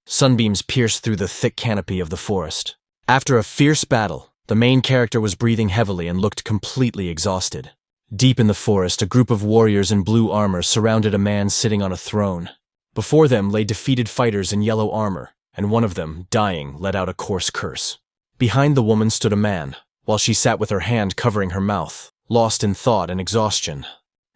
Sunbeams pierced through the thick canopy of the forest. After a fierce battle, the main character was breathing heavily and looked completely exhausted. Deep in the forest, a group of warriors in blue armor surrounded a man sitting on a throne. Before them lay defeated fighters in yellow armor, and one of them, dying, let out a coarse curse. Behind the woman stood a man, while she sat with her hand covering her mouth, lost in thought and exhaustion.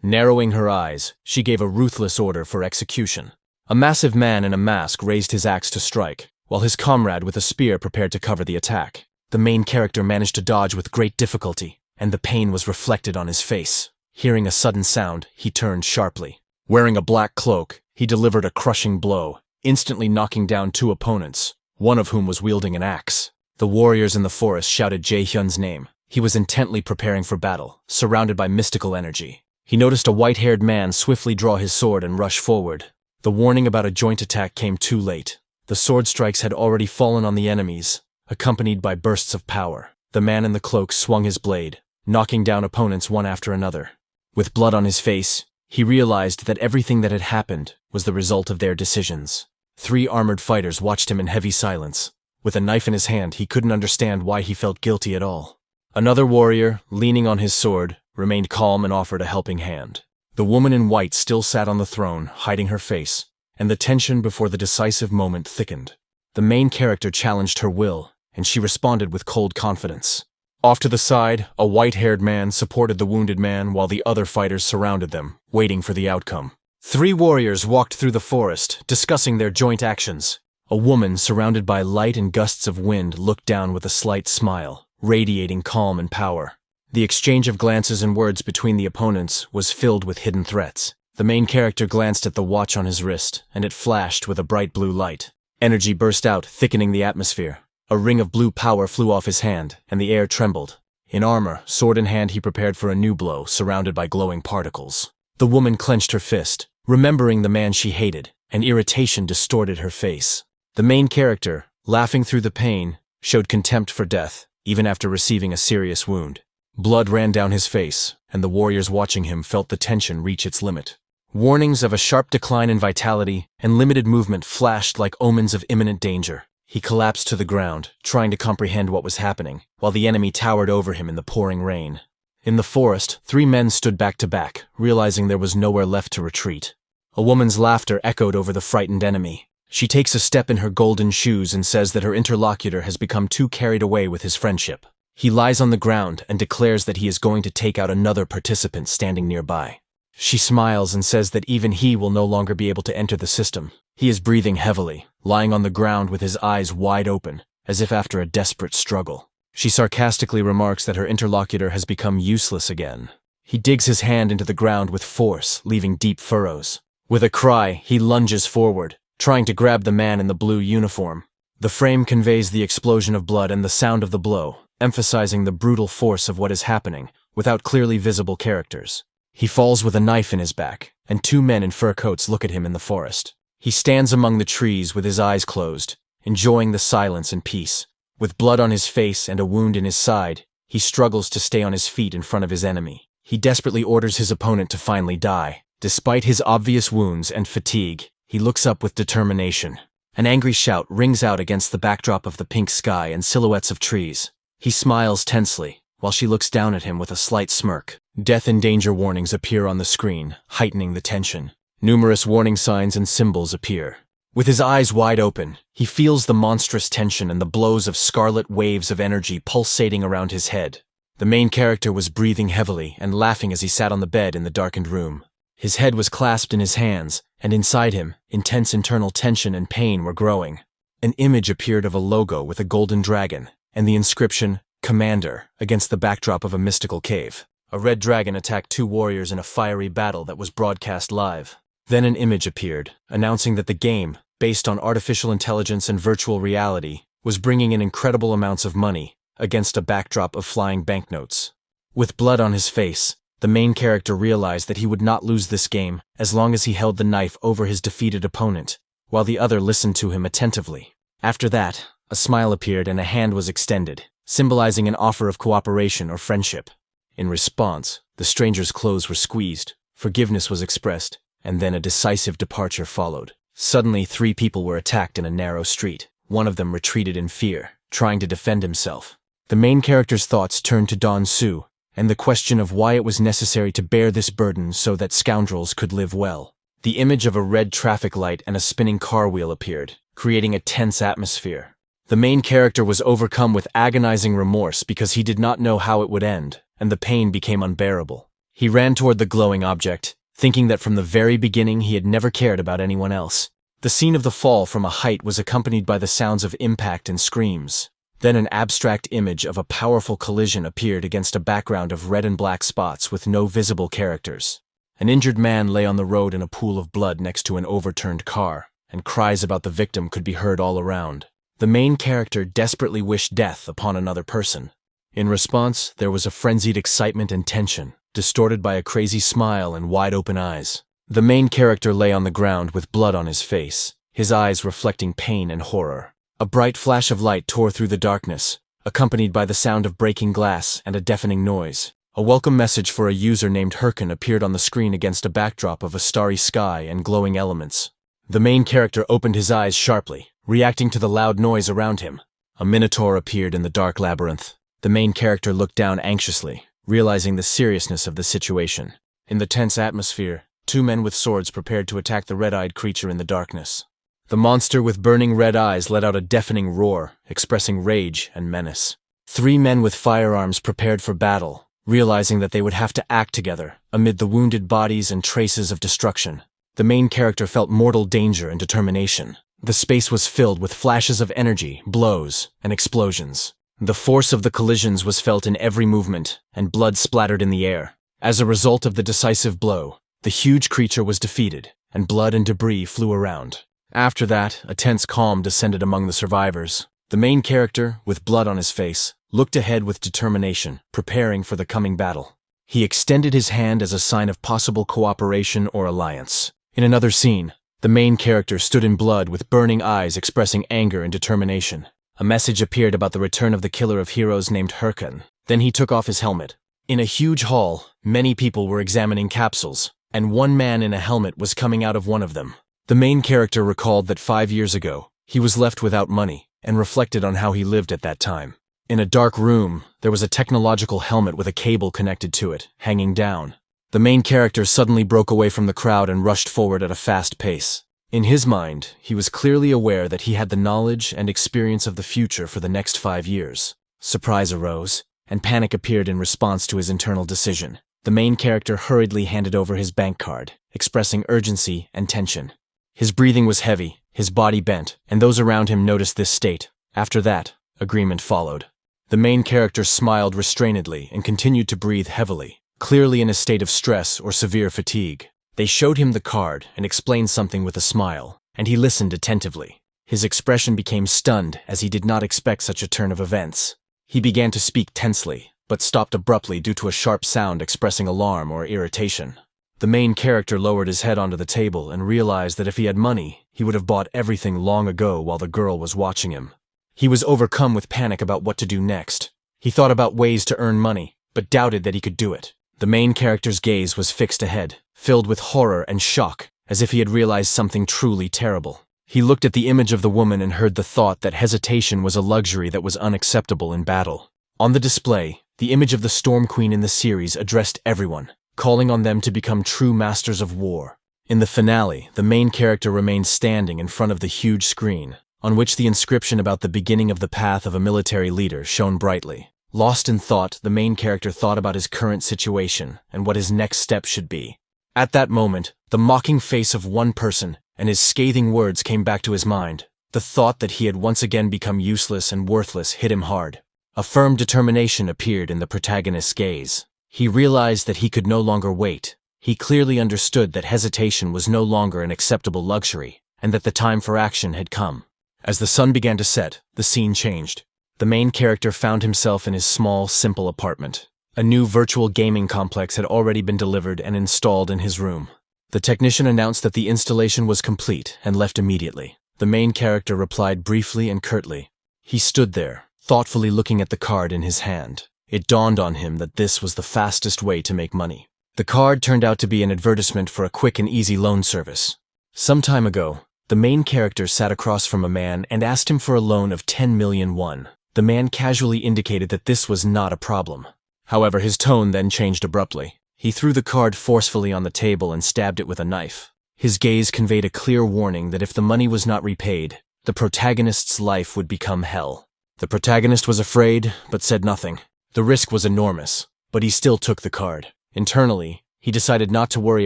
Narrowing her eyes, she gave a ruthless order for execution. A massive man in a mask raised his axe to strike, while his comrade with a spear prepared to cover the attack. The main character managed to dodge with great difficulty, and the pain was reflected on his face. Hearing a sudden sound, he turned sharply. Wearing a black cloak, he delivered a crushing blow, instantly knocking down two opponents, one of whom was wielding an axe. The warriors in the forest shouted Jae-hyun's name. He was intently preparing for battle, surrounded by mystical energy. He noticed a white-haired man swiftly draw his sword and rush forward. The warning about a joint attack came too late. The sword strikes had already fallen on the enemies, accompanied by bursts of power. The man in the cloak swung his blade, knocking down opponents one after another. With blood on his face, he realized that everything that had happened was the result of their decisions. 3 armored fighters watched him in heavy silence. With a knife in his hand, he couldn't understand why he felt guilty at all. Another warrior, leaning on his sword, remained calm and offered a helping hand. The woman in white still sat on the throne, hiding her face, and the tension before the decisive moment thickened. The main character challenged her will, and she responded with cold confidence. Off to the side, a white-haired man supported the wounded man while the other fighters surrounded them, waiting for the outcome. 3 warriors walked through the forest, discussing their joint actions. A woman, surrounded by light and gusts of wind, looked down with a slight smile, radiating calm and power. The exchange of glances and words between the opponents was filled with hidden threats. The main character glanced at the watch on his wrist, and it flashed with a bright blue light. Energy burst out, thickening the atmosphere. A ring of blue power flew off his hand, and the air trembled. In armor, sword in hand, he prepared for a new blow, surrounded by glowing particles. The woman clenched her fist, remembering the man she hated, and irritation distorted her face. The main character, laughing through the pain, showed contempt for death, even after receiving a serious wound. Blood ran down his face, and the warriors watching him felt the tension reach its limit. Warnings of a sharp decline in vitality and limited movement flashed like omens of imminent danger. He collapsed to the ground, trying to comprehend what was happening, while the enemy towered over him in the pouring rain. In the forest, 3 men stood back to back, realizing there was nowhere left to retreat. A woman's laughter echoed over the frightened enemy. She takes a step in her golden shoes and says that her interlocutor has become too carried away with his friendship. He lies on the ground and declares that he is going to take out another participant standing nearby. She smiles and says that even he will no longer be able to enter the system. He is breathing heavily, lying on the ground with his eyes wide open, as if after a desperate struggle. She sarcastically remarks that her interlocutor has become useless again. He digs his hand into the ground with force, leaving deep furrows. With a cry, he lunges forward, trying to grab the man in the blue uniform. The frame conveys the explosion of blood and the sound of the blow, emphasizing the brutal force of what is happening, without clearly visible characters. He falls with a knife in his back, and 2 men in fur coats look at him in the forest. He stands among the trees with his eyes closed, enjoying the silence and peace. With blood on his face and a wound in his side, he struggles to stay on his feet in front of his enemy. He desperately orders his opponent to finally die. Despite his obvious wounds and fatigue, he looks up with determination. An angry shout rings out against the backdrop of the pink sky and silhouettes of trees. He smiles tensely, while she looks down at him with a slight smirk. Death and danger warnings appear on the screen, heightening the tension. Numerous warning signs and symbols appear. With his eyes wide open, he feels the monstrous tension and the blows of scarlet waves of energy pulsating around his head. The main character was breathing heavily and laughing as he sat on the bed in the darkened room. His head was clasped in his hands, and inside him, intense internal tension and pain were growing. An image appeared of a logo with a golden dragon, and the inscription, Commander, against the backdrop of a mystical cave. A red dragon attacked 2 warriors in a fiery battle that was broadcast live. Then an image appeared, announcing that the game, based on artificial intelligence and virtual reality, was bringing in incredible amounts of money, against a backdrop of flying banknotes. With blood on his face, the main character realized that he would not lose this game as long as he held the knife over his defeated opponent, while the other listened to him attentively. After that, a smile appeared and a hand was extended, symbolizing an offer of cooperation or friendship. In response, the stranger's clothes were squeezed, forgiveness was expressed, and then a decisive departure followed. Suddenly, 3 people were attacked in a narrow street. One of them retreated in fear, trying to defend himself. The main character's thoughts turned to Don Su, and the question of why it was necessary to bear this burden so that scoundrels could live well. The image of a red traffic light and a spinning car wheel appeared, creating a tense atmosphere. The main character was overcome with agonizing remorse because he did not know how it would end, and the pain became unbearable. He ran toward the glowing object, thinking that from the very beginning he had never cared about anyone else. The scene of the fall from a height was accompanied by the sounds of impact and screams. Then an abstract image of a powerful collision appeared against a background of red and black spots with no visible characters. An injured man lay on the road in a pool of blood next to an overturned car, and cries about the victim could be heard all around. The main character desperately wished death upon another person. In response, there was a frenzied excitement and tension, distorted by a crazy smile and wide-open eyes. The main character lay on the ground with blood on his face, his eyes reflecting pain and horror. A bright flash of light tore through the darkness, accompanied by the sound of breaking glass and a deafening noise. A welcome message for a user named Herkin appeared on the screen against a backdrop of a starry sky and glowing elements. The main character opened his eyes sharply, reacting to the loud noise around him. A minotaur appeared in the dark labyrinth. The main character looked down anxiously, realizing the seriousness of the situation. In the tense atmosphere, 2 men with swords prepared to attack the red-eyed creature in the darkness. The monster with burning red eyes let out a deafening roar, expressing rage and menace. 3 men with firearms prepared for battle, realizing that they would have to act together amid the wounded bodies and traces of destruction. The main character felt mortal danger and determination. The space was filled with flashes of energy, blows, and explosions. The force of the collisions was felt in every movement, and blood splattered in the air. As a result of the decisive blow, the huge creature was defeated, and blood and debris flew around. After that, a tense calm descended among the survivors. The main character, with blood on his face, looked ahead with determination, preparing for the coming battle. He extended his hand as a sign of possible cooperation or alliance. In another scene, the main character stood in blood with burning eyes expressing anger and determination. A message appeared about the return of the killer of heroes named Herkin. Then he took off his helmet. In a huge hall, many people were examining capsules, and 1 man in a helmet was coming out of one of them. The main character recalled that 5 years ago, he was left without money, and reflected on how he lived at that time. In a dark room, there was a technological helmet with a cable connected to it, hanging down. The main character suddenly broke away from the crowd and rushed forward at a fast pace. In his mind, he was clearly aware that he had the knowledge and experience of the future for the next 5 years. Surprise arose, and panic appeared in response to his internal decision. The main character hurriedly handed over his bank card, expressing urgency and tension. His breathing was heavy, his body bent, and those around him noticed this state. After that, agreement followed. The main character smiled restrainedly and continued to breathe heavily, clearly in a state of stress or severe fatigue. They showed him the card and explained something with a smile, and he listened attentively. His expression became stunned as he did not expect such a turn of events. He began to speak tensely, but stopped abruptly due to a sharp sound expressing alarm or irritation. The main character lowered his head onto the table and realized that if he had money, he would have bought everything long ago while the girl was watching him. He was overcome with panic about what to do next. He thought about ways to earn money, but doubted that he could do it. The main character's gaze was fixed ahead, filled with horror and shock, as if he had realized something truly terrible. He looked at the image of the woman and heard the thought that hesitation was a luxury that was unacceptable in battle. On the display, the image of the Storm Queen in the series addressed everyone, calling on them to become true masters of war. In the finale, the main character remained standing in front of the huge screen, on which the inscription about the beginning of the path of a military leader shone brightly. Lost in thought, the main character thought about his current situation and what his next step should be. At that moment, the mocking face of one person and his scathing words came back to his mind. The thought that he had once again become useless and worthless hit him hard. A firm determination appeared in the protagonist's gaze. He realized that he could no longer wait. He clearly understood that hesitation was no longer an acceptable luxury, and that the time for action had come. As the sun began to set, the scene changed. The main character found himself in his small, simple apartment. A new virtual gaming complex had already been delivered and installed in his room. The technician announced that the installation was complete and left immediately. The main character replied briefly and curtly. He stood there, thoughtfully looking at the card in his hand. It dawned on him that this was the fastest way to make money. The card turned out to be an advertisement for a quick and easy loan service. Some time ago, The main character sat across from a man and asked him for a loan of 10 million won. The man casually indicated that this was not a problem. However, his tone then changed abruptly. He threw the card forcefully on the table and stabbed it with a knife. His gaze conveyed a clear warning that if the money was not repaid, the protagonist's life would become hell. The protagonist was afraid, but said nothing. The risk was enormous, but he still took the card. Internally, he decided not to worry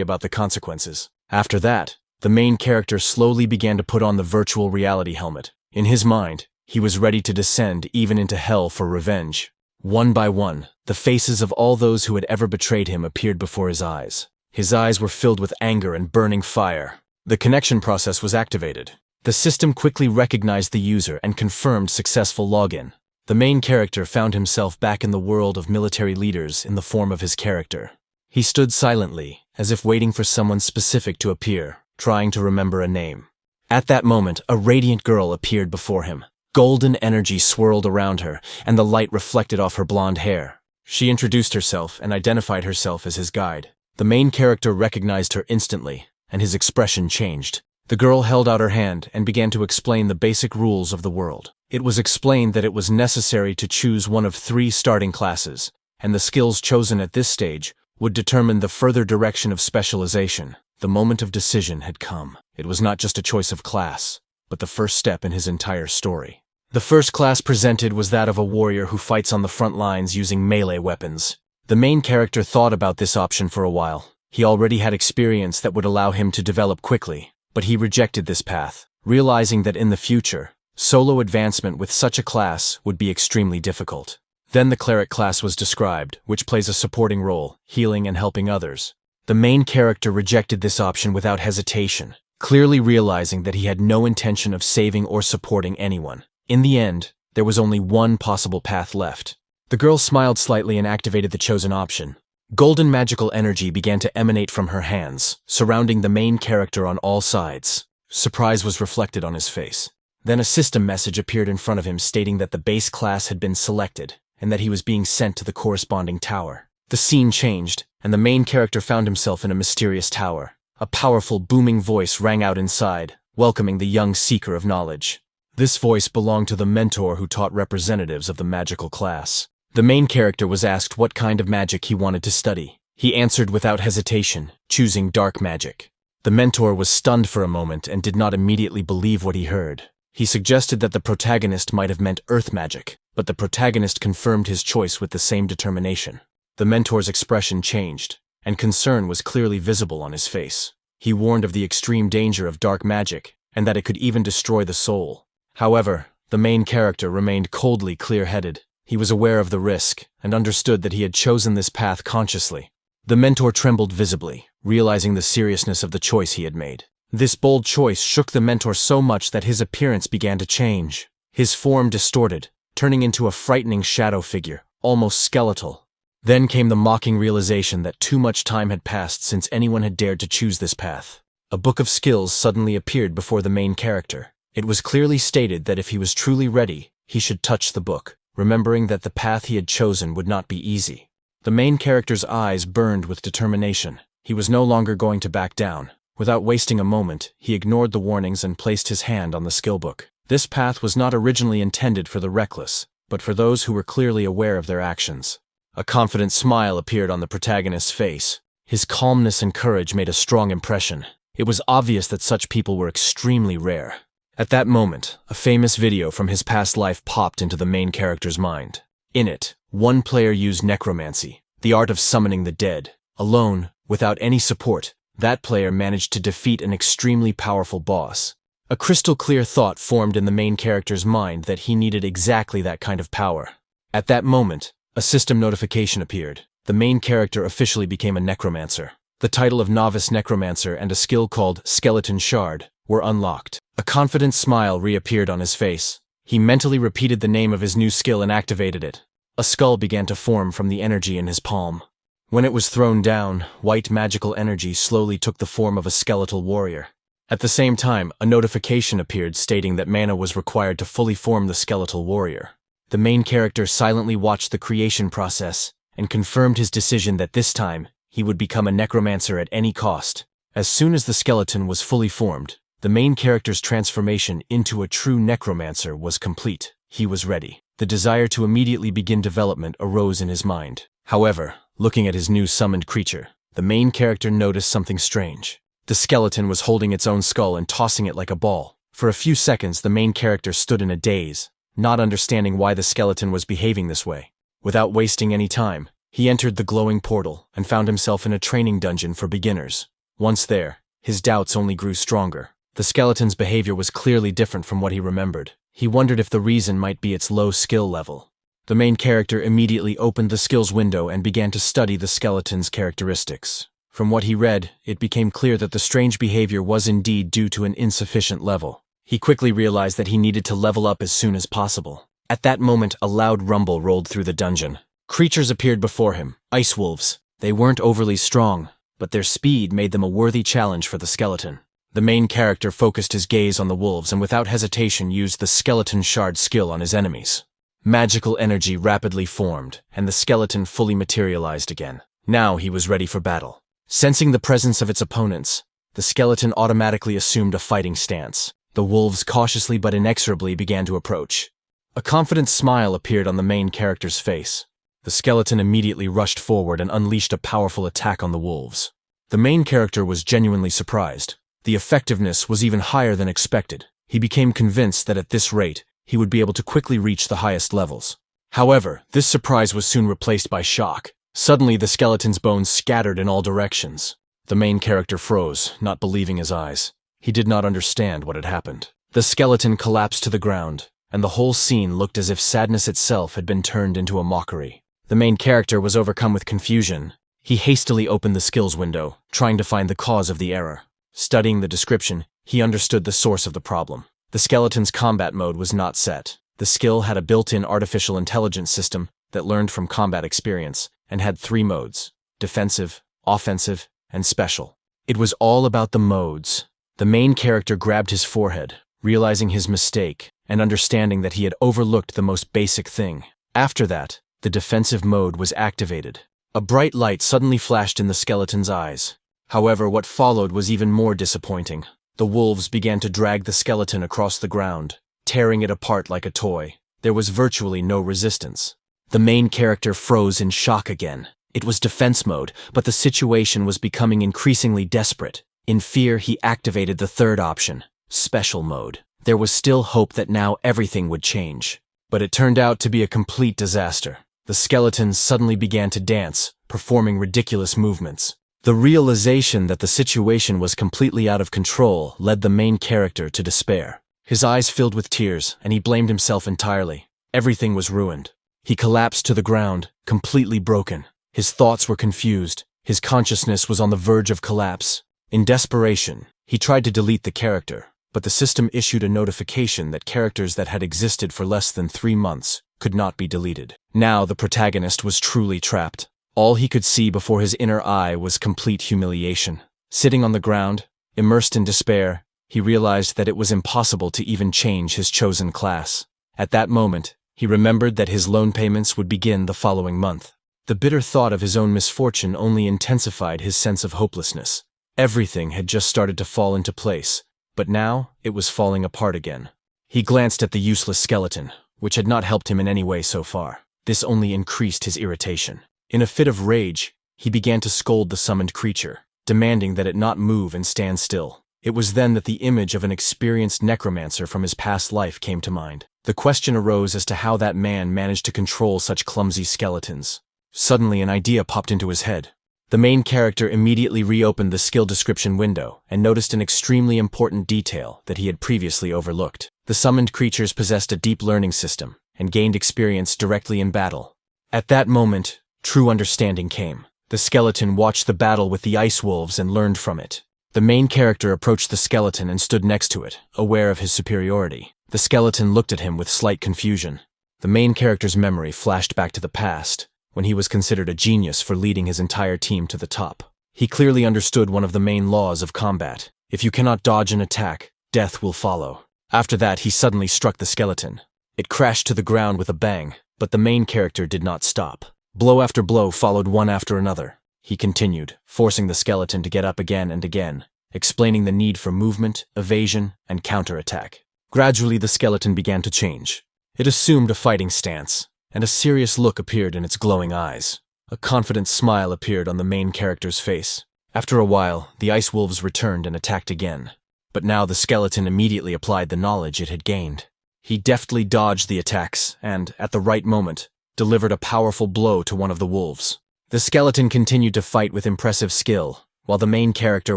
about the consequences. After that, the main character slowly began to put on the virtual reality helmet. In his mind, he was ready to descend even into hell for revenge. One by one, the faces of all those who had ever betrayed him appeared before his eyes. His eyes were filled with anger and burning fire. The connection process was activated. The system quickly recognized the user and confirmed successful login. The main character found himself back in the world of military leaders in the form of his character. He stood silently, as if waiting for someone specific to appear, trying to remember a name. At that moment, a radiant girl appeared before him. Golden energy swirled around her, and the light reflected off her blonde hair. She introduced herself and identified herself as his guide. The main character recognized her instantly, and his expression changed. The girl held out her hand and began to explain the basic rules of the world. It was explained that it was necessary to choose one of 3 starting classes, and the skills chosen at this stage would determine the further direction of specialization. The moment of decision had come. It was not just a choice of class, but the first step in his entire story. The first class presented was that of a warrior who fights on the front lines using melee weapons. The main character thought about this option for a while. He already had experience that would allow him to develop quickly, but he rejected this path, realizing that in the future, solo advancement with such a class would be extremely difficult. Then the cleric class was described, which plays a supporting role, healing and helping others. The main character rejected this option without hesitation, clearly realizing that he had no intention of saving or supporting anyone. In the end, there was only one possible path left. The girl smiled slightly and activated the chosen option. Golden magical energy began to emanate from her hands, surrounding the main character on all sides. Surprise was reflected on his face. Then a system message appeared in front of him stating that the base class had been selected, and that he was being sent to the corresponding tower. The scene changed, and the main character found himself in a mysterious tower. A powerful, booming voice rang out inside, welcoming the young seeker of knowledge. This voice belonged to the mentor who taught representatives of the magical class. The main character was asked what kind of magic he wanted to study. He answered without hesitation, choosing dark magic. The mentor was stunned for a moment and did not immediately believe what he heard. He suggested that the protagonist might have meant earth magic, but the protagonist confirmed his choice with the same determination. The mentor's expression changed, and concern was clearly visible on his face. He warned of the extreme danger of dark magic, and that it could even destroy the soul. However, the main character remained coldly clear-headed. He was aware of the risk, and understood that he had chosen this path consciously. The mentor trembled visibly, realizing the seriousness of the choice he had made. This bold choice shook the mentor so much that his appearance began to change. His form distorted, turning into a frightening shadow figure, almost skeletal. Then came the mocking realization that too much time had passed since anyone had dared to choose this path. A book of skills suddenly appeared before the main character. It was clearly stated that if he was truly ready, he should touch the book, remembering that the path he had chosen would not be easy. The main character's eyes burned with determination. He was no longer going to back down. Without wasting a moment, he ignored the warnings and placed his hand on the skill book. This path was not originally intended for the reckless, but for those who were clearly aware of their actions. A confident smile appeared on the protagonist's face. His calmness and courage made a strong impression. It was obvious that such people were extremely rare. At that moment, a famous video from his past life popped into the main character's mind. In it, one player used necromancy, the art of summoning the dead. Alone, without any support, that player managed to defeat an extremely powerful boss. A crystal-clear thought formed in the main character's mind that he needed exactly that kind of power. At that moment, a system notification appeared. The main character officially became a necromancer. The title of Novice Necromancer and a skill called Skeleton Shard were unlocked. A confident smile reappeared on his face. He mentally repeated the name of his new skill and activated it. A skull began to form from the energy in his palm. When it was thrown down, white magical energy slowly took the form of a skeletal warrior. At the same time, a notification appeared stating that mana was required to fully form the skeletal warrior. The main character silently watched the creation process and confirmed his decision that this time, he would become a necromancer at any cost. As soon as the skeleton was fully formed, The main character's transformation into a true necromancer was complete. He was ready. The desire to immediately begin development arose in his mind. However, looking at his new summoned creature, the main character noticed something strange. The skeleton was holding its own skull and tossing it like a ball. For a few seconds, the main character stood in a daze, not understanding why the skeleton was behaving this way. Without wasting any time, he entered the glowing portal and found himself in a training dungeon for beginners. Once there, his doubts only grew stronger. The skeleton's behavior was clearly different from what he remembered. He wondered if the reason might be its low skill level. The main character immediately opened the skills window and began to study the skeleton's characteristics. From what he read, it became clear that the strange behavior was indeed due to an insufficient level. He quickly realized that he needed to level up as soon as possible. At that moment, a loud rumble rolled through the dungeon. Creatures appeared before him, ice wolves. They weren't overly strong, but their speed made them a worthy challenge for the skeleton. The main character focused his gaze on the wolves and without hesitation used the skeleton shard skill on his enemies. Magical energy rapidly formed, and the skeleton fully materialized again. Now he was ready for battle. Sensing the presence of its opponents, the skeleton automatically assumed a fighting stance. The wolves cautiously but inexorably began to approach. A confident smile appeared on the main character's face. The skeleton immediately rushed forward and unleashed a powerful attack on the wolves. The main character was genuinely surprised. The effectiveness was even higher than expected. He became convinced that at this rate, he would be able to quickly reach the highest levels. However, this surprise was soon replaced by shock. Suddenly, the skeleton's bones scattered in all directions. The main character froze, not believing his eyes. He did not understand what had happened. The skeleton collapsed to the ground, and the whole scene looked as if sadness itself had been turned into a mockery. The main character was overcome with confusion. He hastily opened the skills window, trying to find the cause of the error. Studying the description, he understood the source of the problem. The skeleton's combat mode was not set. The skill had a built-in artificial intelligence system that learned from combat experience and had 3 modes: defensive, offensive, and special. It was all about the modes. The main character grabbed his forehead, realizing his mistake and understanding that he had overlooked the most basic thing. After that, the defensive mode was activated. A bright light suddenly flashed in the skeleton's eyes. However, what followed was even more disappointing. The wolves began to drag the skeleton across the ground, tearing it apart like a toy. There was virtually no resistance. The main character froze in shock again. It was defense mode, but the situation was becoming increasingly desperate. In fear, he activated the third option, special mode. There was still hope that now everything would change. But it turned out to be a complete disaster. The skeleton suddenly began to dance, performing ridiculous movements. The realization that the situation was completely out of control led the main character to despair. His eyes filled with tears, and he blamed himself entirely. Everything was ruined. He collapsed to the ground, completely broken. His thoughts were confused. His consciousness was on the verge of collapse. In desperation, he tried to delete the character, but the system issued a notification that characters that had existed for less than 3 months could not be deleted. Now the protagonist was truly trapped. All he could see before his inner eye was complete humiliation. Sitting on the ground, immersed in despair, he realized that it was impossible to even change his chosen class. At that moment, he remembered that his loan payments would begin the following month. The bitter thought of his own misfortune only intensified his sense of hopelessness. Everything had just started to fall into place, but now it was falling apart again. He glanced at the useless skeleton, which had not helped him in any way so far. This only increased his irritation. In a fit of rage, he began to scold the summoned creature, demanding that it not move and stand still. It was then that the image of an experienced necromancer from his past life came to mind. The question arose as to how that man managed to control such clumsy skeletons. Suddenly, an idea popped into his head. The main character immediately reopened the skill description window and noticed an extremely important detail that he had previously overlooked. The summoned creatures possessed a deep learning system and gained experience directly in battle. At that moment, true understanding came. The skeleton watched the battle with the ice wolves and learned from it. The main character approached the skeleton and stood next to it, aware of his superiority. The skeleton looked at him with slight confusion. The main character's memory flashed back to the past, when he was considered a genius for leading his entire team to the top. He clearly understood one of the main laws of combat. If you cannot dodge an attack, death will follow. After that, he suddenly struck the skeleton. It crashed to the ground with a bang, but the main character did not stop. Blow after blow followed one after another. He continued, forcing the skeleton to get up again and again, explaining the need for movement, evasion, and counterattack. Gradually, the skeleton began to change. It assumed a fighting stance, and a serious look appeared in its glowing eyes. A confident smile appeared on the main character's face. After a while, the ice wolves returned and attacked again. But now the skeleton immediately applied the knowledge it had gained. He deftly dodged the attacks and, at the right moment, delivered a powerful blow to one of the wolves. The skeleton continued to fight with impressive skill, while the main character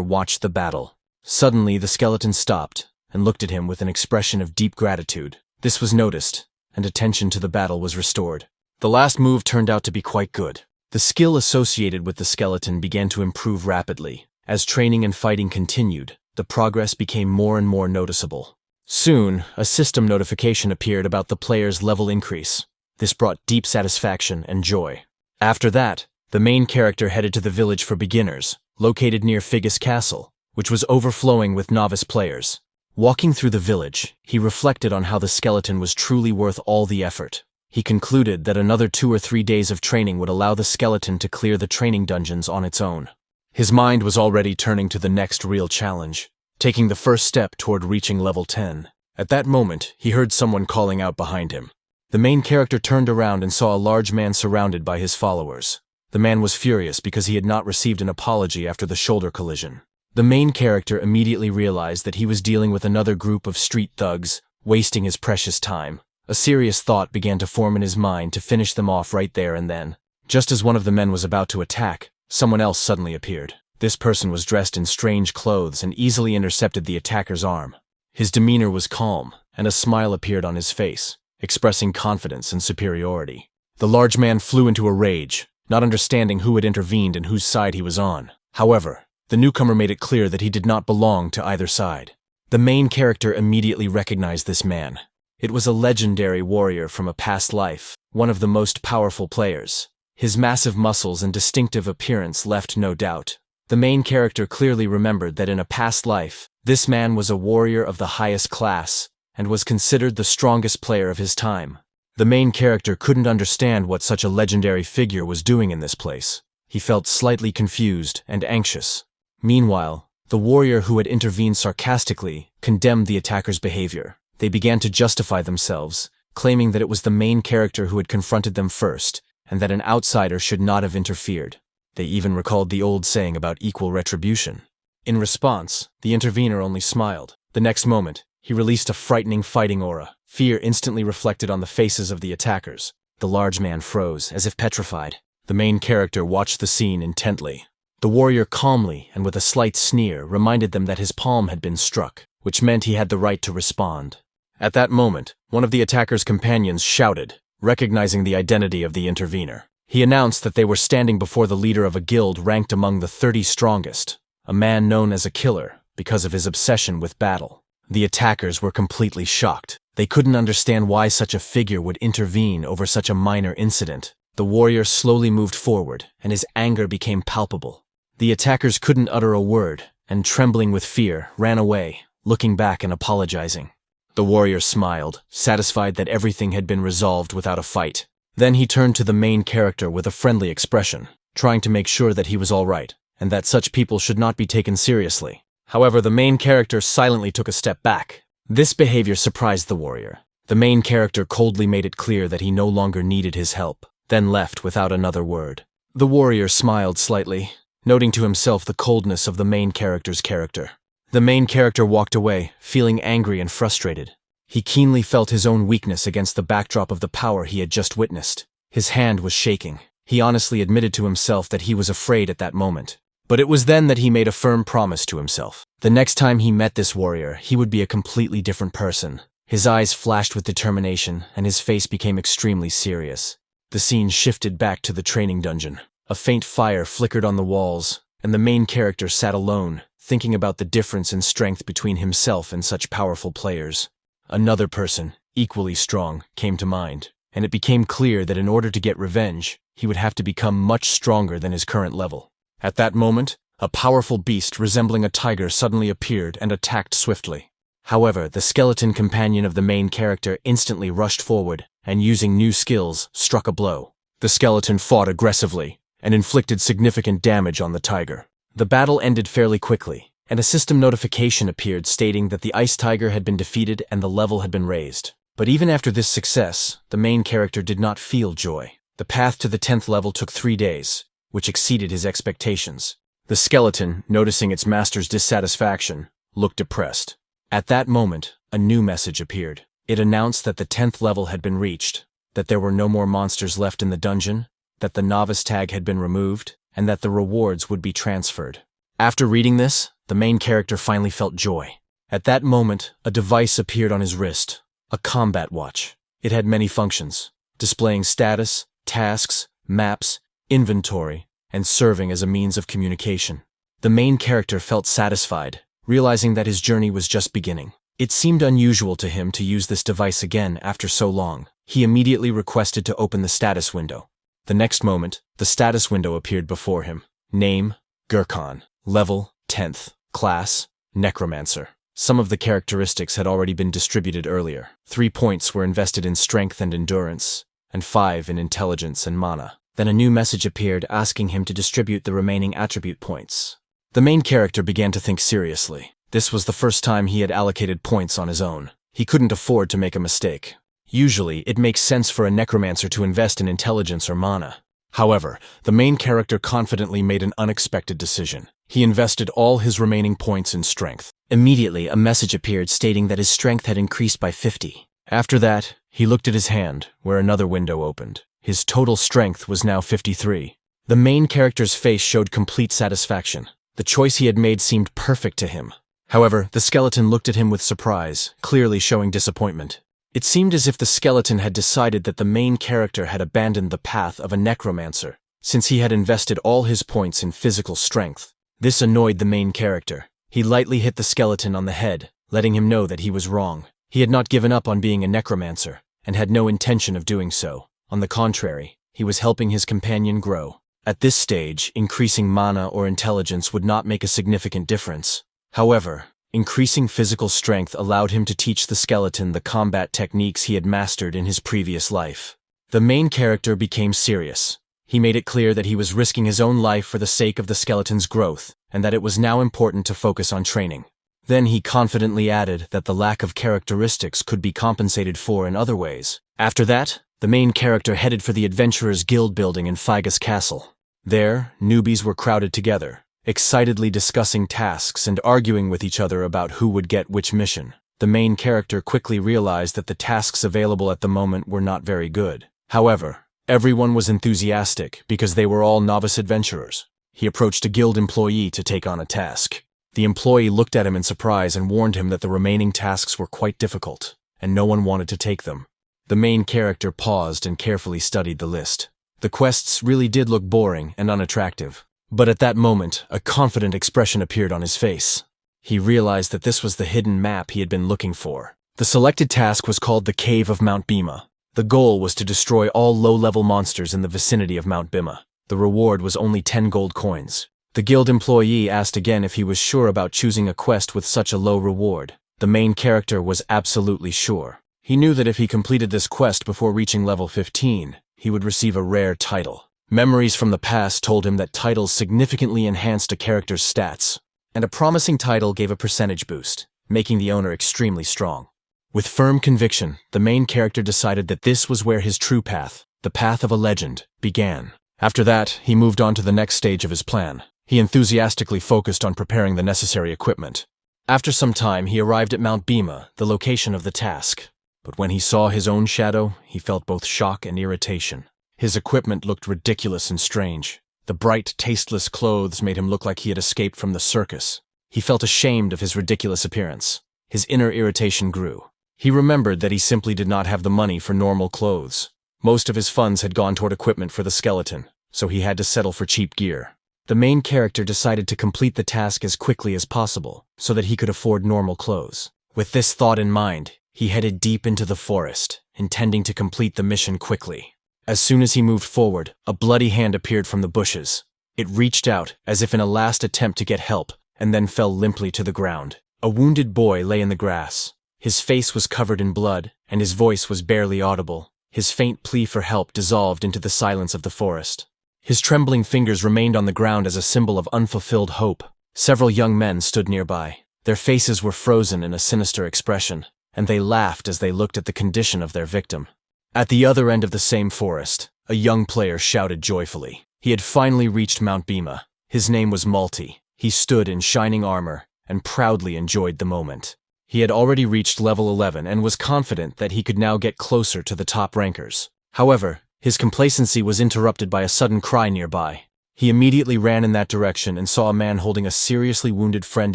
watched the battle. Suddenly, the skeleton stopped and looked at him with an expression of deep gratitude. This was noticed, and attention to the battle was restored. The last move turned out to be quite good. The skill associated with the skeleton began to improve rapidly. As training and fighting continued, the progress became more and more noticeable. Soon, a system notification appeared about the player's level increase. This brought deep satisfaction and joy. After that, the main character headed to the village for beginners, located near Figus Castle, which was overflowing with novice players. Walking through the village, he reflected on how the skeleton was truly worth all the effort. He concluded that another 2 or 3 days of training would allow the skeleton to clear the training dungeons on its own. His mind was already turning to the next real challenge, taking the first step toward reaching level 10. At that moment, he heard someone calling out behind him. The main character turned around and saw a large man surrounded by his followers. The man was furious because he had not received an apology after the shoulder collision. The main character immediately realized that he was dealing with another group of street thugs, wasting his precious time. A serious thought began to form in his mind to finish them off right there and then. Just as one of the men was about to attack, someone else suddenly appeared. This person was dressed in strange clothes and easily intercepted the attacker's arm. His demeanor was calm, and a smile appeared on his face, expressing confidence and superiority. The large man flew into a rage, not understanding who had intervened and whose side he was on. However, the newcomer made it clear that he did not belong to either side. The main character immediately recognized this man. It was a legendary warrior from a past life, one of the most powerful players. His massive muscles and distinctive appearance left no doubt. The main character clearly remembered that in a past life, this man was a warrior of the highest class and was considered the strongest player of his time. The main character couldn't understand what such a legendary figure was doing in this place. He felt slightly confused and anxious. Meanwhile, the warrior who had intervened sarcastically condemned the attacker's behavior. They began to justify themselves, claiming that it was the main character who had confronted them first, and that an outsider should not have interfered. They even recalled the old saying about equal retribution. In response, the intervener only smiled. The next moment, he released a frightening fighting aura. Fear instantly reflected on the faces of the attackers. The large man froze, as if petrified. The main character watched the scene intently. The warrior calmly and with a slight sneer reminded them that his palm had been struck, which meant he had the right to respond. At that moment, one of the attacker's companions shouted, recognizing the identity of the intervener. He announced that they were standing before the leader of a guild ranked among the 30 strongest, a man known as a killer because of his obsession with battle. The attackers were completely shocked. They couldn't understand why such a figure would intervene over such a minor incident. The warrior slowly moved forward, and his anger became palpable. The attackers couldn't utter a word, and trembling with fear, ran away, looking back and apologizing. The warrior smiled, satisfied that everything had been resolved without a fight. Then he turned to the main character with a friendly expression, trying to make sure that he was all right, and that such people should not be taken seriously. However, the main character silently took a step back. This behavior surprised the warrior. The main character coldly made it clear that he no longer needed his help, then left without another word. The warrior smiled slightly, noting to himself the coldness of the main character's character. The main character walked away, feeling angry and frustrated. He keenly felt his own weakness against the backdrop of the power he had just witnessed. His hand was shaking. He honestly admitted to himself that he was afraid at that moment. But it was then that he made a firm promise to himself. The next time he met this warrior, he would be a completely different person. His eyes flashed with determination, and his face became extremely serious. The scene shifted back to the training dungeon. A faint fire flickered on the walls, and the main character sat alone, thinking about the difference in strength between himself and such powerful players. Another person, equally strong, came to mind, and it became clear that in order to get revenge, he would have to become much stronger than his current level. At that moment, a powerful beast resembling a tiger suddenly appeared and attacked swiftly. However, the skeleton companion of the main character instantly rushed forward and, using new skills, struck a blow. The skeleton fought aggressively and inflicted significant damage on the tiger. The battle ended fairly quickly, and a system notification appeared stating that the Ice Tiger had been defeated and the level had been raised. But even after this success, the main character did not feel joy. The path to the 10th level took 3 days, which exceeded his expectations. The skeleton, noticing its master's dissatisfaction, looked depressed. At that moment, a new message appeared. It announced that the 10th level had been reached, that there were no more monsters left in the dungeon, that the novice tag had been removed, and that the rewards would be transferred. After reading this, the main character finally felt joy. At that moment, a device appeared on his wrist, a combat watch. It had many functions, displaying status, tasks, maps, inventory, and serving as a means of communication. The main character felt satisfied, realizing that his journey was just beginning. It seemed unusual to him to use this device again after so long. He immediately requested to open the status window. The next moment, the status window appeared before him. Name, Gurkhan. Level, 10th. Class, Necromancer. Some of the characteristics had already been distributed earlier. 3 points were invested in strength and endurance, and 5 in intelligence and mana. Then a new message appeared asking him to distribute the remaining attribute points. The main character began to think seriously. This was the first time he had allocated points on his own. He couldn't afford to make a mistake. Usually, it makes sense for a necromancer to invest in intelligence or mana. However, the main character confidently made an unexpected decision. He invested all his remaining points in strength. Immediately, a message appeared stating that his strength had increased by 50. After that, he looked at his hand, where another window opened. His total strength was now 53. The main character's face showed complete satisfaction. The choice he had made seemed perfect to him. However, the skeleton looked at him with surprise, clearly showing disappointment. It seemed as if the skeleton had decided that the main character had abandoned the path of a necromancer, since he had invested all his points in physical strength. This annoyed the main character. He lightly hit the skeleton on the head, letting him know that he was wrong. He had not given up on being a necromancer, and had no intention of doing so. On the contrary, he was helping his companion grow. At this stage, increasing mana or intelligence would not make a significant difference. However, increasing physical strength allowed him to teach the skeleton the combat techniques he had mastered in his previous life. The main character became serious. He made it clear that he was risking his own life for the sake of the skeleton's growth, and that it was now important to focus on training. Then he confidently added that the lack of characteristics could be compensated for in other ways. After that, the main character headed for the Adventurers Guild building in Figus Castle. There, newbies were crowded together, excitedly discussing tasks and arguing with each other about who would get which mission. The main character quickly realized that the tasks available at the moment were not very good. However, everyone was enthusiastic because they were all novice adventurers. He approached a guild employee to take on a task. The employee looked at him in surprise and warned him that the remaining tasks were quite difficult, and no one wanted to take them. The main character paused and carefully studied the list. The quests really did look boring and unattractive. But at that moment, a confident expression appeared on his face. He realized that this was the hidden map he had been looking for. The selected task was called the Cave of Mount Bima. The goal was to destroy all low-level monsters in the vicinity of Mount Bima. The reward was only 10 gold coins. The guild employee asked again if he was sure about choosing a quest with such a low reward. The main character was absolutely sure. He knew that if he completed this quest before reaching level 15, he would receive a rare title. Memories from the past told him that titles significantly enhanced a character's stats, and a promising title gave a percentage boost, making the owner extremely strong. With firm conviction, the main character decided that this was where his true path, the path of a legend, began. After that, he moved on to the next stage of his plan. He enthusiastically focused on preparing the necessary equipment. After some time, he arrived at Mount Bima, the location of the task. But when he saw his own shadow, he felt both shock and irritation. His equipment looked ridiculous and strange. The bright, tasteless clothes made him look like he had escaped from the circus. He felt ashamed of his ridiculous appearance. His inner irritation grew. He remembered that he simply did not have the money for normal clothes. Most of his funds had gone toward equipment for the skeleton, so he had to settle for cheap gear. The main character decided to complete the task as quickly as possible, so that he could afford normal clothes. With this thought in mind, he headed deep into the forest, intending to complete the mission quickly. As soon as he moved forward, a bloody hand appeared from the bushes. It reached out, as if in a last attempt to get help, and then fell limply to the ground. A wounded boy lay in the grass. His face was covered in blood, and his voice was barely audible. His faint plea for help dissolved into the silence of the forest. His trembling fingers remained on the ground as a symbol of unfulfilled hope. Several young men stood nearby. Their faces were frozen in a sinister expression, and they laughed as they looked at the condition of their victim. At the other end of the same forest, a young player shouted joyfully. He had finally reached Mount Bhima. His name was Malti. He stood in shining armor and proudly enjoyed the moment. He had already reached level 11 and was confident that he could now get closer to the top rankers. However, his complacency was interrupted by a sudden cry nearby. He immediately ran in that direction and saw a man holding a seriously wounded friend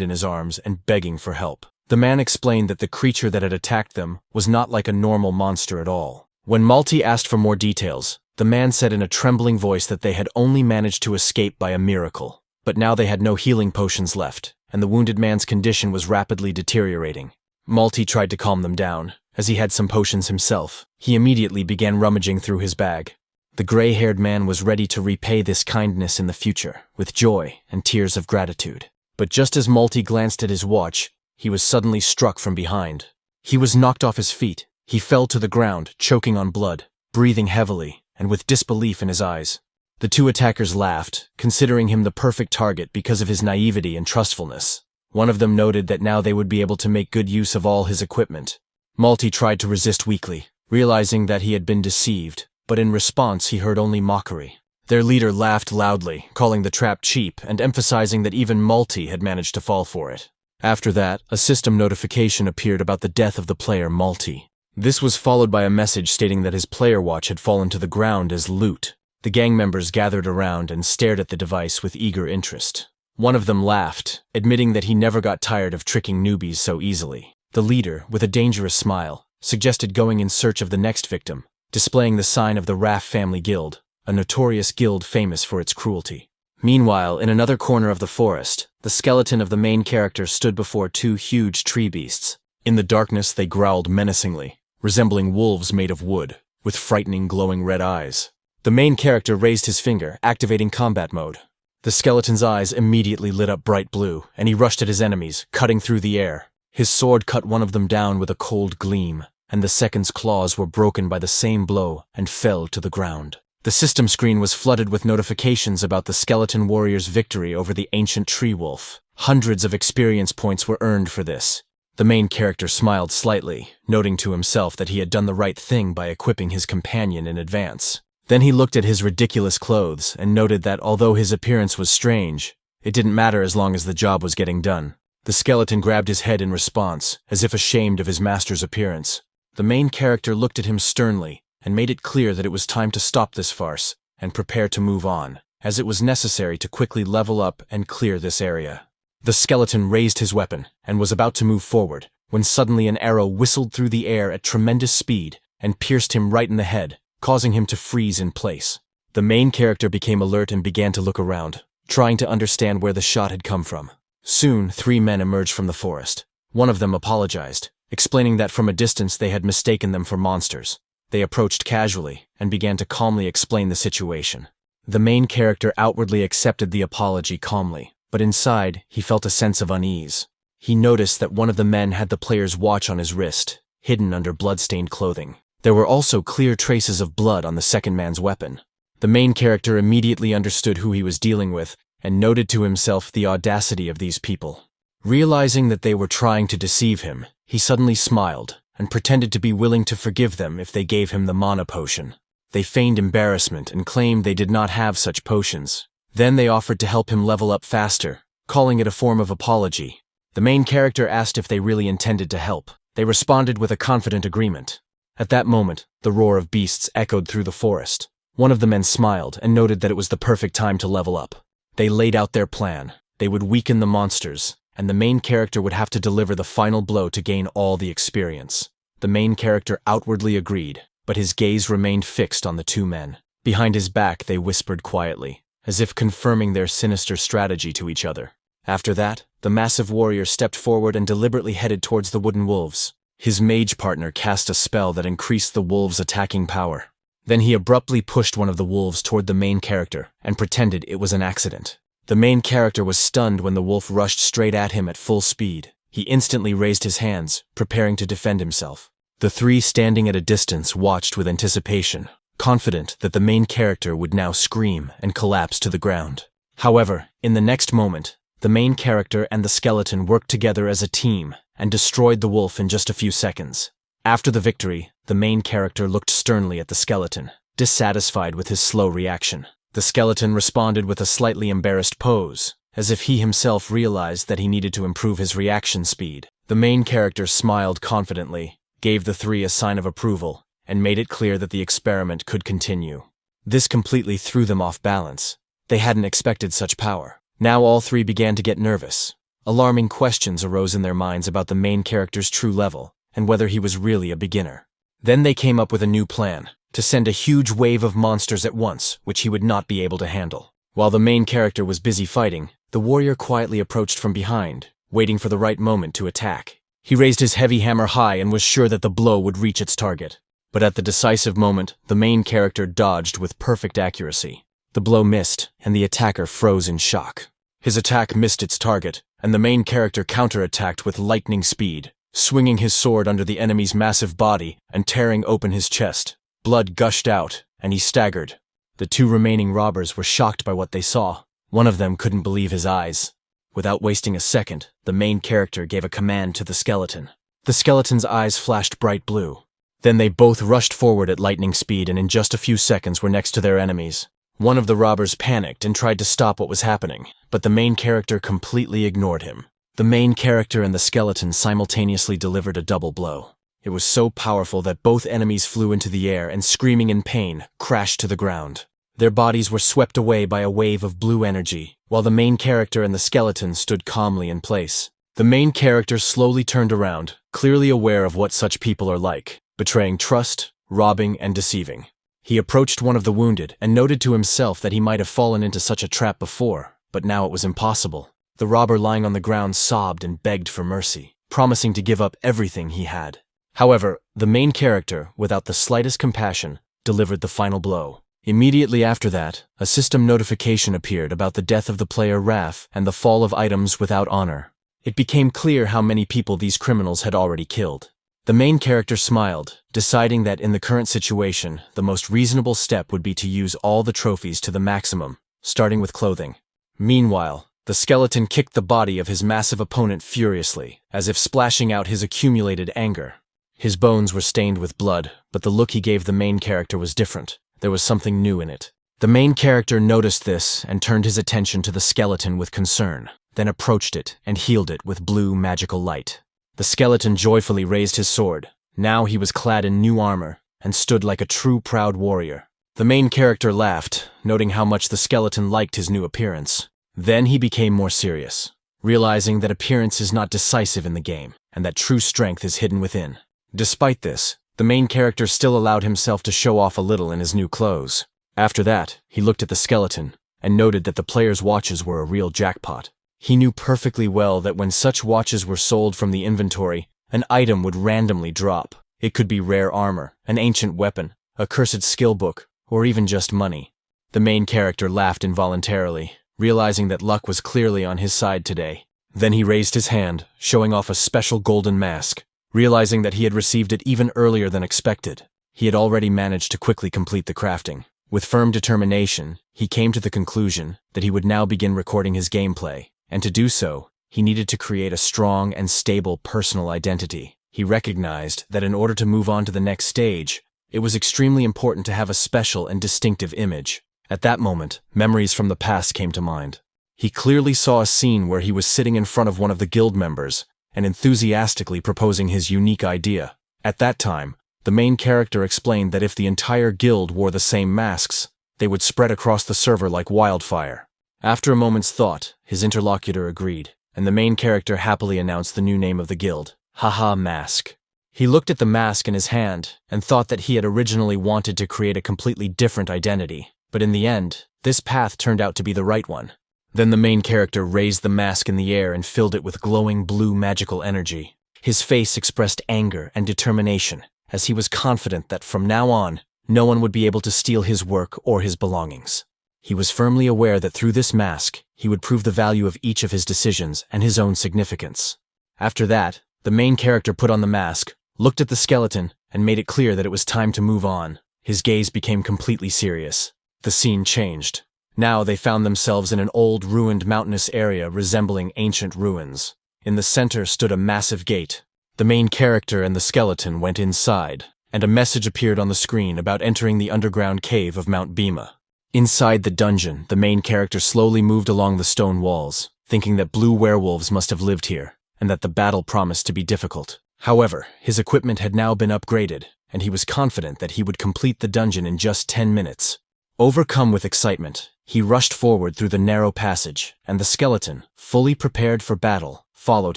in his arms and begging for help. The man explained that the creature that had attacked them was not like a normal monster at all. When Malti asked for more details, the man said in a trembling voice that they had only managed to escape by a miracle. But now they had no healing potions left, and the wounded man's condition was rapidly deteriorating. Malti tried to calm them down, as he had some potions himself. He immediately began rummaging through his bag. The gray-haired man was ready to repay this kindness in the future, with joy and tears of gratitude. But just as Malti glanced at his watch, he was suddenly struck from behind. He was knocked off his feet. He fell to the ground, choking on blood, breathing heavily, and with disbelief in his eyes. The two attackers laughed, considering him the perfect target because of his naivety and trustfulness. One of them noted that now they would be able to make good use of all his equipment. Malti tried to resist weakly, realizing that he had been deceived, but in response he heard only mockery. Their leader laughed loudly, calling the trap cheap and emphasizing that even Malti had managed to fall for it. After that, a system notification appeared about the death of the player Malti. This was followed by a message stating that his player watch had fallen to the ground as loot. The gang members gathered around and stared at the device with eager interest. One of them laughed, admitting that he never got tired of tricking newbies so easily. The leader, with a dangerous smile, suggested going in search of the next victim, displaying the sign of the Raff family guild, a notorious guild famous for its cruelty. Meanwhile, in another corner of the forest, the skeleton of the main character stood before two huge tree beasts. In the darkness they growled menacingly, resembling wolves made of wood, with frightening glowing red eyes. The main character raised his finger, activating combat mode. The skeleton's eyes immediately lit up bright blue, and he rushed at his enemies, cutting through the air. His sword cut one of them down with a cold gleam, and the second's claws were broken by the same blow and fell to the ground. The system screen was flooded with notifications about the skeleton warrior's victory over the ancient tree wolf. Hundreds of experience points were earned for this. The main character smiled slightly, noting to himself that he had done the right thing by equipping his companion in advance. Then he looked at his ridiculous clothes and noted that although his appearance was strange, it didn't matter as long as the job was getting done. The skeleton grabbed his head in response, as if ashamed of his master's appearance. The main character looked at him sternly and made it clear that it was time to stop this farce and prepare to move on, as it was necessary to quickly level up and clear this area. The skeleton raised his weapon and was about to move forward, when suddenly an arrow whistled through the air at tremendous speed and pierced him right in the head, causing him to freeze in place. The main character became alert and began to look around, trying to understand where the shot had come from. Soon, 3 men emerged from the forest. One of them apologized, explaining that from a distance they had mistaken them for monsters. They approached casually and began to calmly explain the situation. The main character outwardly accepted the apology calmly, but inside, he felt a sense of unease. He noticed that one of the men had the player's watch on his wrist, hidden under blood-stained clothing. There were also clear traces of blood on the second man's weapon. The main character immediately understood who he was dealing with and noted to himself the audacity of these people. Realizing that they were trying to deceive him, he suddenly smiled and pretended to be willing to forgive them if they gave him the mana potion. They feigned embarrassment and claimed they did not have such potions. Then they offered to help him level up faster, calling it a form of apology. The main character asked if they really intended to help. They responded with a confident agreement. At that moment, the roar of beasts echoed through the forest. One of the men smiled and noted that it was the perfect time to level up. They laid out their plan. They would weaken the monsters, and the main character would have to deliver the final blow to gain all the experience. The main character outwardly agreed, but his gaze remained fixed on the 2 men. Behind his back, they whispered quietly, as if confirming their sinister strategy to each other. After that, the massive warrior stepped forward and deliberately headed towards the wooden wolves. His mage partner cast a spell that increased the wolves' attacking power. Then he abruptly pushed one of the wolves toward the main character and pretended it was an accident. The main character was stunned when the wolf rushed straight at him at full speed. He instantly raised his hands, preparing to defend himself. The 3 standing at a distance watched with anticipation, confident that the main character would now scream and collapse to the ground. However, in the next moment, the main character and the skeleton worked together as a team and destroyed the wolf in just a few seconds. After the victory, the main character looked sternly at the skeleton, dissatisfied with his slow reaction. The skeleton responded with a slightly embarrassed pose, as if he himself realized that he needed to improve his reaction speed. The main character smiled confidently, gave the three a sign of approval, and made it clear that the experiment could continue. This completely threw them off balance. They hadn't expected such power. Now all three began to get nervous. Alarming questions arose in their minds about the main character's true level, and whether he was really a beginner. Then they came up with a new plan, to send a huge wave of monsters at once, which he would not be able to handle. While the main character was busy fighting, the warrior quietly approached from behind, waiting for the right moment to attack. He raised his heavy hammer high and was sure that the blow would reach its target. But at the decisive moment, the main character dodged with perfect accuracy. The blow missed, and the attacker froze in shock. His attack missed its target, and the main character counterattacked with lightning speed, swinging his sword under the enemy's massive body and tearing open his chest. Blood gushed out, and he staggered. The two remaining robbers were shocked by what they saw. One of them couldn't believe his eyes. Without wasting a second, the main character gave a command to the skeleton. The skeleton's eyes flashed bright blue. Then they both rushed forward at lightning speed and in just a few seconds were next to their enemies. One of the robbers panicked and tried to stop what was happening, but the main character completely ignored him. The main character and the skeleton simultaneously delivered a double blow. It was so powerful that both enemies flew into the air and, screaming in pain, crashed to the ground. Their bodies were swept away by a wave of blue energy, while the main character and the skeleton stood calmly in place. The main character slowly turned around, clearly aware of what such people are like, betraying trust, robbing, and deceiving. He approached one of the wounded and noted to himself that he might have fallen into such a trap before, but now it was impossible. The robber lying on the ground sobbed and begged for mercy, promising to give up everything he had. However, the main character, without the slightest compassion, delivered the final blow. Immediately after that, a system notification appeared about the death of the player Raf and the fall of items without honor. It became clear how many people these criminals had already killed. The main character smiled, deciding that in the current situation, the most reasonable step would be to use all the trophies to the maximum, starting with clothing. Meanwhile, the skeleton kicked the body of his massive opponent furiously, as if splashing out his accumulated anger. His bones were stained with blood, but the look he gave the main character was different. There was something new in it. The main character noticed this and turned his attention to the skeleton with concern, then approached it and healed it with blue magical light. The skeleton joyfully raised his sword. Now he was clad in new armor and stood like a true proud warrior. The main character laughed, noting how much the skeleton liked his new appearance. Then he became more serious, realizing that appearance is not decisive in the game and that true strength is hidden within. Despite this, the main character still allowed himself to show off a little in his new clothes. After that, he looked at the skeleton and noted that the player's watches were a real jackpot. He knew perfectly well that when such watches were sold from the inventory, an item would randomly drop. It could be rare armor, an ancient weapon, a cursed skill book, or even just money. The main character laughed involuntarily, realizing that luck was clearly on his side today. Then he raised his hand, showing off a special golden mask. Realizing that he had received it even earlier than expected, he had already managed to quickly complete the crafting. With firm determination, he came to the conclusion that he would now begin recording his gameplay, and to do so, he needed to create a strong and stable personal identity. He recognized that in order to move on to the next stage, it was extremely important to have a special and distinctive image. At that moment, memories from the past came to mind. He clearly saw a scene where he was sitting in front of one of the guild members and enthusiastically proposing his unique idea. At that time, the main character explained that if the entire guild wore the same masks, they would spread across the server like wildfire. After a moment's thought, his interlocutor agreed, and the main character happily announced the new name of the guild, Haha Mask. He looked at the mask in his hand and thought that he had originally wanted to create a completely different identity, but in the end, this path turned out to be the right one. Then the main character raised the mask in the air and filled it with glowing blue magical energy. His face expressed anger and determination, as he was confident that from now on, no one would be able to steal his work or his belongings. He was firmly aware that through this mask, he would prove the value of each of his decisions and his own significance. After that, the main character put on the mask, looked at the skeleton, and made it clear that it was time to move on. His gaze became completely serious. The scene changed. Now they found themselves in an old, ruined mountainous area resembling ancient ruins. In the center stood a massive gate. The main character and the skeleton went inside, and a message appeared on the screen about entering the underground cave of Mount Bhima. Inside the dungeon, the main character slowly moved along the stone walls, thinking that blue werewolves must have lived here, and that the battle promised to be difficult. However, his equipment had now been upgraded, and he was confident that he would complete the dungeon in just 10 minutes. Overcome with excitement, he rushed forward through the narrow passage, and the skeleton, fully prepared for battle, followed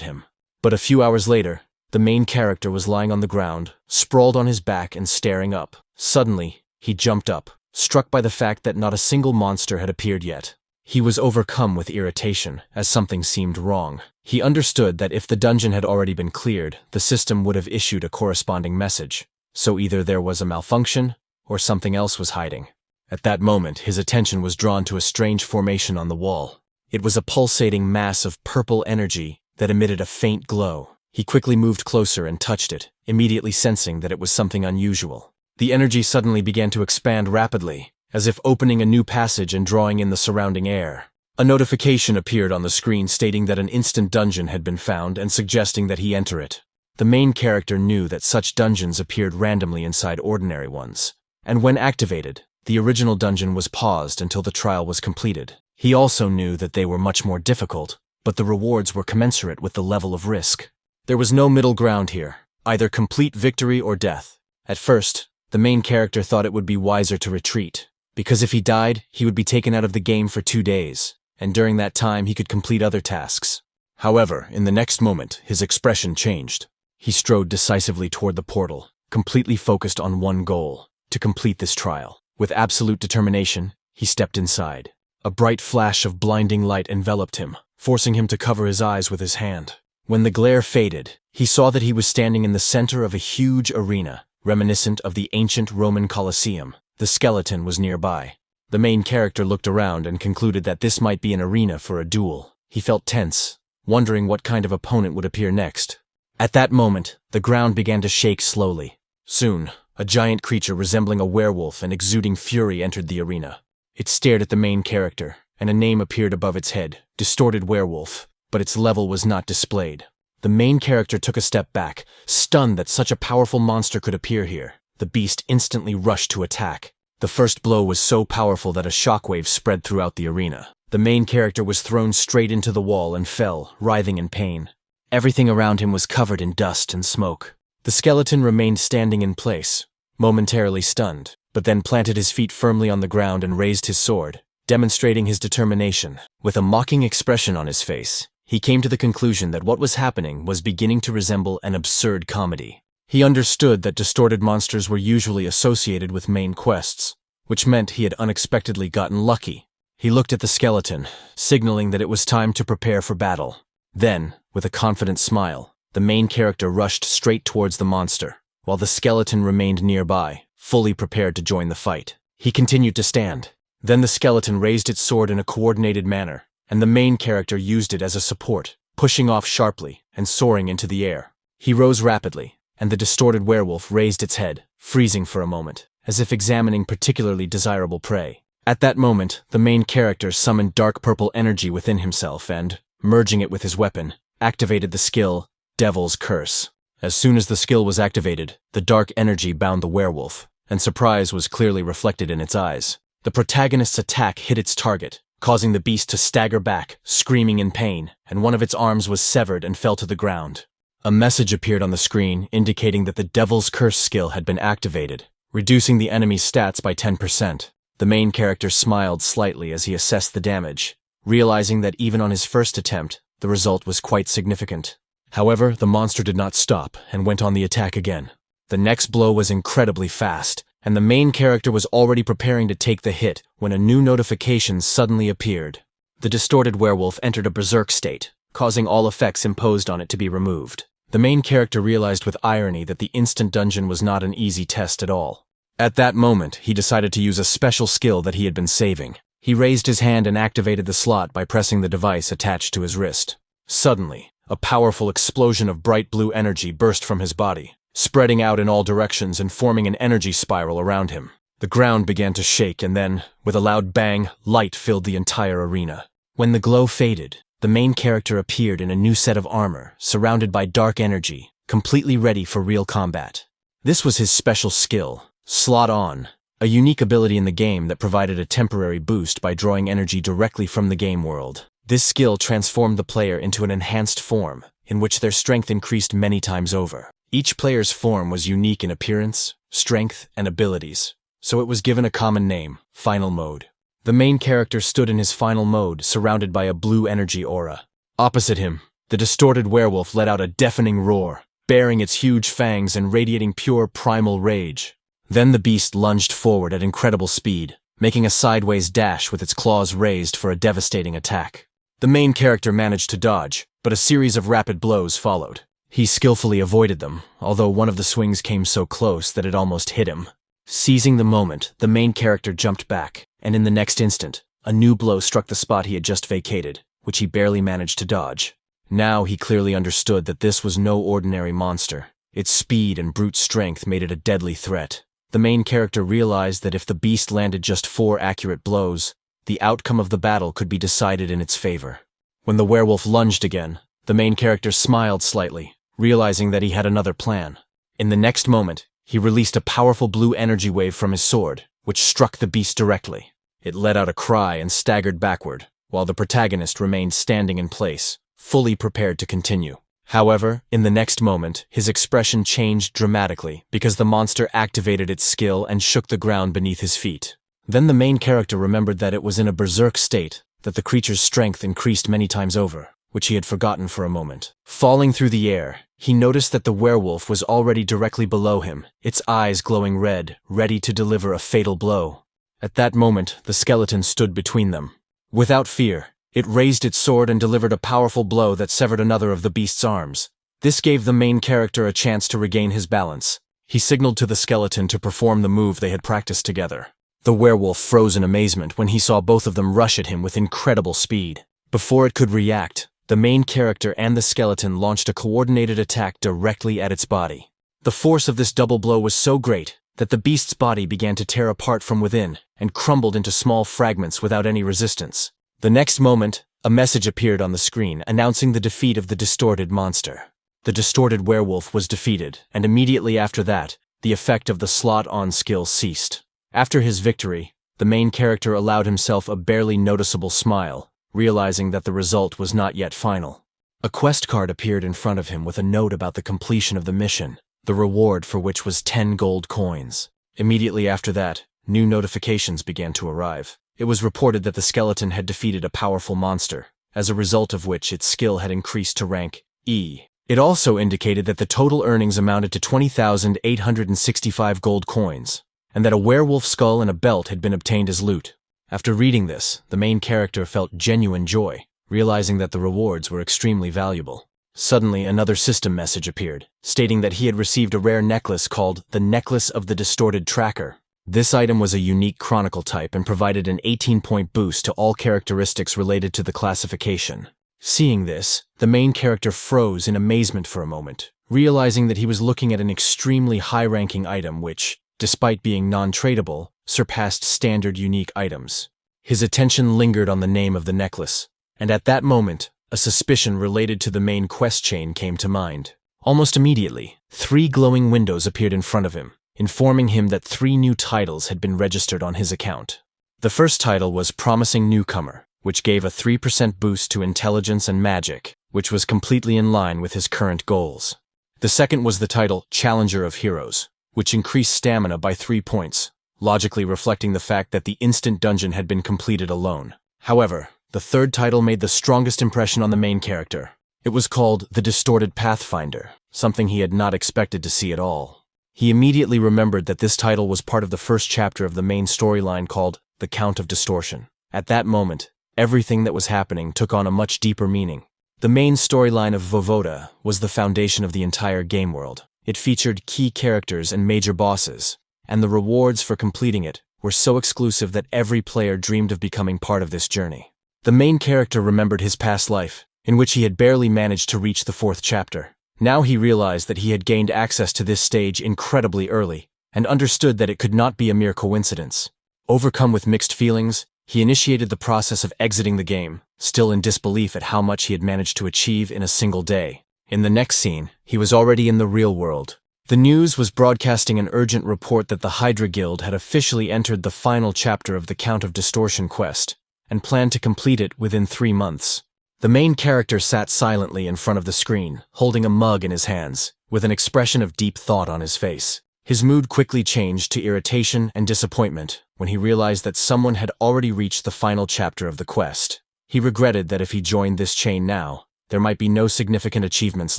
him. But a few hours later, the main character was lying on the ground, sprawled on his back and staring up. Suddenly, he jumped up, struck by the fact that not a single monster had appeared yet. He was overcome with irritation, as something seemed wrong. He understood that if the dungeon had already been cleared, the system would have issued a corresponding message. So either there was a malfunction, or something else was hiding. At that moment, his attention was drawn to a strange formation on the wall. It was a pulsating mass of purple energy that emitted a faint glow. He quickly moved closer and touched it, immediately sensing that it was something unusual. The energy suddenly began to expand rapidly, as if opening a new passage and drawing in the surrounding air. A notification appeared on the screen stating that an instant dungeon had been found and suggesting that he enter it. The main character knew that such dungeons appeared randomly inside ordinary ones, and when activated, the original dungeon was paused until the trial was completed. He also knew that they were much more difficult, but the rewards were commensurate with the level of risk. There was no middle ground here, either complete victory or death. At first, the main character thought it would be wiser to retreat, because if he died, he would be taken out of the game for 2 days, and during that time he could complete other tasks. However, in the next moment, his expression changed. He strode decisively toward the portal, completely focused on one goal: to complete this trial. With absolute determination, he stepped inside. A bright flash of blinding light enveloped him, forcing him to cover his eyes with his hand. When the glare faded, he saw that he was standing in the center of a huge arena, reminiscent of the ancient Roman Colosseum. The skeleton was nearby. The main character looked around and concluded that this might be an arena for a duel. He felt tense, wondering what kind of opponent would appear next. At that moment, the ground began to shake slowly. Soon, a giant creature resembling a werewolf and exuding fury entered the arena. It stared at the main character, and a name appeared above its head: Distorted Werewolf, but its level was not displayed. The main character took a step back, stunned that such a powerful monster could appear here. The beast instantly rushed to attack. The first blow was so powerful that a shockwave spread throughout the arena. The main character was thrown straight into the wall and fell, writhing in pain. Everything around him was covered in dust and smoke. The skeleton remained standing in place, momentarily stunned, but then planted his feet firmly on the ground and raised his sword, demonstrating his determination. With a mocking expression on his face, he came to the conclusion that what was happening was beginning to resemble an absurd comedy. He understood that distorted monsters were usually associated with main quests, which meant he had unexpectedly gotten lucky. He looked at the skeleton, signaling that it was time to prepare for battle. Then, with a confident smile, the main character rushed straight towards the monster, while the skeleton remained nearby, fully prepared to join the fight. He continued to stand. Then the skeleton raised its sword in a coordinated manner, and the main character used it as a support, pushing off sharply and soaring into the air. He rose rapidly, and the distorted werewolf raised its head, freezing for a moment, as if examining particularly desirable prey. At that moment, the main character summoned dark purple energy within himself and, merging it with his weapon, activated the skill, Devil's Curse. As soon as the skill was activated, the dark energy bound the werewolf, and surprise was clearly reflected in its eyes. The protagonist's attack hit its target, causing the beast to stagger back, screaming in pain, and one of its arms was severed and fell to the ground. A message appeared on the screen indicating that the Devil's Curse skill had been activated, reducing the enemy's stats by 10%. The main character smiled slightly as he assessed the damage, realizing that even on his first attempt, the result was quite significant. However, the monster did not stop and went on the attack again. The next blow was incredibly fast, and the main character was already preparing to take the hit when a new notification suddenly appeared. The distorted werewolf entered a berserk state, causing all effects imposed on it to be removed. The main character realized with irony that the instant dungeon was not an easy test at all. At that moment, he decided to use a special skill that he had been saving. He raised his hand and activated the slot by pressing the device attached to his wrist. Suddenly, a powerful explosion of bright blue energy burst from his body, spreading out in all directions and forming an energy spiral around him. The ground began to shake, and then, with a loud bang, light filled the entire arena. When the glow faded, the main character appeared in a new set of armor, surrounded by dark energy, completely ready for real combat. This was his special skill, Slot On, a unique ability in the game that provided a temporary boost by drawing energy directly from the game world. This skill transformed the player into an enhanced form, in which their strength increased many times over. Each player's form was unique in appearance, strength, and abilities, so it was given a common name, Final Mode. The main character stood in his final mode, surrounded by a blue energy aura. Opposite him, the distorted werewolf let out a deafening roar, baring its huge fangs and radiating pure primal rage. Then the beast lunged forward at incredible speed, making a sideways dash with its claws raised for a devastating attack. The main character managed to dodge, but a series of rapid blows followed. He skillfully avoided them, although one of the swings came so close that it almost hit him. Seizing the moment, the main character jumped back, and in the next instant, a new blow struck the spot he had just vacated, which he barely managed to dodge. Now he clearly understood that this was no ordinary monster. Its speed and brute strength made it a deadly threat. The main character realized that if the beast landed just 4 accurate blows, the outcome of the battle could be decided in its favor. When the werewolf lunged again, the main character smiled slightly, realizing that he had another plan. In the next moment, he released a powerful blue energy wave from his sword, which struck the beast directly. It let out a cry and staggered backward, while the protagonist remained standing in place, fully prepared to continue. However, in the next moment, his expression changed dramatically because the monster activated its skill and shook the ground beneath his feet. Then the main character remembered that it was in a berserk state, that the creature's strength increased many times over, which he had forgotten for a moment. Falling through the air, he noticed that the werewolf was already directly below him, its eyes glowing red, ready to deliver a fatal blow. At that moment, the skeleton stood between them. Without fear, it raised its sword and delivered a powerful blow that severed another of the beast's arms. This gave the main character a chance to regain his balance. He signaled to the skeleton to perform the move they had practiced together. The werewolf froze in amazement when he saw both of them rush at him with incredible speed. Before it could react, the main character and the skeleton launched a coordinated attack directly at its body. The force of this double blow was so great that the beast's body began to tear apart from within and crumbled into small fragments without any resistance. The next moment, a message appeared on the screen announcing the defeat of the distorted monster. The distorted werewolf was defeated, and immediately after that, the effect of the Slot On skill ceased. After his victory, the main character allowed himself a barely noticeable smile, realizing that the result was not yet final. A quest card appeared in front of him with a note about the completion of the mission, the reward for which was 10 gold coins. Immediately after that, new notifications began to arrive. It was reported that the skeleton had defeated a powerful monster, as a result of which its skill had increased to rank E. It also indicated that the total earnings amounted to 20,865 gold coins, and that a werewolf skull and a belt had been obtained as loot. After reading this, the main character felt genuine joy, realizing that the rewards were extremely valuable. Suddenly, another system message appeared, stating that he had received a rare necklace called the Necklace of the Distorted Tracker. This item was a unique chronicle type and provided an 18-point boost to all characteristics related to the classification. Seeing this, the main character froze in amazement for a moment, realizing that he was looking at an extremely high-ranking item which, despite being non-tradable, surpassed standard unique items. His attention lingered on the name of the necklace, and at that moment, a suspicion related to the main quest chain came to mind. Almost immediately, 3 glowing windows appeared in front of him, informing him that 3 new titles had been registered on his account. The first title was Promising Newcomer, which gave a 3% boost to intelligence and magic, which was completely in line with his current goals. The second was the title Challenger of Heroes, which increased stamina by 3 points, logically reflecting the fact that the instant dungeon had been completed alone. However, the third title made the strongest impression on the main character. It was called The Distorted Pathfinder, something he had not expected to see at all. He immediately remembered that this title was part of the first chapter of the main storyline called The Count of Distortion. At that moment, everything that was happening took on a much deeper meaning. The main storyline of Vovoda was the foundation of the entire game world. It featured key characters and major bosses, and the rewards for completing it were so exclusive that every player dreamed of becoming part of this journey. The main character remembered his past life, in which he had barely managed to reach the 4th chapter. Now he realized that he had gained access to this stage incredibly early, and understood that it could not be a mere coincidence. Overcome with mixed feelings, he initiated the process of exiting the game, still in disbelief at how much he had managed to achieve in a single day. In the next scene, he was already in the real world. The news was broadcasting an urgent report that the Hydra Guild had officially entered the final chapter of the Count of Distortion quest, and planned to complete it within 3 months. The main character sat silently in front of the screen, holding a mug in his hands, with an expression of deep thought on his face. His mood quickly changed to irritation and disappointment when he realized that someone had already reached the final chapter of the quest. He regretted that if he joined this chain now, there might be no significant achievements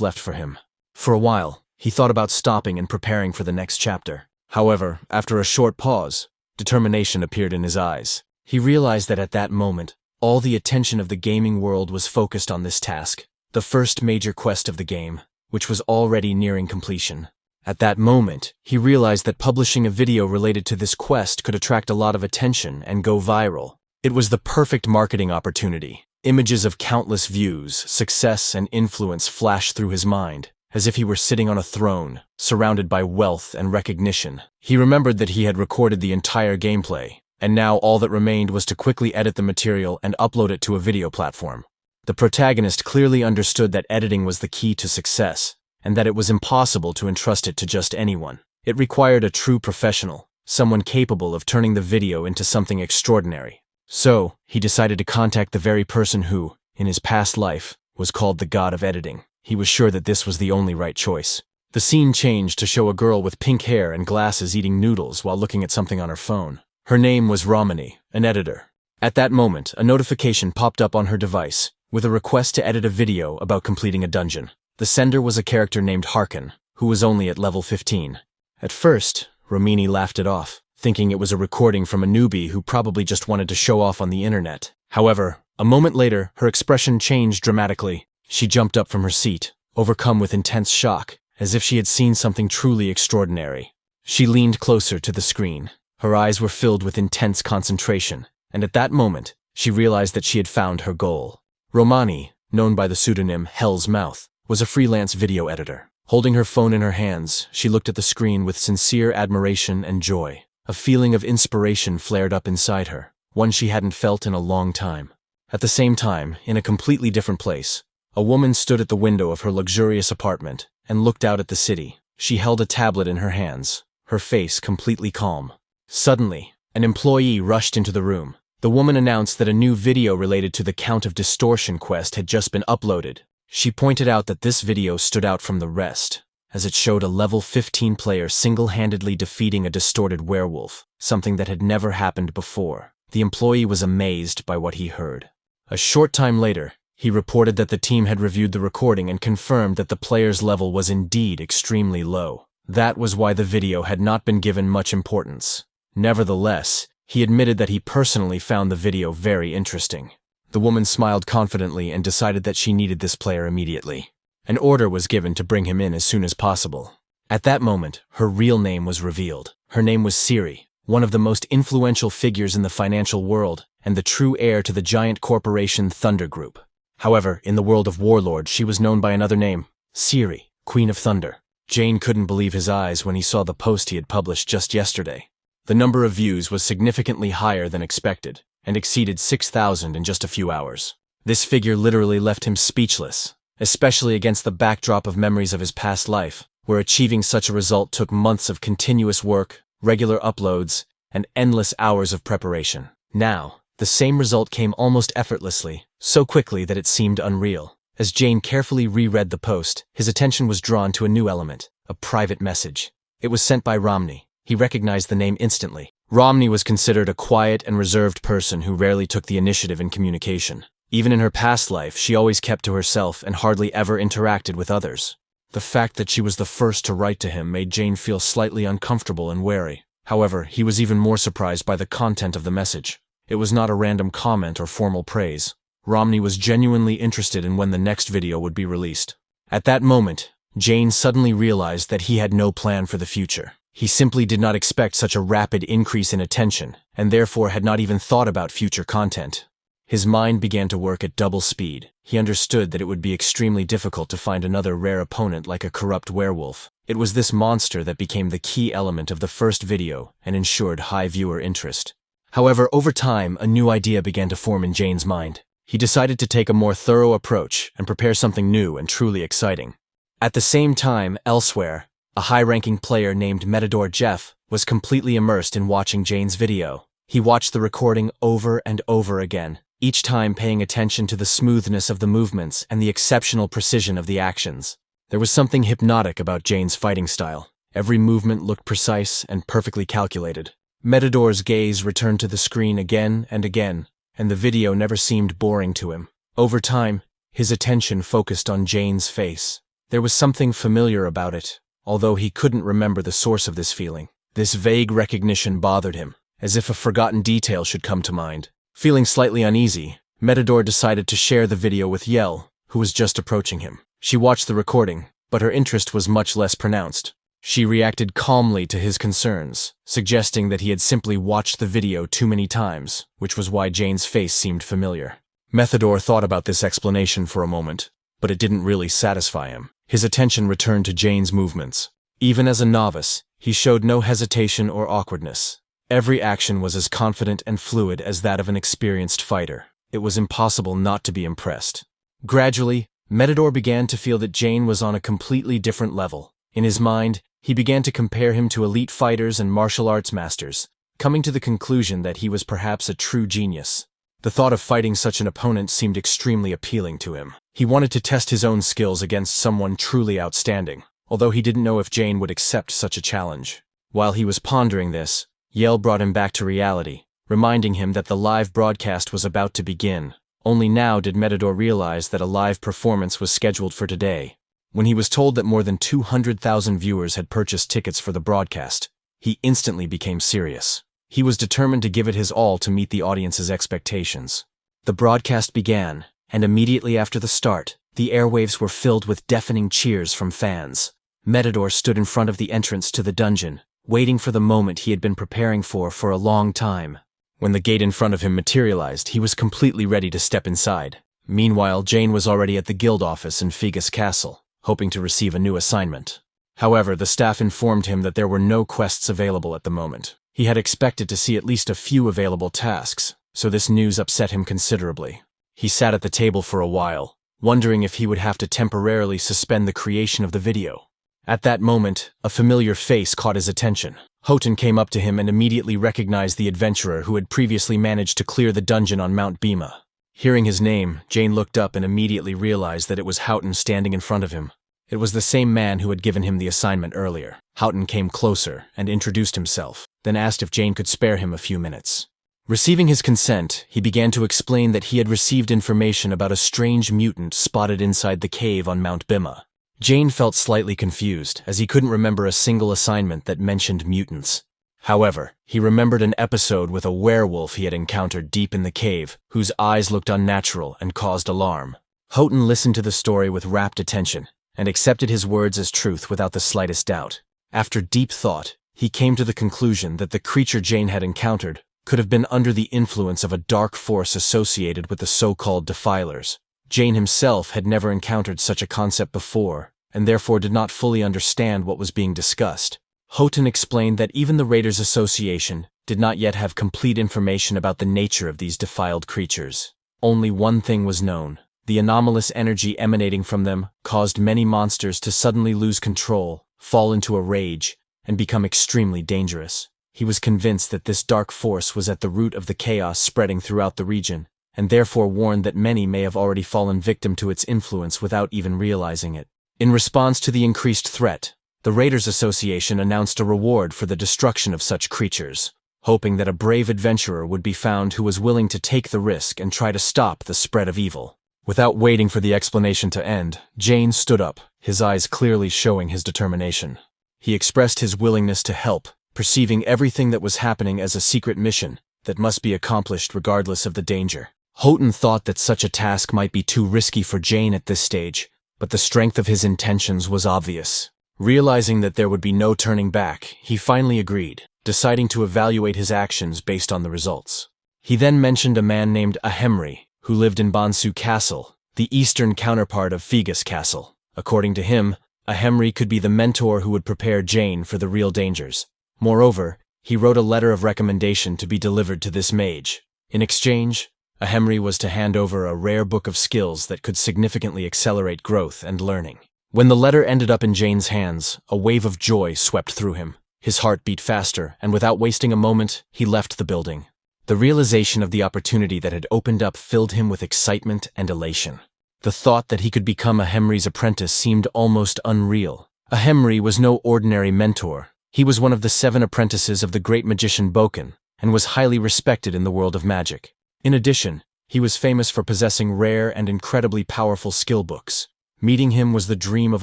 left for him. For a while, he thought about stopping and preparing for the next chapter. However, after a short pause, determination appeared in his eyes. He realized that at that moment, all the attention of the gaming world was focused on this task, the first major quest of the game, which was already nearing completion. At that moment, he realized that publishing a video related to this quest could attract a lot of attention and go viral. It was the perfect marketing opportunity. Images of countless views, success, and influence flashed through his mind, as if he were sitting on a throne, surrounded by wealth and recognition. He remembered that he had recorded the entire gameplay, and now all that remained was to quickly edit the material and upload it to a video platform. The protagonist clearly understood that editing was the key to success, and that it was impossible to entrust it to just anyone. It required a true professional, someone capable of turning the video into something extraordinary. So, he decided to contact the very person who, in his past life, was called the god of editing. He was sure that this was the only right choice. The scene changed to show a girl with pink hair and glasses eating noodles while looking at something on her phone. Her name was Ramani, an editor. At that moment, a notification popped up on her device, with a request to edit a video about completing a dungeon. The sender was a character named Harkin, who was only at level 15. At first, Ramani laughed it off, thinking it was a recording from a newbie who probably just wanted to show off on the internet. However, a moment later, her expression changed dramatically. She jumped up from her seat, overcome with intense shock, as if she had seen something truly extraordinary. She leaned closer to the screen. Her eyes were filled with intense concentration, and at that moment, she realized that she had found her goal. Romani, known by the pseudonym Hell's Mouth, was a freelance video editor. Holding her phone in her hands, she looked at the screen with sincere admiration and joy. A feeling of inspiration flared up inside her, one she hadn't felt in a long time. At the same time, in a completely different place, a woman stood at the window of her luxurious apartment and looked out at the city. She held a tablet in her hands, her face completely calm. Suddenly, an employee rushed into the room. The woman announced that a new video related to the Count of Distortion quest had just been uploaded. She pointed out that this video stood out from the rest, as it showed a level 15 player single-handedly defeating a distorted werewolf, something that had never happened before. The employee was amazed by what he heard. A short time later, he reported that the team had reviewed the recording and confirmed that the player's level was indeed extremely low. That was why the video had not been given much importance. Nevertheless, he admitted that he personally found the video very interesting. The woman smiled confidently and decided that she needed this player immediately. An order was given to bring him in as soon as possible. At that moment, her real name was revealed. Her name was Siri, one of the most influential figures in the financial world and the true heir to the giant corporation Thunder Group. However, in the world of warlords, she was known by another name, Siri, Queen of Thunder. Jane couldn't believe his eyes when he saw the post he had published just yesterday. The number of views was significantly higher than expected, and exceeded 6,000 in just a few hours. This figure literally left him speechless, especially against the backdrop of memories of his past life, where achieving such a result took months of continuous work, regular uploads, and endless hours of preparation. Now, the same result came almost effortlessly, so quickly that it seemed unreal. As Jane carefully reread the post, his attention was drawn to a new element, a private message. It was sent by Romney. He recognized the name instantly. Romney was considered a quiet and reserved person who rarely took the initiative in communication. Even in her past life, she always kept to herself and hardly ever interacted with others. The fact that she was the first to write to him made Jane feel slightly uncomfortable and wary. However, he was even more surprised by the content of the message. It was not a random comment or formal praise. Romney was genuinely interested in when the next video would be released. At that moment, Jane suddenly realized that he had no plan for the future. He simply did not expect such a rapid increase in attention, and therefore had not even thought about future content. His mind began to work at double speed. He understood that it would be extremely difficult to find another rare opponent like a corrupt werewolf. It was this monster that became the key element of the first video and ensured high viewer interest. However, over time, a new idea began to form in Jane's mind. He decided to take a more thorough approach and prepare something new and truly exciting. At the same time, elsewhere, a high-ranking player named Matador Jeff was completely immersed in watching Jane's video. He watched the recording over and over again, each time paying attention to the smoothness of the movements and the exceptional precision of the actions. There was something hypnotic about Jane's fighting style. Every movement looked precise and perfectly calculated. Matador's gaze returned to the screen again and again, and the video never seemed boring to him. Over time, his attention focused on Jane's face. There was something familiar about it, although he couldn't remember the source of this feeling. This vague recognition bothered him, as if a forgotten detail should come to mind. Feeling slightly uneasy, Matador decided to share the video with Yell, who was just approaching him. She watched the recording, but her interest was much less pronounced. She reacted calmly to his concerns, suggesting that he had simply watched the video too many times, which was why Jane's face seemed familiar. Matador thought about this explanation for a moment, but it didn't really satisfy him. His attention returned to Jane's movements. Even as a novice, he showed no hesitation or awkwardness. Every action was as confident and fluid as that of an experienced fighter. It was impossible not to be impressed. Gradually, Matador began to feel that Jane was on a completely different level. In his mind, he began to compare him to elite fighters and martial arts masters, coming to the conclusion that he was perhaps a true genius. The thought of fighting such an opponent seemed extremely appealing to him. He wanted to test his own skills against someone truly outstanding, although he didn't know if Jane would accept such a challenge. While he was pondering this, Yell brought him back to reality, reminding him that the live broadcast was about to begin. Only now did Matador realize that a live performance was scheduled for today. When he was told that more than 200,000 viewers had purchased tickets for the broadcast, he instantly became serious. He was determined to give it his all to meet the audience's expectations. The broadcast began, and immediately after the start, the airwaves were filled with deafening cheers from fans. Matador stood in front of the entrance to the dungeon, waiting for the moment he had been preparing for a long time. When the gate in front of him materialized, he was completely ready to step inside. Meanwhile, Jane was already at the guild office in Figus Castle, hoping to receive a new assignment. However, the staff informed him that there were no quests available at the moment. He had expected to see at least a few available tasks, so this news upset him considerably. He sat at the table for a while, wondering if he would have to temporarily suspend the creation of the video. At that moment, a familiar face caught his attention. Houghton came up to him and immediately recognized the adventurer who had previously managed to clear the dungeon on Mount Bhima. Hearing his name, Jane looked up and immediately realized that it was Houghton standing in front of him. It was the same man who had given him the assignment earlier. Houghton came closer and introduced himself, then asked if Jane could spare him a few minutes. Receiving his consent, he began to explain that he had received information about a strange mutant spotted inside the cave on Mount Bhima. Jane felt slightly confused, as he couldn't remember a single assignment that mentioned mutants. However, he remembered an episode with a werewolf he had encountered deep in the cave, whose eyes looked unnatural and caused alarm. Houghton listened to the story with rapt attention, and accepted his words as truth without the slightest doubt. After deep thought, he came to the conclusion that the creature Jane had encountered could have been under the influence of a dark force associated with the so-called Defilers. Jane himself had never encountered such a concept before, and therefore did not fully understand what was being discussed. Houghton explained that even the Raiders Association did not yet have complete information about the nature of these defiled creatures. Only one thing was known. The anomalous energy emanating from them caused many monsters to suddenly lose control, fall into a rage, and become extremely dangerous. He was convinced that this dark force was at the root of the chaos spreading throughout the region, and therefore warned that many may have already fallen victim to its influence without even realizing it. In response to the increased threat, the Raiders Association announced a reward for the destruction of such creatures, hoping that a brave adventurer would be found who was willing to take the risk and try to stop the spread of evil. Without waiting for the explanation to end, Jane stood up, his eyes clearly showing his determination. He expressed his willingness to help, perceiving everything that was happening as a secret mission that must be accomplished regardless of the danger. Houghton thought that such a task might be too risky for Jane at this stage, but the strength of his intentions was obvious. Realizing that there would be no turning back, he finally agreed, deciding to evaluate his actions based on the results. He then mentioned a man named Ahemry, who lived in Bansu Castle, the eastern counterpart of Figus Castle. According to him, A Henry could be the mentor who would prepare Jane for the real dangers. Moreover, he wrote a letter of recommendation to be delivered to this mage. In exchange, a Henry was to hand over a rare book of skills that could significantly accelerate growth and learning. When the letter ended up in Jane's hands, a wave of joy swept through him. His heart beat faster, and without wasting a moment, he left the building. The realization of the opportunity that had opened up filled him with excitement and elation. The thought that he could become a Henry's apprentice seemed almost unreal. A Henry was no ordinary mentor. He was one of the 7 apprentices of the great magician Boken, and was highly respected in the world of magic. In addition, he was famous for possessing rare and incredibly powerful skill books. Meeting him was the dream of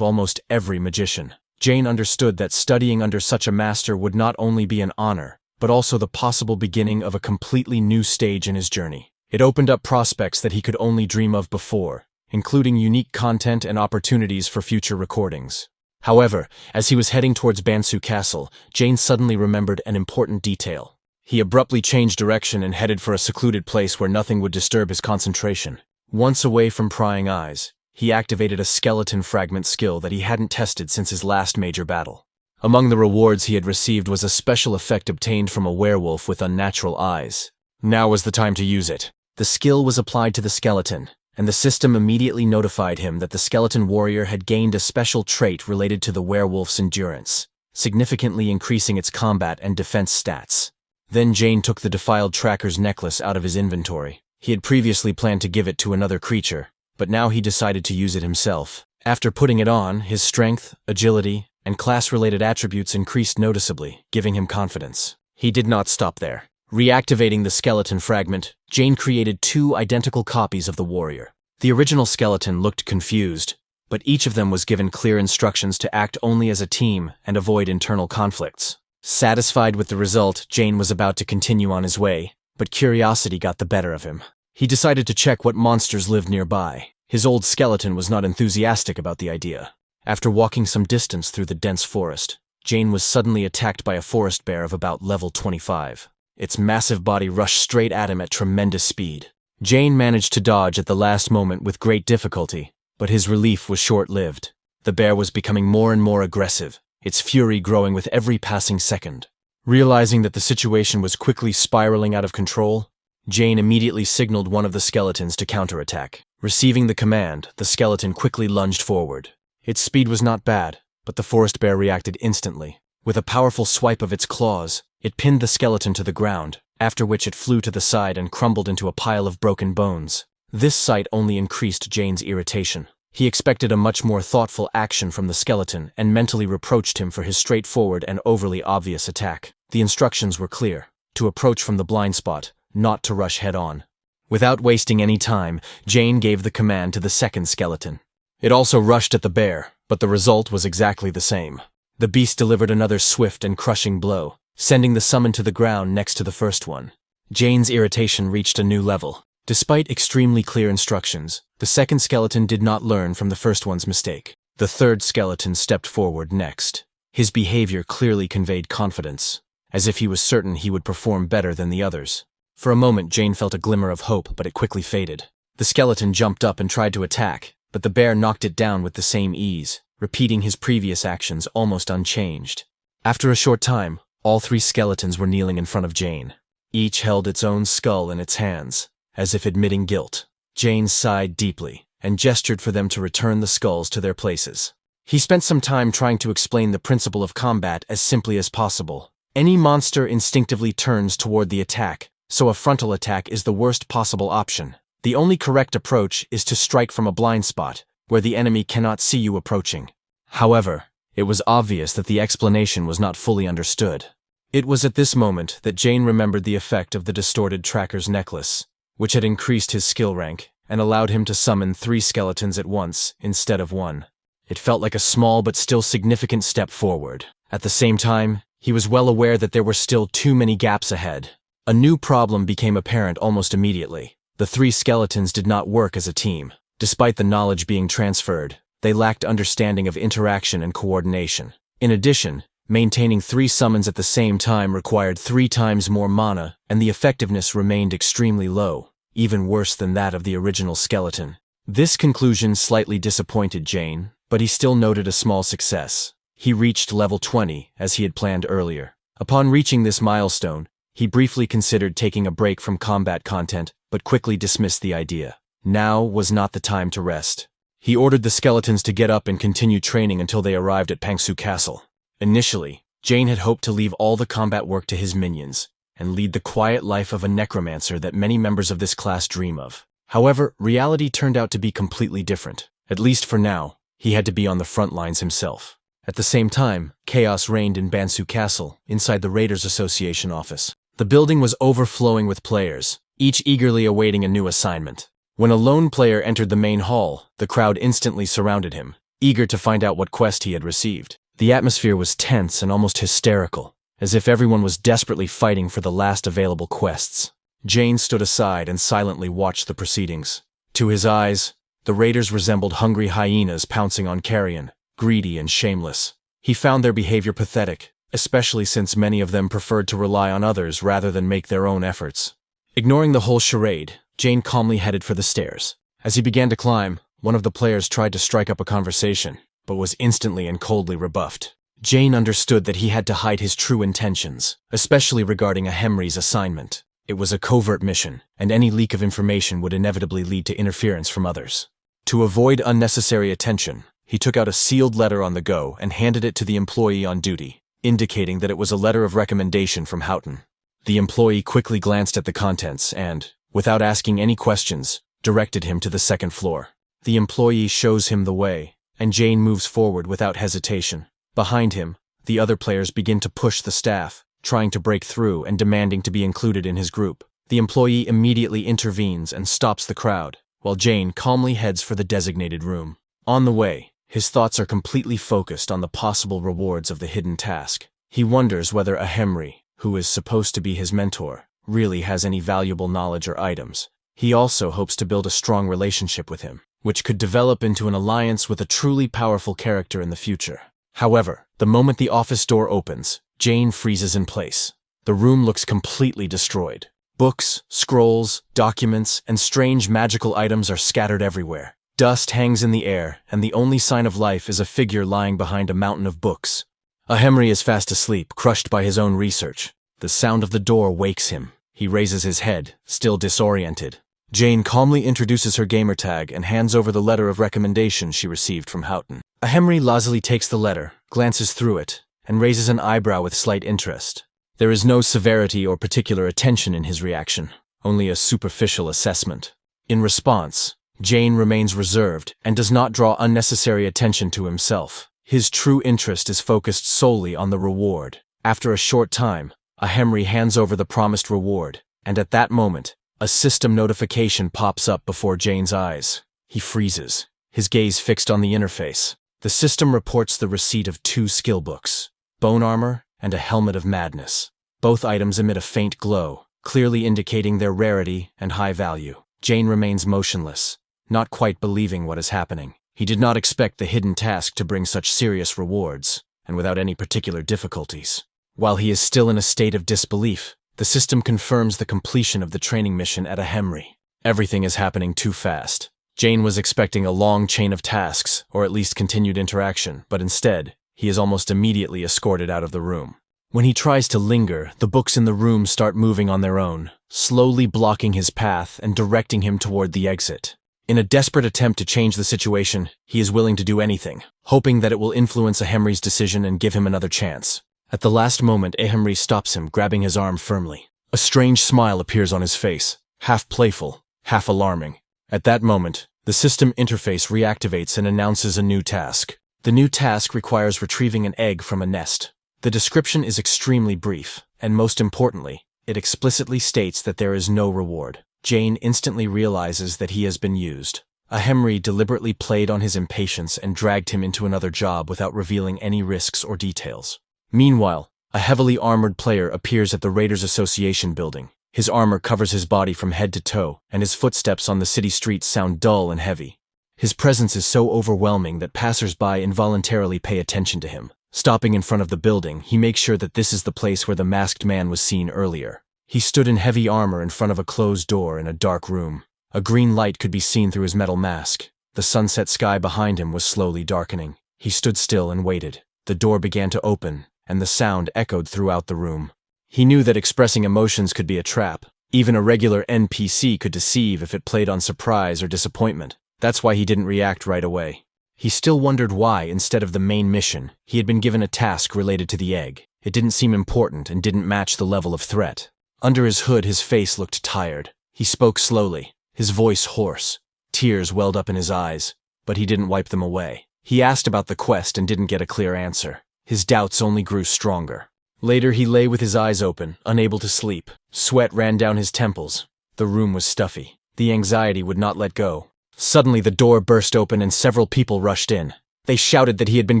almost every magician. Jane understood that studying under such a master would not only be an honor, but also the possible beginning of a completely new stage in his journey. It opened up prospects that he could only dream of before, including unique content and opportunities for future recordings. However, as he was heading towards Bansu Castle, Jane suddenly remembered an important detail. He abruptly changed direction and headed for a secluded place where nothing would disturb his concentration. Once away from prying eyes, he activated a skeleton fragment skill that he hadn't tested since his last major battle. Among the rewards he had received was a special effect obtained from a werewolf with unnatural eyes. Now was the time to use it. The skill was applied to the skeleton, and the system immediately notified him that the skeleton warrior had gained a special trait related to the werewolf's endurance, significantly increasing its combat and defense stats. Then Jane took the defiled tracker's necklace out of his inventory. He had previously planned to give it to another creature, but now he decided to use it himself. After putting it on, his strength, agility, and class-related attributes increased noticeably, giving him confidence. He did not stop there. Reactivating the skeleton fragment, Jane created 2 identical copies of the warrior. The original skeleton looked confused, but each of them was given clear instructions to act only as a team and avoid internal conflicts. Satisfied with the result, Jane was about to continue on his way, but curiosity got the better of him. He decided to check what monsters lived nearby. His old skeleton was not enthusiastic about the idea. After walking some distance through the dense forest, Jane was suddenly attacked by a forest bear of about level 25. Its massive body rushed straight at him at tremendous speed. Jane managed to dodge at the last moment with great difficulty, but his relief was short-lived. The bear was becoming more and more aggressive, its fury growing with every passing second. Realizing that the situation was quickly spiraling out of control, Jane immediately signaled one of the skeletons to counterattack. Receiving the command, the skeleton quickly lunged forward. Its speed was not bad, but the forest bear reacted instantly. With a powerful swipe of its claws, it pinned the skeleton to the ground, after which it flew to the side and crumbled into a pile of broken bones. This sight only increased Jane's irritation. He expected a much more thoughtful action from the skeleton and mentally reproached him for his straightforward and overly obvious attack. The instructions were clear: to approach from the blind spot, not to rush head-on. Without wasting any time, Jane gave the command to the second skeleton. It also rushed at the bear, but the result was exactly the same. The beast delivered another swift and crushing blow, sending the summon to the ground next to the first one. Jane's irritation reached a new level. Despite extremely clear instructions, the second skeleton did not learn from the first one's mistake. The third skeleton stepped forward next. His behavior clearly conveyed confidence, as if he was certain he would perform better than the others. For a moment, Jane felt a glimmer of hope, but it quickly faded. The skeleton jumped up and tried to attack, but the bear knocked it down with the same ease, repeating his previous actions almost unchanged. After a short time, all 3 skeletons were kneeling in front of Jane. Each held its own skull in its hands, as if admitting guilt. Jane sighed deeply and gestured for them to return the skulls to their places. He spent some time trying to explain the principle of combat as simply as possible. Any monster instinctively turns toward the attack, so a frontal attack is the worst possible option. The only correct approach is to strike from a blind spot, where the enemy cannot see you approaching. However, it was obvious that the explanation was not fully understood. It was at this moment that Jane remembered the effect of the distorted tracker's necklace, which had increased his skill rank and allowed him to summon 3 skeletons at once instead of 1. It felt like a small but still significant step forward. At the same time, he was well aware that there were still too many gaps ahead. A new problem became apparent almost immediately. The 3 skeletons did not work as a team. Despite the knowledge being transferred, they lacked understanding of interaction and coordination. In addition, maintaining 3 summons at the same time required 3 times more mana, and the effectiveness remained extremely low, even worse than that of the original skeleton. This conclusion slightly disappointed Jane, but he still noted a small success. He reached level 20, as he had planned earlier. Upon reaching this milestone, he briefly considered taking a break from combat content, but quickly dismissed the idea. Now was not the time to rest. He ordered the skeletons to get up and continue training until they arrived at Pangsu Castle. Initially, Jane had hoped to leave all the combat work to his minions, and lead the quiet life of a necromancer that many members of this class dream of. However, reality turned out to be completely different. At least for now, he had to be on the front lines himself. At the same time, chaos reigned in Bansu Castle, inside the Raiders Association office. The building was overflowing with players, each eagerly awaiting a new assignment. When a lone player entered the main hall, the crowd instantly surrounded him, eager to find out what quest he had received. The atmosphere was tense and almost hysterical, as if everyone was desperately fighting for the last available quests. Jane stood aside and silently watched the proceedings. To his eyes, the raiders resembled hungry hyenas pouncing on carrion, greedy and shameless. He found their behavior pathetic, especially since many of them preferred to rely on others rather than make their own efforts. Ignoring the whole charade, Jane calmly headed for the stairs. As he began to climb, one of the players tried to strike up a conversation, but was instantly and coldly rebuffed. Jane understood that he had to hide his true intentions, especially regarding Ahemri's assignment. It was a covert mission, and any leak of information would inevitably lead to interference from others. To avoid unnecessary attention, he took out a sealed letter on the go and handed it to the employee on duty, indicating that it was a letter of recommendation from Houghton. The employee quickly glanced at the contents and, without asking any questions, directed him to the second floor. The employee shows him the way, and Jane moves forward without hesitation. Behind him, the other players begin to push the staff, trying to break through and demanding to be included in his group. The employee immediately intervenes and stops the crowd, while Jane calmly heads for the designated room. On the way, his thoughts are completely focused on the possible rewards of the hidden task. He wonders whether Ahemri, who is supposed to be his mentor, really has any valuable knowledge or items. He also hopes to build a strong relationship with him, which could develop into an alliance with a truly powerful character in the future. However, the moment the office door opens, Jane freezes in place. The room looks completely destroyed. Books, scrolls, documents, and strange magical items are scattered everywhere. Dust hangs in the air, and the only sign of life is a figure lying behind a mountain of books. Ahemri is fast asleep, crushed by his own research. The sound of the door wakes him. He raises his head, still disoriented. Jane calmly introduces her gamertag and hands over the letter of recommendation she received from Houghton. Ahemri lazily takes the letter, glances through it, and raises an eyebrow with slight interest. There is no severity or particular attention in his reaction, only a superficial assessment. In response, Jane remains reserved and does not draw unnecessary attention to himself. His true interest is focused solely on the reward. After a short time, Ahemri hands over the promised reward, and at that moment, a system notification pops up before Jane's eyes. He freezes, his gaze fixed on the interface. The system reports the receipt of 2 skill books, bone armor and a helmet of madness. Both items emit a faint glow, clearly indicating their rarity and high value. Jane remains motionless, not quite believing what is happening. He did not expect the hidden task to bring such serious rewards, and without any particular difficulties. While he is still in a state of disbelief, the system confirms the completion of the training mission at Ahemri. Everything is happening too fast. Jane was expecting a long chain of tasks, or at least continued interaction, but instead, he is almost immediately escorted out of the room. When he tries to linger, the books in the room start moving on their own, slowly blocking his path and directing him toward the exit. In a desperate attempt to change the situation, he is willing to do anything, hoping that it will influence Ahemri's decision and give him another chance. At the last moment, Ahemri stops him, grabbing his arm firmly. A strange smile appears on his face, half playful, half alarming. At that moment, the system interface reactivates and announces a new task. The new task requires retrieving an egg from a nest. The description is extremely brief, and most importantly, it explicitly states that there is no reward. Jane instantly realizes that he has been used. Ahemri deliberately played on his impatience and dragged him into another job without revealing any risks or details. Meanwhile, a heavily armored player appears at the Raiders Association building. His armor covers his body from head to toe, and his footsteps on the city streets sound dull and heavy. His presence is so overwhelming that passers-by involuntarily pay attention to him. Stopping in front of the building, he makes sure that this is the place where the masked man was seen earlier. He stood in heavy armor in front of a closed door in a dark room. A green light could be seen through his metal mask. The sunset sky behind him was slowly darkening. He stood still and waited. The door began to open, and the sound echoed throughout the room. He knew that expressing emotions could be a trap. Even a regular NPC could deceive if it played on surprise or disappointment. That's why he didn't react right away. He still wondered why, instead of the main mission, he had been given a task related to the egg. It didn't seem important and didn't match the level of threat. Under his hood, his face looked tired. He spoke slowly, his voice hoarse. Tears welled up in his eyes, but he didn't wipe them away. He asked about the quest and didn't get a clear answer. His doubts only grew stronger. Later, he lay with his eyes open, unable to sleep. Sweat ran down his temples. The room was stuffy. The anxiety would not let go. Suddenly, the door burst open and several people rushed in. They shouted that he had been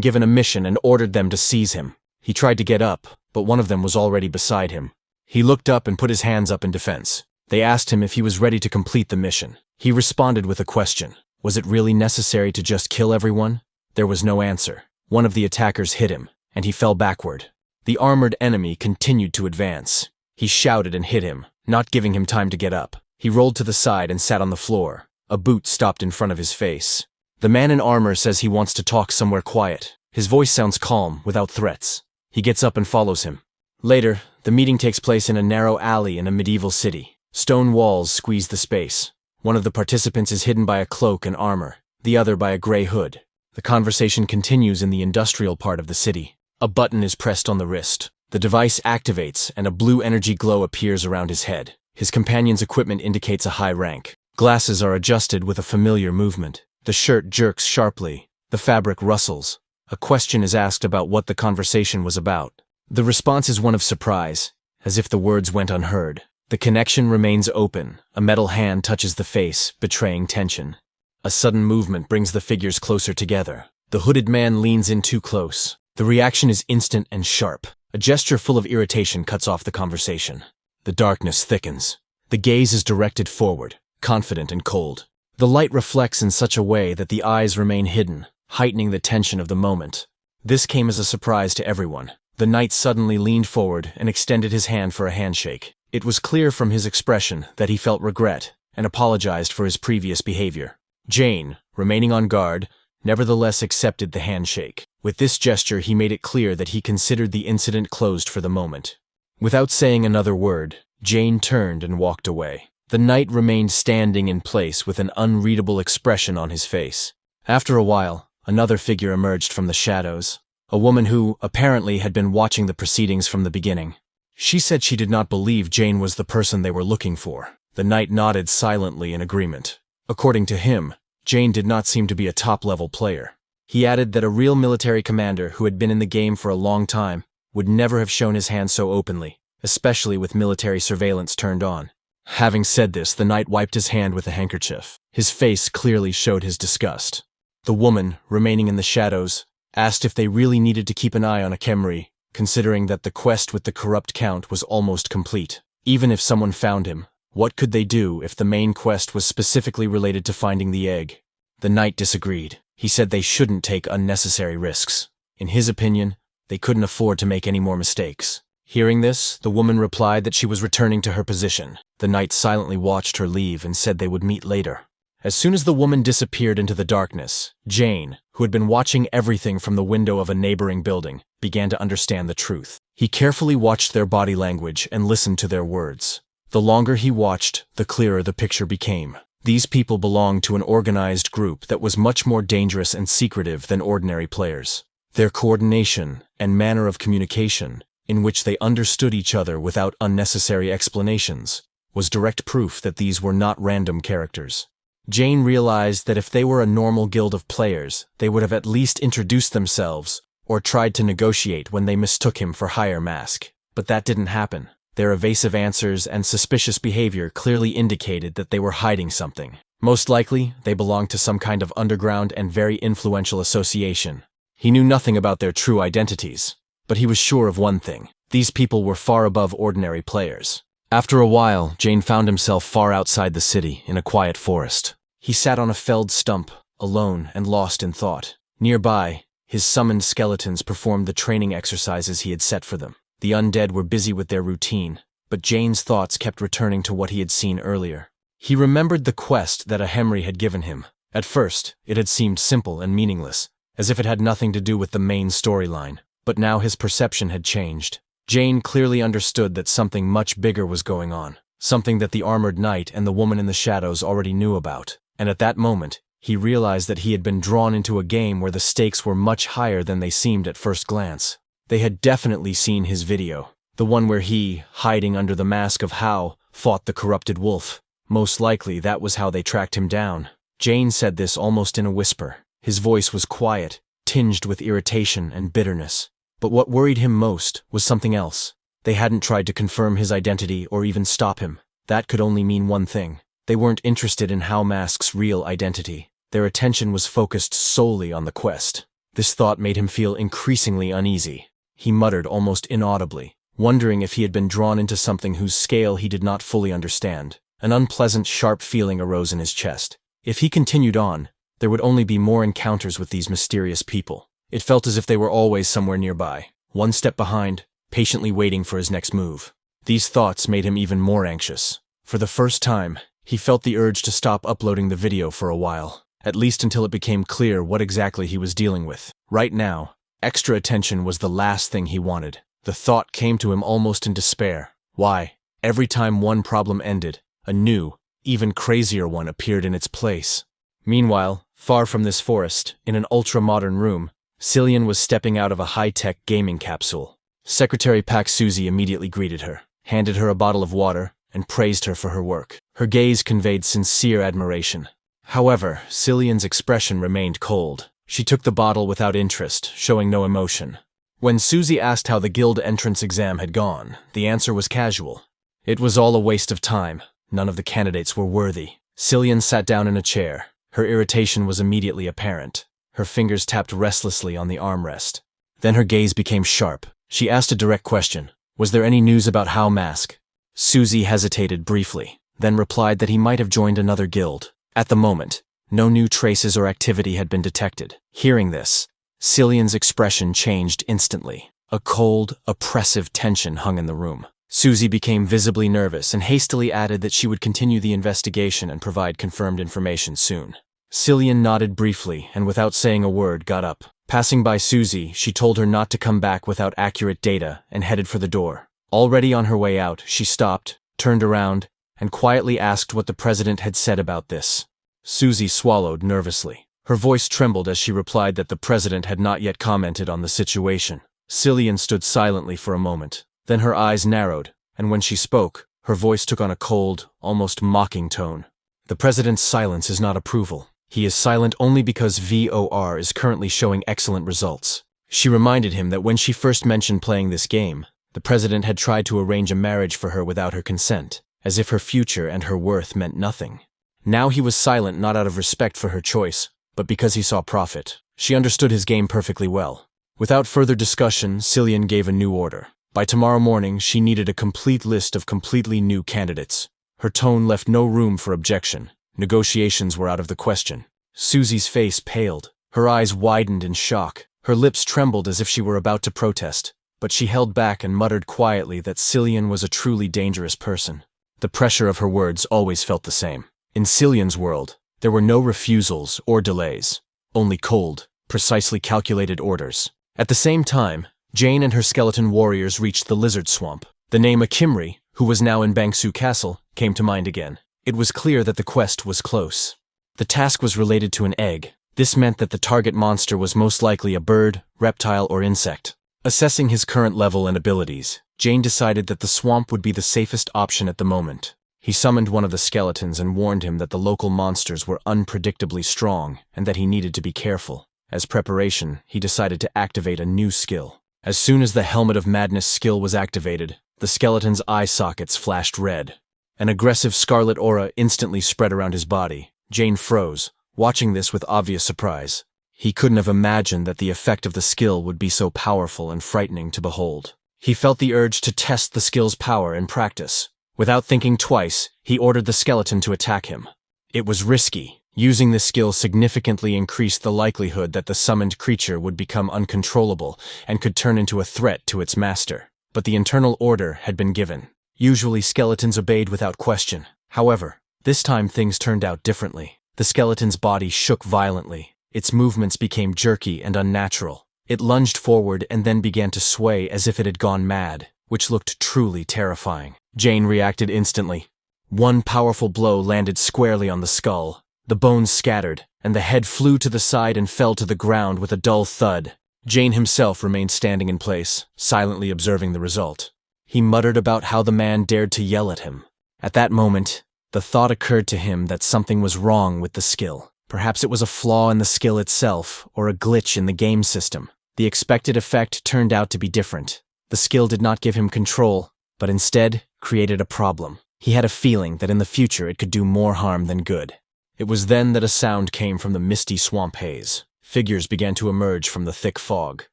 given a mission and ordered them to seize him. He tried to get up, but one of them was already beside him. He looked up and put his hands up in defense. They asked him if he was ready to complete the mission. He responded with a question. Was it really necessary to just kill everyone? There was no answer. One of the attackers hit him, and he fell backward. The armored enemy continued to advance. He shouted and hit him, not giving him time to get up. He rolled to the side and sat on the floor. A boot stopped in front of his face. The man in armor says he wants to talk somewhere quiet. His voice sounds calm, without threats. He gets up and follows him. Later, the meeting takes place in a narrow alley in a medieval city. Stone walls squeeze the space. One of the participants is hidden by a cloak and armor, the other by a gray hood. The conversation continues in the industrial part of the city. A button is pressed on the wrist. The device activates, and a blue energy glow appears around his head. His companion's equipment indicates a high rank. Glasses are adjusted with a familiar movement. The shirt jerks sharply. The fabric rustles. A question is asked about what the conversation was about. The response is one of surprise, as if the words went unheard. The connection remains open. A metal hand touches the face, betraying tension. A sudden movement brings the figures closer together. The hooded man leans in too close. The reaction is instant and sharp. A gesture full of irritation cuts off the conversation. The darkness thickens. The gaze is directed forward, confident and cold. The light reflects in such a way that the eyes remain hidden, heightening the tension of the moment. This came as a surprise to everyone. The knight suddenly leaned forward and extended his hand for a handshake. It was clear from his expression that he felt regret and apologized for his previous behavior. Jane, remaining on guard, nevertheless accepted the handshake. With this gesture, he made it clear that he considered the incident closed for the moment. Without saying another word, Jane turned and walked away. The knight remained standing in place with an unreadable expression on his face. After a while, another figure emerged from the shadows. A woman who, apparently, had been watching the proceedings from the beginning. She said she did not believe Jane was the person they were looking for. The knight nodded silently in agreement. According to him, Jane did not seem to be a top-level player. He added that a real military commander who had been in the game for a long time would never have shown his hand so openly, especially with military surveillance turned on. Having said this, the knight wiped his hand with a handkerchief. His face clearly showed his disgust. The woman, remaining in the shadows, asked if they really needed to keep an eye on Akemri, considering that the quest with the corrupt count was almost complete. Even if someone found him, what could they do if the main quest was specifically related to finding the egg? The knight disagreed. He said they shouldn't take unnecessary risks. In his opinion, they couldn't afford to make any more mistakes. Hearing this, the woman replied that she was returning to her position. The knight silently watched her leave and said they would meet later. As soon as the woman disappeared into the darkness, Jane, who had been watching everything from the window of a neighboring building, began to understand the truth. He carefully watched their body language and listened to their words. The longer he watched, the clearer the picture became. These people belonged to an organized group that was much more dangerous and secretive than ordinary players. Their coordination and manner of communication, in which they understood each other without unnecessary explanations, was direct proof that these were not random characters. Jane realized that if they were a normal guild of players, they would have at least introduced themselves or tried to negotiate when they mistook him for Higher Mask. But that didn't happen. Their evasive answers and suspicious behavior clearly indicated that they were hiding something. Most likely, they belonged to some kind of underground and very influential association. He knew nothing about their true identities, but he was sure of one thing. These people were far above ordinary players. After a while, Jane found himself far outside the city, in a quiet forest. He sat on a felled stump, alone and lost in thought. Nearby, his summoned skeletons performed the training exercises he had set for them. The undead were busy with their routine, but Jane's thoughts kept returning to what he had seen earlier. He remembered the quest that Ahemri had given him. At first, it had seemed simple and meaningless, as if it had nothing to do with the main storyline, but now his perception had changed. Jane clearly understood that something much bigger was going on, something that the armored knight and the woman in the shadows already knew about, and at that moment, he realized that he had been drawn into a game where the stakes were much higher than they seemed at first glance. They had definitely seen his video, the one where he, hiding under the mask of Hao, fought the corrupted wolf. Most likely that was how they tracked him down. Jane said this almost in a whisper. His voice was quiet, tinged with irritation and bitterness. But what worried him most was something else. They hadn't tried to confirm his identity or even stop him. That could only mean one thing. They weren't interested in Hao Mask's real identity. Their attention was focused solely on the quest. This thought made him feel increasingly uneasy. He muttered almost inaudibly, wondering if he had been drawn into something whose scale he did not fully understand. An unpleasant, sharp feeling arose in his chest. If he continued on, there would only be more encounters with these mysterious people. It felt as if they were always somewhere nearby, one step behind, patiently waiting for his next move. These thoughts made him even more anxious. For the first time, he felt the urge to stop uploading the video for a while, at least until it became clear what exactly he was dealing with. Right now, extra attention was the last thing he wanted. The thought came to him almost in despair. Why? Every time one problem ended, a new, even crazier one appeared in its place. Meanwhile, far from this forest, in an ultra-modern room, Cillian was stepping out of a high-tech gaming capsule. Secretary Pak Suzy immediately greeted her, handed her a bottle of water, and praised her for her work. Her gaze conveyed sincere admiration. However, Cillian's expression remained cold. She took the bottle without interest, showing no emotion. When Suzy asked how the guild entrance exam had gone, the answer was casual. It was all a waste of time. None of the candidates were worthy. Cillian sat down in a chair. Her irritation was immediately apparent. Her fingers tapped restlessly on the armrest. Then her gaze became sharp. She asked a direct question. Was there any news about Hao Mask? Suzy hesitated briefly, then replied that he might have joined another guild. At the moment, no new traces or activity had been detected. Hearing this, Cillian's expression changed instantly. A cold, oppressive tension hung in the room. Suzy became visibly nervous and hastily added that she would continue the investigation and provide confirmed information soon. Cillian nodded briefly and without saying a word got up. Passing by Suzy, she told her not to come back without accurate data and headed for the door. Already on her way out, she stopped, turned around, and quietly asked what the president had said about this. Suzy swallowed nervously. Her voice trembled as she replied that the president had not yet commented on the situation. Cillian stood silently for a moment. Then her eyes narrowed, and when she spoke, her voice took on a cold, almost mocking tone. The president's silence is not approval. He is silent only because VOR is currently showing excellent results. She reminded him that when she first mentioned playing this game, the president had tried to arrange a marriage for her without her consent, as if her future and her worth meant nothing. Now he was silent not out of respect for her choice, but because he saw profit. She understood his game perfectly well. Without further discussion, Cillian gave a new order. By tomorrow morning, she needed a complete list of completely new candidates. Her tone left no room for objection. Negotiations were out of the question. Suzy's face paled. Her eyes widened in shock. Her lips trembled as if she were about to protest, but she held back and muttered quietly that Cillian was a truly dangerous person. The pressure of her words always felt the same. In Cillian's world, there were no refusals or delays, only cold, precisely calculated orders. At the same time, Jane and her skeleton warriors reached the lizard swamp. The name Akimri, who was now in Bangsu Castle, came to mind again. It was clear that the quest was close. The task was related to an egg. This meant that the target monster was most likely a bird, reptile, or insect. Assessing his current level and abilities, Jane decided that the swamp would be the safest option at the moment. He summoned one of the skeletons and warned him that the local monsters were unpredictably strong and that he needed to be careful. As preparation, he decided to activate a new skill. As soon as the Helmet of Madness skill was activated, the skeleton's eye sockets flashed red. An aggressive scarlet aura instantly spread around his body. Jane froze, watching this with obvious surprise. He couldn't have imagined that the effect of the skill would be so powerful and frightening to behold. He felt the urge to test the skill's power in practice. Without thinking twice, he ordered the skeleton to attack him. It was risky. Using this skill significantly increased the likelihood that the summoned creature would become uncontrollable and could turn into a threat to its master. But the internal order had been given. Usually skeletons obeyed without question. However, this time things turned out differently. The skeleton's body shook violently. Its movements became jerky and unnatural. It lunged forward and then began to sway as if it had gone mad, which looked truly terrifying. Jane reacted instantly. One powerful blow landed squarely on the skull. The bones scattered, and the head flew to the side and fell to the ground with a dull thud. Jane himself remained standing in place, silently observing the result. He muttered about how the man dared to yell at him. At that moment, the thought occurred to him that something was wrong with the skill. Perhaps it was a flaw in the skill itself, or a glitch in the game system. The expected effect turned out to be different. The skill did not give him control, but instead created a problem. He had a feeling that in the future it could do more harm than good. It was then that a sound came from the misty swamp haze. Figures began to emerge from the thick fog.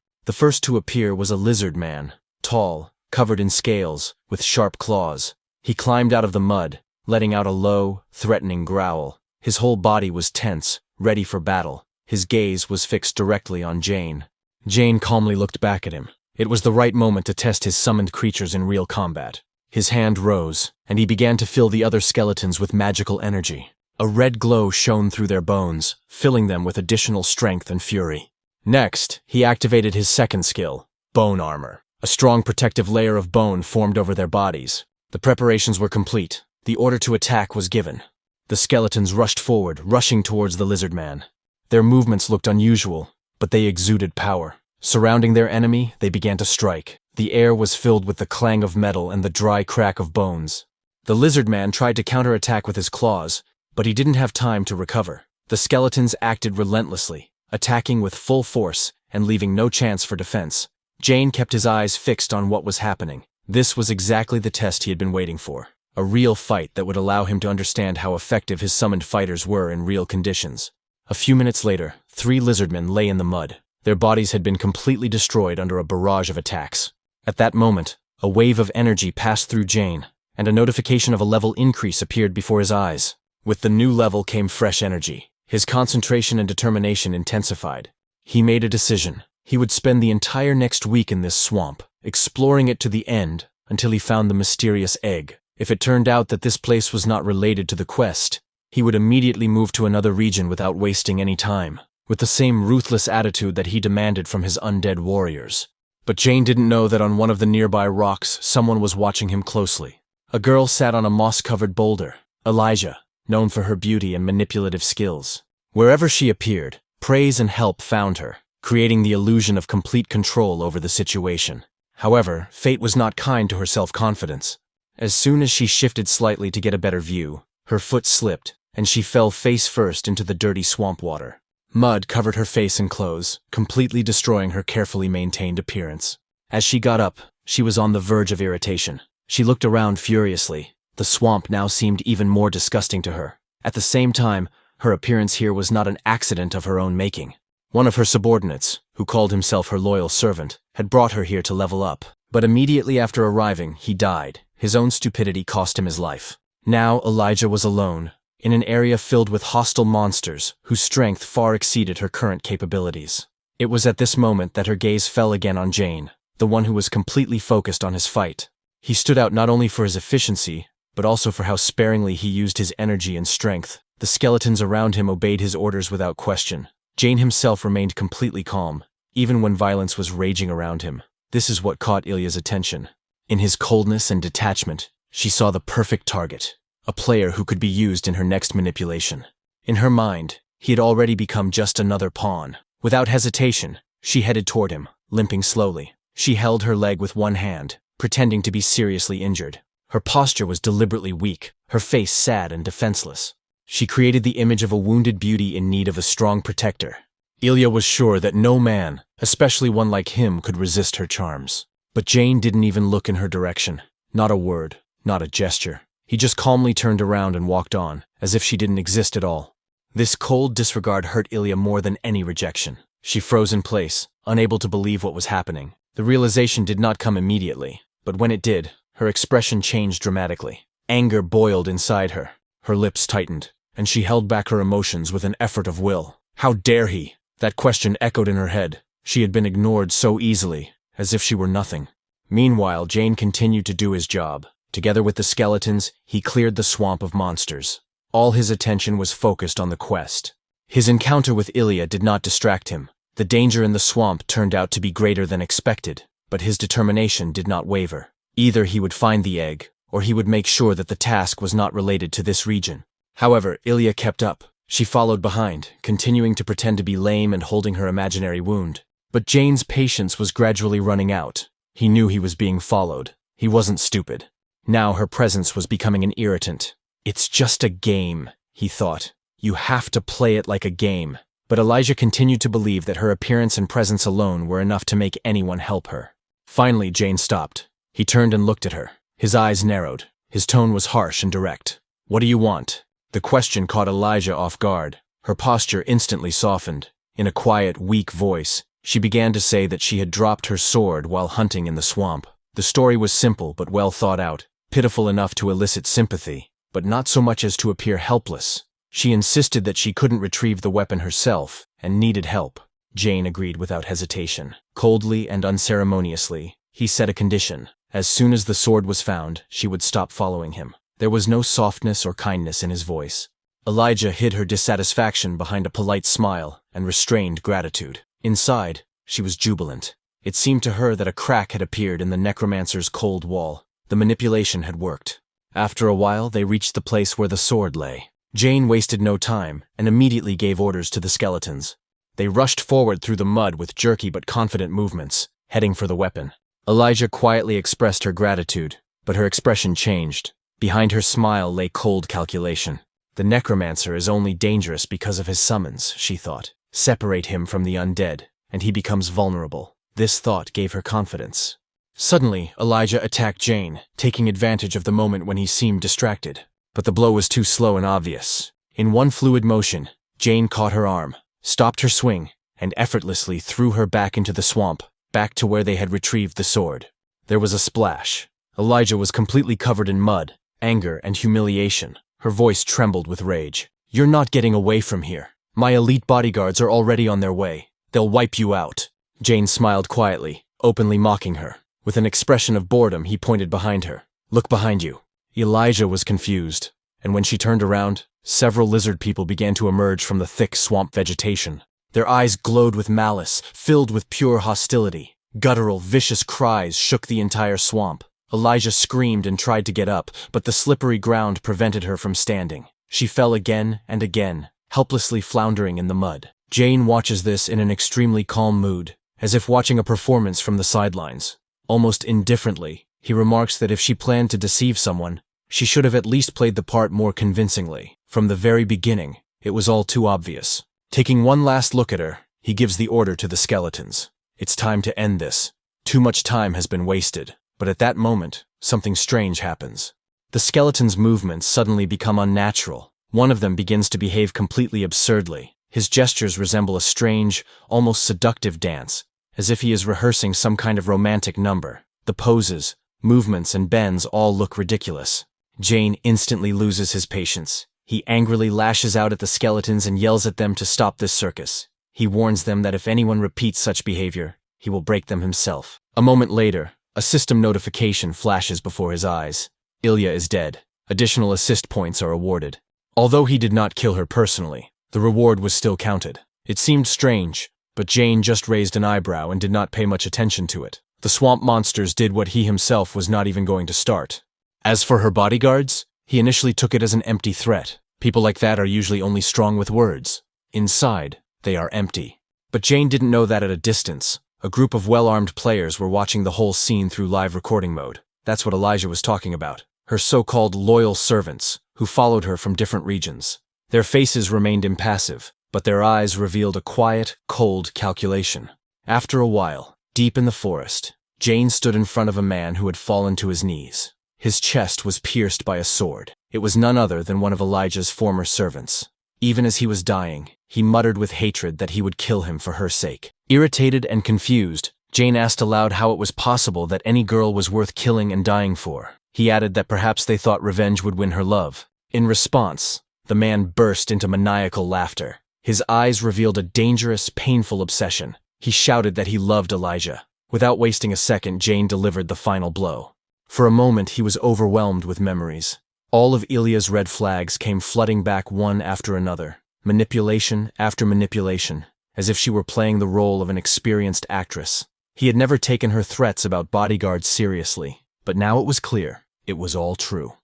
The first to appear was a lizard man, tall, covered in scales, with sharp claws. He climbed out of the mud, letting out a low, threatening growl. His whole body was tense, ready for battle. His gaze was fixed directly on Jane. Jane calmly looked back at him. It was the right moment to test his summoned creatures in real combat. His hand rose, and he began to fill the other skeletons with magical energy. A red glow shone through their bones, filling them with additional strength and fury. Next, he activated his second skill, bone armor. A strong protective layer of bone formed over their bodies. The preparations were complete. The order to attack was given. The skeletons rushed forward, rushing towards the lizard man. Their movements looked unusual, but they exuded power. Surrounding their enemy, they began to strike. The air was filled with the clang of metal and the dry crack of bones. The lizard man tried to counterattack with his claws, but he didn't have time to recover. The skeletons acted relentlessly, attacking with full force and leaving no chance for defense. Jane kept his eyes fixed on what was happening. This was exactly the test he had been waiting for. A real fight that would allow him to understand how effective his summoned fighters were in real conditions. A few minutes later, 3 lizardmen lay in the mud. Their bodies had been completely destroyed under a barrage of attacks. At that moment, a wave of energy passed through Jane, and a notification of a level increase appeared before his eyes. With the new level came fresh energy. His concentration and determination intensified. He made a decision. He would spend the entire next week in this swamp, exploring it to the end until he found the mysterious egg. If it turned out that this place was not related to the quest, he would immediately move to another region without wasting any time, with the same ruthless attitude that he demanded from his undead warriors. But Jane didn't know that on one of the nearby rocks someone was watching him closely. A girl sat on a moss-covered boulder, Elijah, known for her beauty and manipulative skills. Wherever she appeared, praise and help found her, creating the illusion of complete control over the situation. However, fate was not kind to her self-confidence. As soon as she shifted slightly to get a better view, her foot slipped, and she fell face first into the dirty swamp water. Mud covered her face and clothes, completely destroying her carefully maintained appearance. As she got up, she was on the verge of irritation. She looked around furiously. The swamp now seemed even more disgusting to her. At the same time, her appearance here was not an accident of her own making. One of her subordinates, who called himself her loyal servant, had brought her here to level up. But immediately after arriving, he died. His own stupidity cost him his life. Now Elijah was alone, in an area filled with hostile monsters whose strength far exceeded her current capabilities. It was at this moment that her gaze fell again on Jane, the one who was completely focused on his fight. He stood out not only for his efficiency, but also for how sparingly he used his energy and strength. The skeletons around him obeyed his orders without question. Jane himself remained completely calm, even when violence was raging around him. This is what caught Ilya's attention. In his coldness and detachment, she saw the perfect target, a player who could be used in her next manipulation. In her mind, he had already become just another pawn. Without hesitation, she headed toward him, limping slowly. She held her leg with one hand, pretending to be seriously injured. Her posture was deliberately weak, her face sad and defenseless. She created the image of a wounded beauty in need of a strong protector. Ilya was sure that no man, especially one like him, could resist her charms. But Jane didn't even look in her direction. Not a word, not a gesture. He just calmly turned around and walked on, as if she didn't exist at all. This cold disregard hurt Ilya more than any rejection. She froze in place, unable to believe what was happening. The realization did not come immediately, but when it did, her expression changed dramatically. Anger boiled inside her. Her lips tightened, and she held back her emotions with an effort of will. How dare he? That question echoed in her head. She had been ignored so easily, as if she were nothing. Meanwhile, Jane continued to do his job. Together with the skeletons, he cleared the swamp of monsters. All his attention was focused on the quest. His encounter with Ilya did not distract him. The danger in the swamp turned out to be greater than expected, but his determination did not waver. Either he would find the egg, or he would make sure that the task was not related to this region. However, Ilya kept up. She followed behind, continuing to pretend to be lame and holding her imaginary wound. But Jane's patience was gradually running out. He knew he was being followed. He wasn't stupid. Now her presence was becoming an irritant. It's just a game, he thought. You have to play it like a game. But Elijah continued to believe that her appearance and presence alone were enough to make anyone help her. Finally, Jane stopped. He turned and looked at her. His eyes narrowed. His tone was harsh and direct. "What do you want?" The question caught Elijah off guard. Her posture instantly softened. In a quiet, weak voice, she began to say that she had dropped her sword while hunting in the swamp. The story was simple but well thought out, pitiful enough to elicit sympathy, but not so much as to appear helpless. She insisted that she couldn't retrieve the weapon herself and needed help. Jane agreed without hesitation. Coldly and unceremoniously, he set a condition. As soon as the sword was found, she would stop following him. There was no softness or kindness in his voice. Elijah hid her dissatisfaction behind a polite smile and restrained gratitude. Inside, she was jubilant. It seemed to her that a crack had appeared in the necromancer's cold wall. The manipulation had worked. After a while, they reached the place where the sword lay. Jane wasted no time and immediately gave orders to the skeletons. They rushed forward through the mud with jerky but confident movements, heading for the weapon. Elijah quietly expressed her gratitude, but her expression changed. Behind her smile lay cold calculation. The necromancer is only dangerous because of his summons, she thought. Separate him from the undead, and he becomes vulnerable. This thought gave her confidence. Suddenly, Elijah attacked Jane, taking advantage of the moment when he seemed distracted. But the blow was too slow and obvious. In one fluid motion, Jane caught her arm, stopped her swing, and effortlessly threw her back into the swamp, back to where they had retrieved the sword. There was a splash. Elijah was completely covered in mud, anger, and humiliation. Her voice trembled with rage. "You're not getting away from here. My elite bodyguards are already on their way. They'll wipe you out." Jane smiled quietly, openly mocking her. With an expression of boredom, he pointed behind her. "Look behind you." Elijah was confused, and when she turned around, several lizard people began to emerge from the thick swamp vegetation. Their eyes glowed with malice, filled with pure hostility. Guttural, vicious cries shook the entire swamp. Elijah screamed and tried to get up, but the slippery ground prevented her from standing. She fell again and again, helplessly floundering in the mud. Jane watches this in an extremely calm mood, as if watching a performance from the sidelines. Almost indifferently, he remarks that if she planned to deceive someone, she should have at least played the part more convincingly. From the very beginning, it was all too obvious. Taking one last look at her, he gives the order to the skeletons. It's time to end this. Too much time has been wasted. But at that moment, something strange happens. The skeleton's movements suddenly become unnatural. One of them begins to behave completely absurdly. His gestures resemble a strange, almost seductive dance, as if he is rehearsing some kind of romantic number. The poses, movements, and bends all look ridiculous. Jane instantly loses his patience. He angrily lashes out at the skeletons and yells at them to stop this circus. He warns them that if anyone repeats such behavior, he will break them himself. A moment later, a system notification flashes before his eyes. Ilya is dead. Additional assist points are awarded. Although he did not kill her personally, the reward was still counted. It seemed strange, but Jane just raised an eyebrow and did not pay much attention to it. The swamp monsters did what he himself was not even going to start. As for her bodyguards, he initially took it as an empty threat. People like that are usually only strong with words. Inside, they are empty. But Jane didn't know that at a distance. A group of well-armed players were watching the whole scene through live recording mode. That's what Elijah was talking about. Her so-called loyal servants, who followed her from different regions. Their faces remained impassive, but their eyes revealed a quiet, cold calculation. After a while, deep in the forest, Jane stood in front of a man who had fallen to his knees. His chest was pierced by a sword. It was none other than one of Elijah's former servants. Even as he was dying, he muttered with hatred that he would kill him for her sake. Irritated and confused, Jane asked aloud how it was possible that any girl was worth killing and dying for. He added that perhaps they thought revenge would win her love. In response, the man burst into maniacal laughter. His eyes revealed a dangerous, painful obsession. He shouted that he loved Elijah. Without wasting a second, Jane delivered the final blow. For a moment, he was overwhelmed with memories. All of Ilya's red flags came flooding back one after another, manipulation after manipulation, as if she were playing the role of an experienced actress. He had never taken her threats about bodyguards seriously, but now it was clear. It was all true.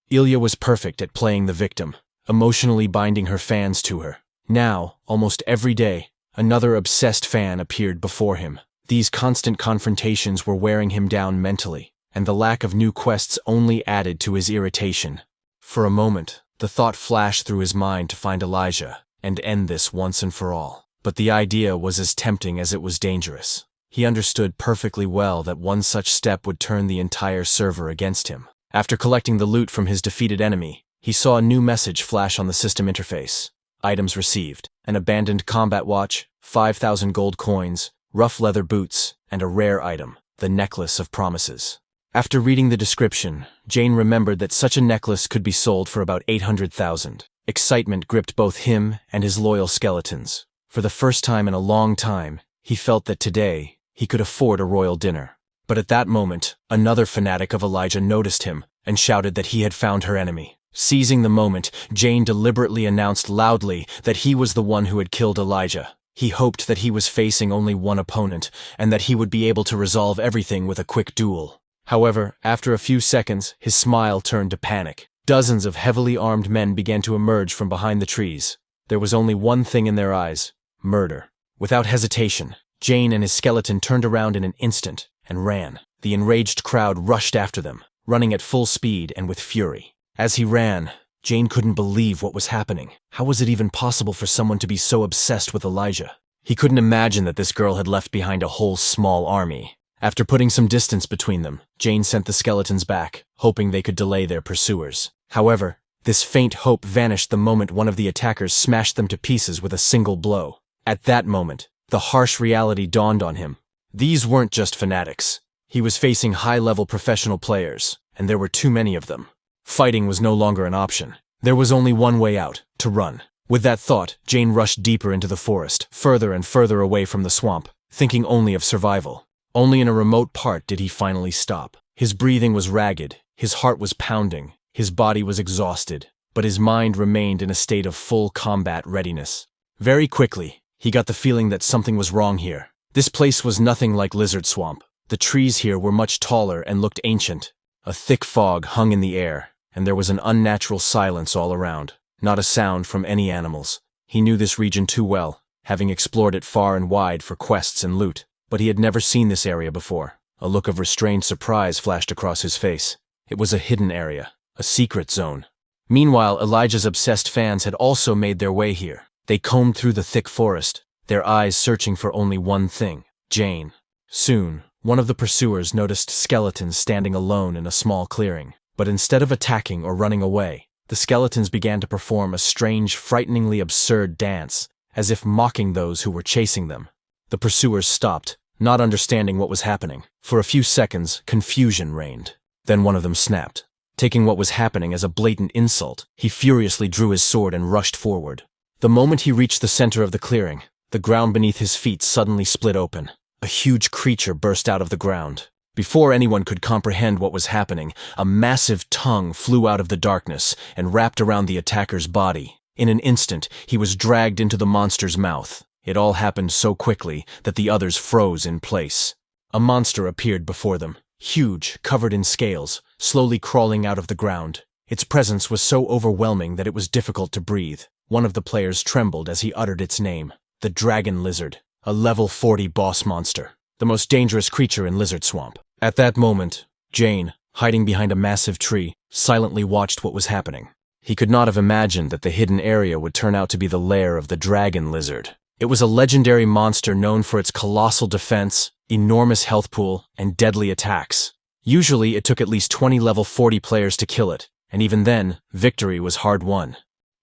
Ilya was perfect at playing the victim, emotionally binding her fans to her. Now, almost every day, another obsessed fan appeared before him. These constant confrontations were wearing him down mentally, and the lack of new quests only added to his irritation. For a moment, the thought flashed through his mind to find Elijah and end this once and for all. But the idea was as tempting as it was dangerous. He understood perfectly well that one such step would turn the entire server against him. After collecting the loot from his defeated enemy, he saw a new message flash on the system interface. Items received: an abandoned combat watch, 5,000 gold coins, rough leather boots, and a rare item, the necklace of promises. After reading the description, Jane remembered that such a necklace could be sold for about 800,000. Excitement gripped both him and his loyal skeletons. For the first time in a long time, he felt that today he could afford a royal dinner. But at that moment, another fanatic of Elijah noticed him and shouted that he had found her enemy. Seizing the moment, Jane deliberately announced loudly that he was the one who had killed Elijah. He hoped that he was facing only one opponent and that he would be able to resolve everything with a quick duel. However, after a few seconds, his smile turned to panic. Dozens of heavily armed men began to emerge from behind the trees. There was only one thing in their eyes: murder. Without hesitation, Jane and his skeleton turned around in an instant and ran. The enraged crowd rushed after them, running at full speed and with fury. As he ran, Jane couldn't believe what was happening. How was it even possible for someone to be so obsessed with Elijah? He couldn't imagine that this girl had left behind a whole small army. After putting some distance between them, Jane sent the skeletons back, hoping they could delay their pursuers. However, this faint hope vanished the moment one of the attackers smashed them to pieces with a single blow. At that moment, the harsh reality dawned on him. These weren't just fanatics. He was facing high-level professional players, and there were too many of them. Fighting was no longer an option. There was only one way out: to run. With that thought, Jane rushed deeper into the forest, further and further away from the swamp, thinking only of survival. Only in a remote part did he finally stop. His breathing was ragged, his heart was pounding, his body was exhausted, but his mind remained in a state of full combat readiness. Very quickly, he got the feeling that something was wrong here. This place was nothing like Lizard Swamp. The trees here were much taller and looked ancient. A thick fog hung in the air, and there was an unnatural silence all around. Not a sound from any animals. He knew this region too well, having explored it far and wide for quests and loot. But he had never seen this area before. A look of restrained surprise flashed across his face. It was a hidden area, a secret zone. Meanwhile, Elijah's obsessed fans had also made their way here. They combed through the thick forest, their eyes searching for only one thing: Jane. Soon, one of the pursuers noticed skeletons standing alone in a small clearing. But instead of attacking or running away, the skeletons began to perform a strange, frighteningly absurd dance, as if mocking those who were chasing them. The pursuers stopped, not understanding what was happening. For a few seconds, confusion reigned. Then one of them snapped. Taking what was happening as a blatant insult, he furiously drew his sword and rushed forward. The moment he reached the center of the clearing, the ground beneath his feet suddenly split open. A huge creature burst out of the ground. Before anyone could comprehend what was happening, a massive tongue flew out of the darkness and wrapped around the attacker's body. In an instant, he was dragged into the monster's mouth. It all happened so quickly that the others froze in place. A monster appeared before them, huge, covered in scales, slowly crawling out of the ground. Its presence was so overwhelming that it was difficult to breathe. One of the players trembled as he uttered its name: the Dragon Lizard, a level 40 boss monster, the most dangerous creature in Lizard Swamp. At that moment, Jane, hiding behind a massive tree, silently watched what was happening. He could not have imagined that the hidden area would turn out to be the lair of the Dragon Lizard. It was a legendary monster known for its colossal defense, enormous health pool, and deadly attacks. Usually, it took at least 20 level 40 players to kill it, and even then, victory was hard won.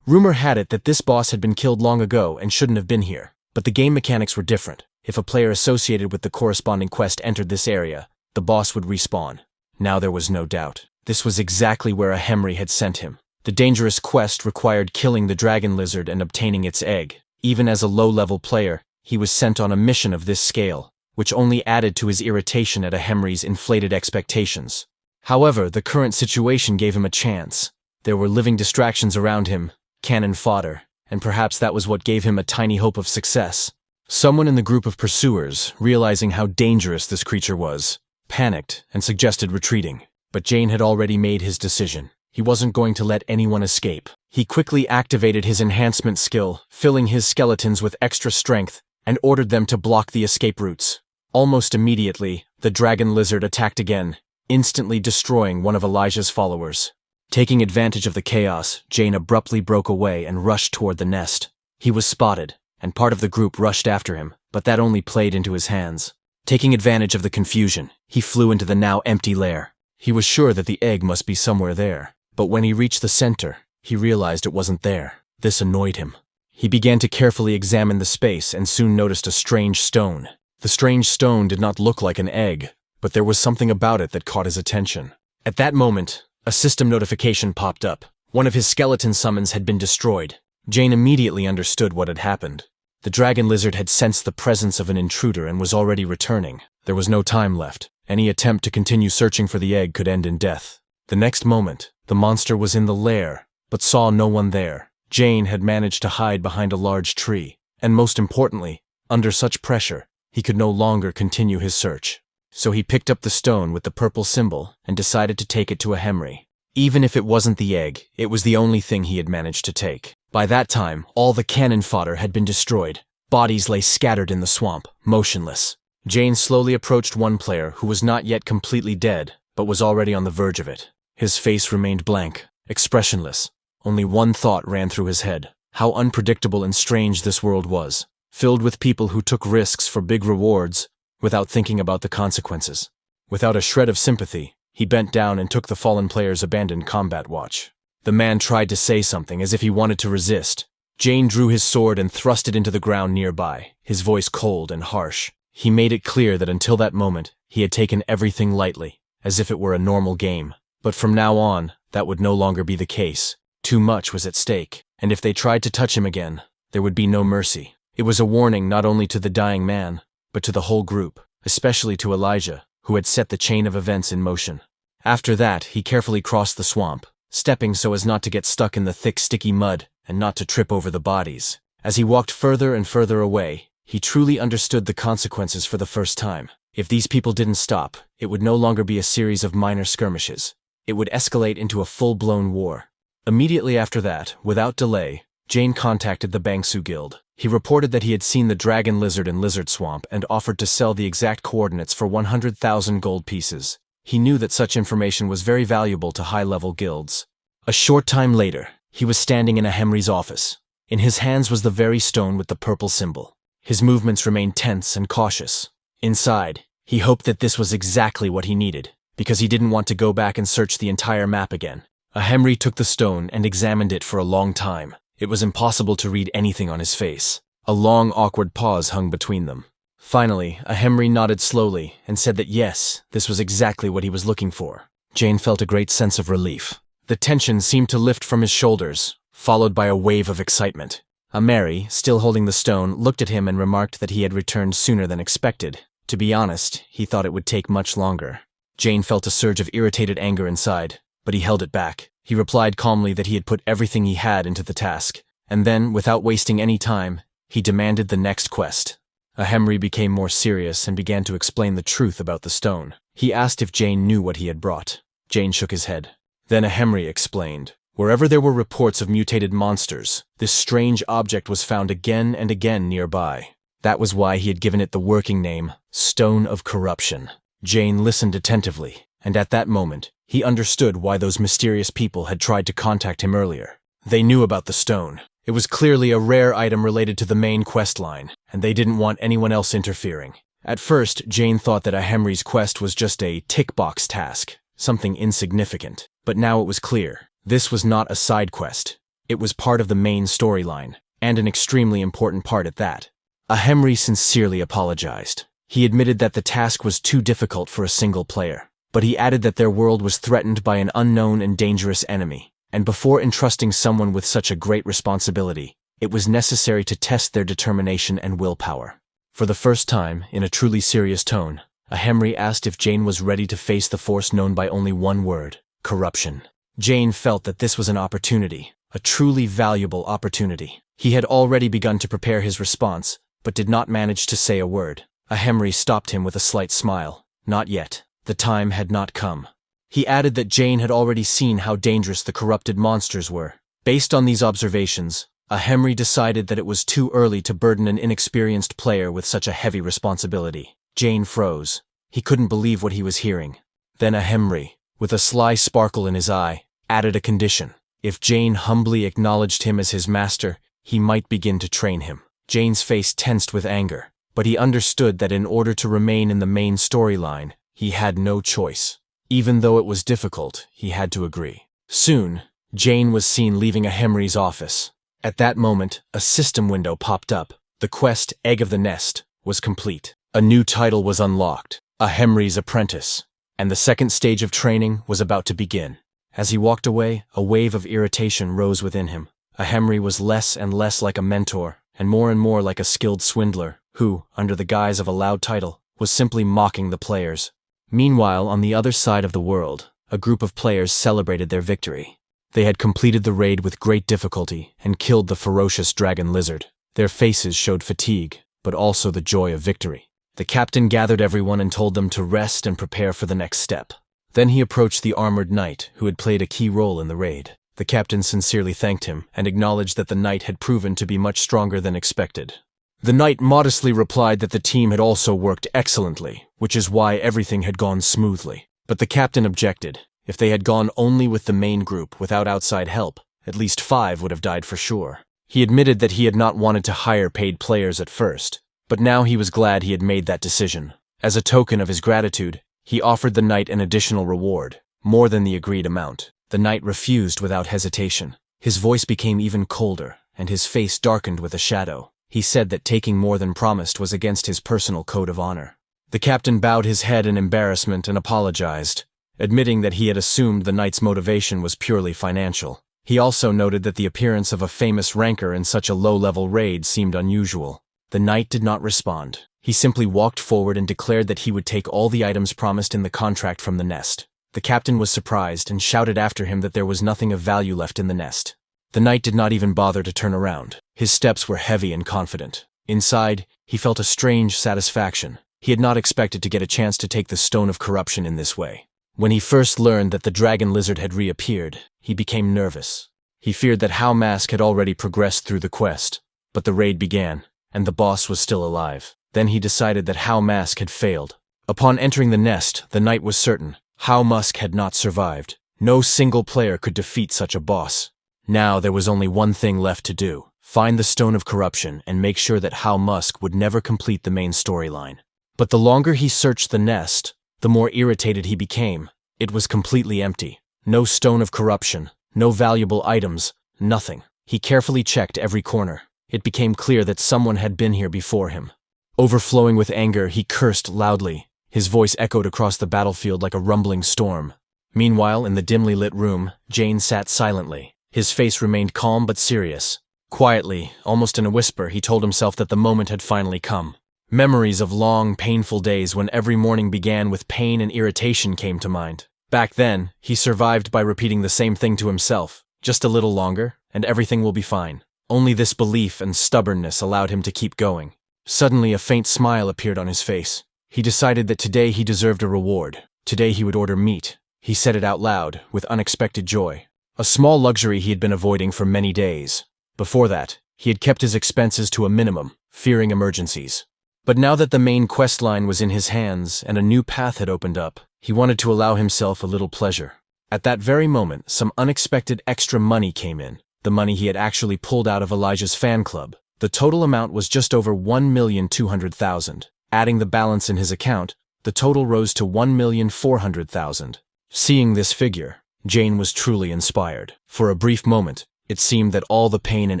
Rumor had it that this boss had been killed long ago and shouldn't have been here, but the game mechanics were different. If a player associated with the corresponding quest entered this area, the boss would respawn. Now there was no doubt. This was exactly where a Henry had sent him. The dangerous quest required killing the Dragon Lizard and obtaining its egg. Even as a low-level player, he was sent on a mission of this scale, which only added to his irritation at a Henry's inflated expectations. However, the current situation gave him a chance. There were living distractions around him, cannon fodder, and perhaps that was what gave him a tiny hope of success. Someone in the group of pursuers, realizing how dangerous this creature was, panicked and suggested retreating. But Jane had already made his decision. He wasn't going to let anyone escape. He quickly activated his enhancement skill, filling his skeletons with extra strength, and ordered them to block the escape routes. Almost immediately, the dragon lizard attacked again, instantly destroying one of Elijah's followers. Taking advantage of the chaos, Jane abruptly broke away and rushed toward the nest. He was spotted, and part of the group rushed after him, but that only played into his hands. Taking advantage of the confusion, he flew into the now empty lair. He was sure that the egg must be somewhere there, but when he reached the center, he realized it wasn't there. This annoyed him. He began to carefully examine the space and soon noticed a strange stone. The strange stone did not look like an egg, but there was something about it that caught his attention. At that moment, a system notification popped up. One of his skeleton summons had been destroyed. Jane immediately understood what had happened. The dragon lizard had sensed the presence of an intruder and was already returning. There was no time left. Any attempt to continue searching for the egg could end in death. The next moment, the monster was in the lair, but saw no one there. Jane had managed to hide behind a large tree, and most importantly, under such pressure, he could no longer continue his search. So he picked up the stone with the purple symbol and decided to take it to a Henry. Even if it wasn't the egg, it was the only thing he had managed to take. By that time, all the cannon fodder had been destroyed. Bodies lay scattered in the swamp, motionless. Jane slowly approached one player who was not yet completely dead, but was already on the verge of it. His face remained blank, expressionless. Only one thought ran through his head: how unpredictable and strange this world was, filled with people who took risks for big rewards without thinking about the consequences. Without a shred of sympathy, he bent down and took the fallen player's abandoned combat watch. The man tried to say something as if he wanted to resist. Jane drew his sword and thrust it into the ground nearby, his voice cold and harsh. He made it clear that until that moment, he had taken everything lightly, as if it were a normal game. But from now on, that would no longer be the case. Too much was at stake, and if they tried to touch him again, there would be no mercy. It was a warning not only to the dying man, but to the whole group, especially to Elijah, who had set the chain of events in motion. After that, he carefully crossed the swamp, stepping so as not to get stuck in the thick, sticky mud and not to trip over the bodies. As he walked further and further away, he truly understood the consequences for the first time. If these people didn't stop, it would no longer be a series of minor skirmishes. It would escalate into a full-blown war. Immediately after that, without delay, Jane contacted the Bangsu Guild. He reported that he had seen the dragon lizard in Lizard Swamp and offered to sell the exact coordinates for 100,000 gold pieces. He knew that such information was very valuable to high-level guilds. A short time later, he was standing in a Henry's office. In his hands was the very stone with the purple symbol. His movements remained tense and cautious. Inside, he hoped that this was exactly what he needed, because he didn't want to go back and search the entire map again. A Henry took the stone and examined it for a long time. It was impossible to read anything on his face. A long, awkward pause hung between them. Finally, a Henry nodded slowly and said that yes, this was exactly what he was looking for. Jane felt a great sense of relief. The tension seemed to lift from his shoulders, followed by a wave of excitement. Mary, still holding the stone, looked at him and remarked that he had returned sooner than expected. To be honest, he thought it would take much longer. Jane felt a surge of irritated anger inside, but he held it back. He replied calmly that he had put everything he had into the task, and then, without wasting any time, he demanded the next quest. Henry became more serious and began to explain the truth about the stone. He asked if Jane knew what he had brought. Jane shook his head. Then Henry explained. Wherever there were reports of mutated monsters, this strange object was found again and again nearby. That was why he had given it the working name, Stone of Corruption. Jane listened attentively, and at that moment, he understood why those mysterious people had tried to contact him earlier. They knew about the stone. It was clearly a rare item related to the main quest line, and they didn't want anyone else interfering. At first, Jane thought that Henry's quest was just a tick-box task, something insignificant. But now it was clear. This was not a side quest. It was part of the main storyline, and an extremely important part at that. Henry sincerely apologized. He admitted that the task was too difficult for a single player, but he added that their world was threatened by an unknown and dangerous enemy, and before entrusting someone with such a great responsibility, it was necessary to test their determination and willpower. For the first time, in a truly serious tone, Henry asked if Jane was ready to face the force known by only one word: corruption. Jane felt that this was an opportunity, a truly valuable opportunity. He had already begun to prepare his response, but did not manage to say a word. Henry stopped him with a slight smile. Not yet. The time had not come. He added that Jane had already seen how dangerous the corrupted monsters were. Based on these observations, Henry decided that it was too early to burden an inexperienced player with such a heavy responsibility. Jane froze. He couldn't believe what he was hearing. Then Henry, with a sly sparkle in his eye, added a condition. If Jane humbly acknowledged him as his master, he might begin to train him. Jane's face tensed with anger, but he understood that in order to remain in the main storyline, he had no choice. Even though it was difficult, he had to agree. Soon, Jane was seen leaving Henry's office. At that moment, a system window popped up. The quest, Egg of the Nest, was complete. A new title was unlocked, Henry's Apprentice, and the second stage of training was about to begin. As he walked away, a wave of irritation rose within him. Henry was less and less like a mentor, and more like a skilled swindler, who, under the guise of a loud title, was simply mocking the players. Meanwhile, on the other side of the world, a group of players celebrated their victory. They had completed the raid with great difficulty and killed the ferocious dragon lizard. Their faces showed fatigue, but also the joy of victory. The captain gathered everyone and told them to rest and prepare for the next step. Then he approached the armored knight, who had played a key role in the raid. The captain sincerely thanked him and acknowledged that the knight had proven to be much stronger than expected. The knight modestly replied that the team had also worked excellently, which is why everything had gone smoothly. But the captain objected. If they had gone only with the main group without outside help, at least 5 would have died for sure. He admitted that he had not wanted to hire paid players at first, but now he was glad he had made that decision. As a token of his gratitude, he offered the knight an additional reward, more than the agreed amount. The knight refused without hesitation. His voice became even colder, and his face darkened with a shadow. He said that taking more than promised was against his personal code of honor. The captain bowed his head in embarrassment and apologized, admitting that he had assumed the knight's motivation was purely financial. He also noted that the appearance of a famous ranker in such a low-level raid seemed unusual. The knight did not respond. He simply walked forward and declared that he would take all the items promised in the contract from the nest. The captain was surprised and shouted after him that there was nothing of value left in the nest. The knight did not even bother to turn around. His steps were heavy and confident. Inside, he felt a strange satisfaction. He had not expected to get a chance to take the stone of corruption in this way. When he first learned that the dragon lizard had reappeared, he became nervous. He feared that Hao Mask had already progressed through the quest, but the raid began, and the boss was still alive. Then he decided that Hao Mask had failed. Upon entering the nest, the knight was certain Hao Mask had not survived. No single player could defeat such a boss. Now there was only one thing left to do: find the stone of corruption and make sure that Hao Mask would never complete the main storyline. But the longer he searched the nest, the more irritated he became. It was completely empty. No stone of corruption, no valuable items, nothing. He carefully checked every corner. It became clear that someone had been here before him. Overflowing with anger, he cursed loudly. His voice echoed across the battlefield like a rumbling storm. Meanwhile, in the dimly lit room, Jane sat silently. His face remained calm but serious. Quietly, almost in a whisper, he told himself that the moment had finally come. Memories of long, painful days when every morning began with pain and irritation came to mind. Back then, he survived by repeating the same thing to himself. Just a little longer, and everything will be fine. Only this belief and stubbornness allowed him to keep going. Suddenly, a faint smile appeared on his face. He decided that today he deserved a reward. Today he would order meat. He said it out loud, with unexpected joy. A small luxury he had been avoiding for many days. Before that, he had kept his expenses to a minimum, fearing emergencies. But now that the main quest line was in his hands and a new path had opened up, he wanted to allow himself a little pleasure. At that very moment, some unexpected extra money came in, the money he had actually pulled out of Elijah's fan club. The total amount was just over 1,200,000. Adding the balance in his account, the total rose to 1,400,000. Seeing this figure, Jane was truly inspired. For a brief moment, it seemed that all the pain and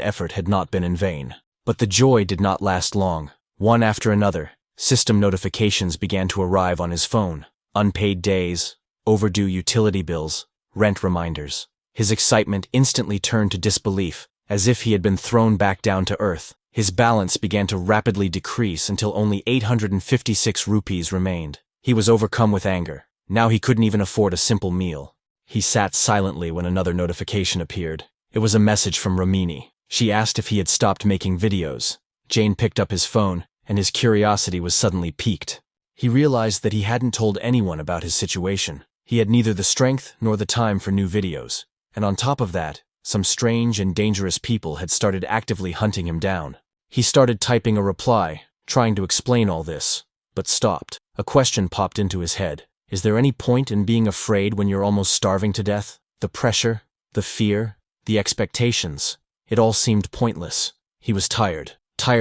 effort had not been in vain. But the joy did not last long. One after another, system notifications began to arrive on his phone. Unpaid days, overdue utility bills, rent reminders. His excitement instantly turned to disbelief, as if he had been thrown back down to earth. His balance began to rapidly decrease until only 856 rupees remained. He was overcome with anger. Now he couldn't even afford a simple meal. He sat silently when another notification appeared. It was a message from Ramini. She asked if he had stopped making videos. Jane picked up his phone, and his curiosity was suddenly piqued. He realized that he hadn't told anyone about his situation. He had neither the strength nor the time for new videos. And on top of that, some strange and dangerous people had started actively hunting him down. He started typing a reply, trying to explain all this, but stopped. A question popped into his head. Is there any point in being afraid when you're almost starving to death? The pressure, the fear, the expectations, it all seemed pointless. He was tired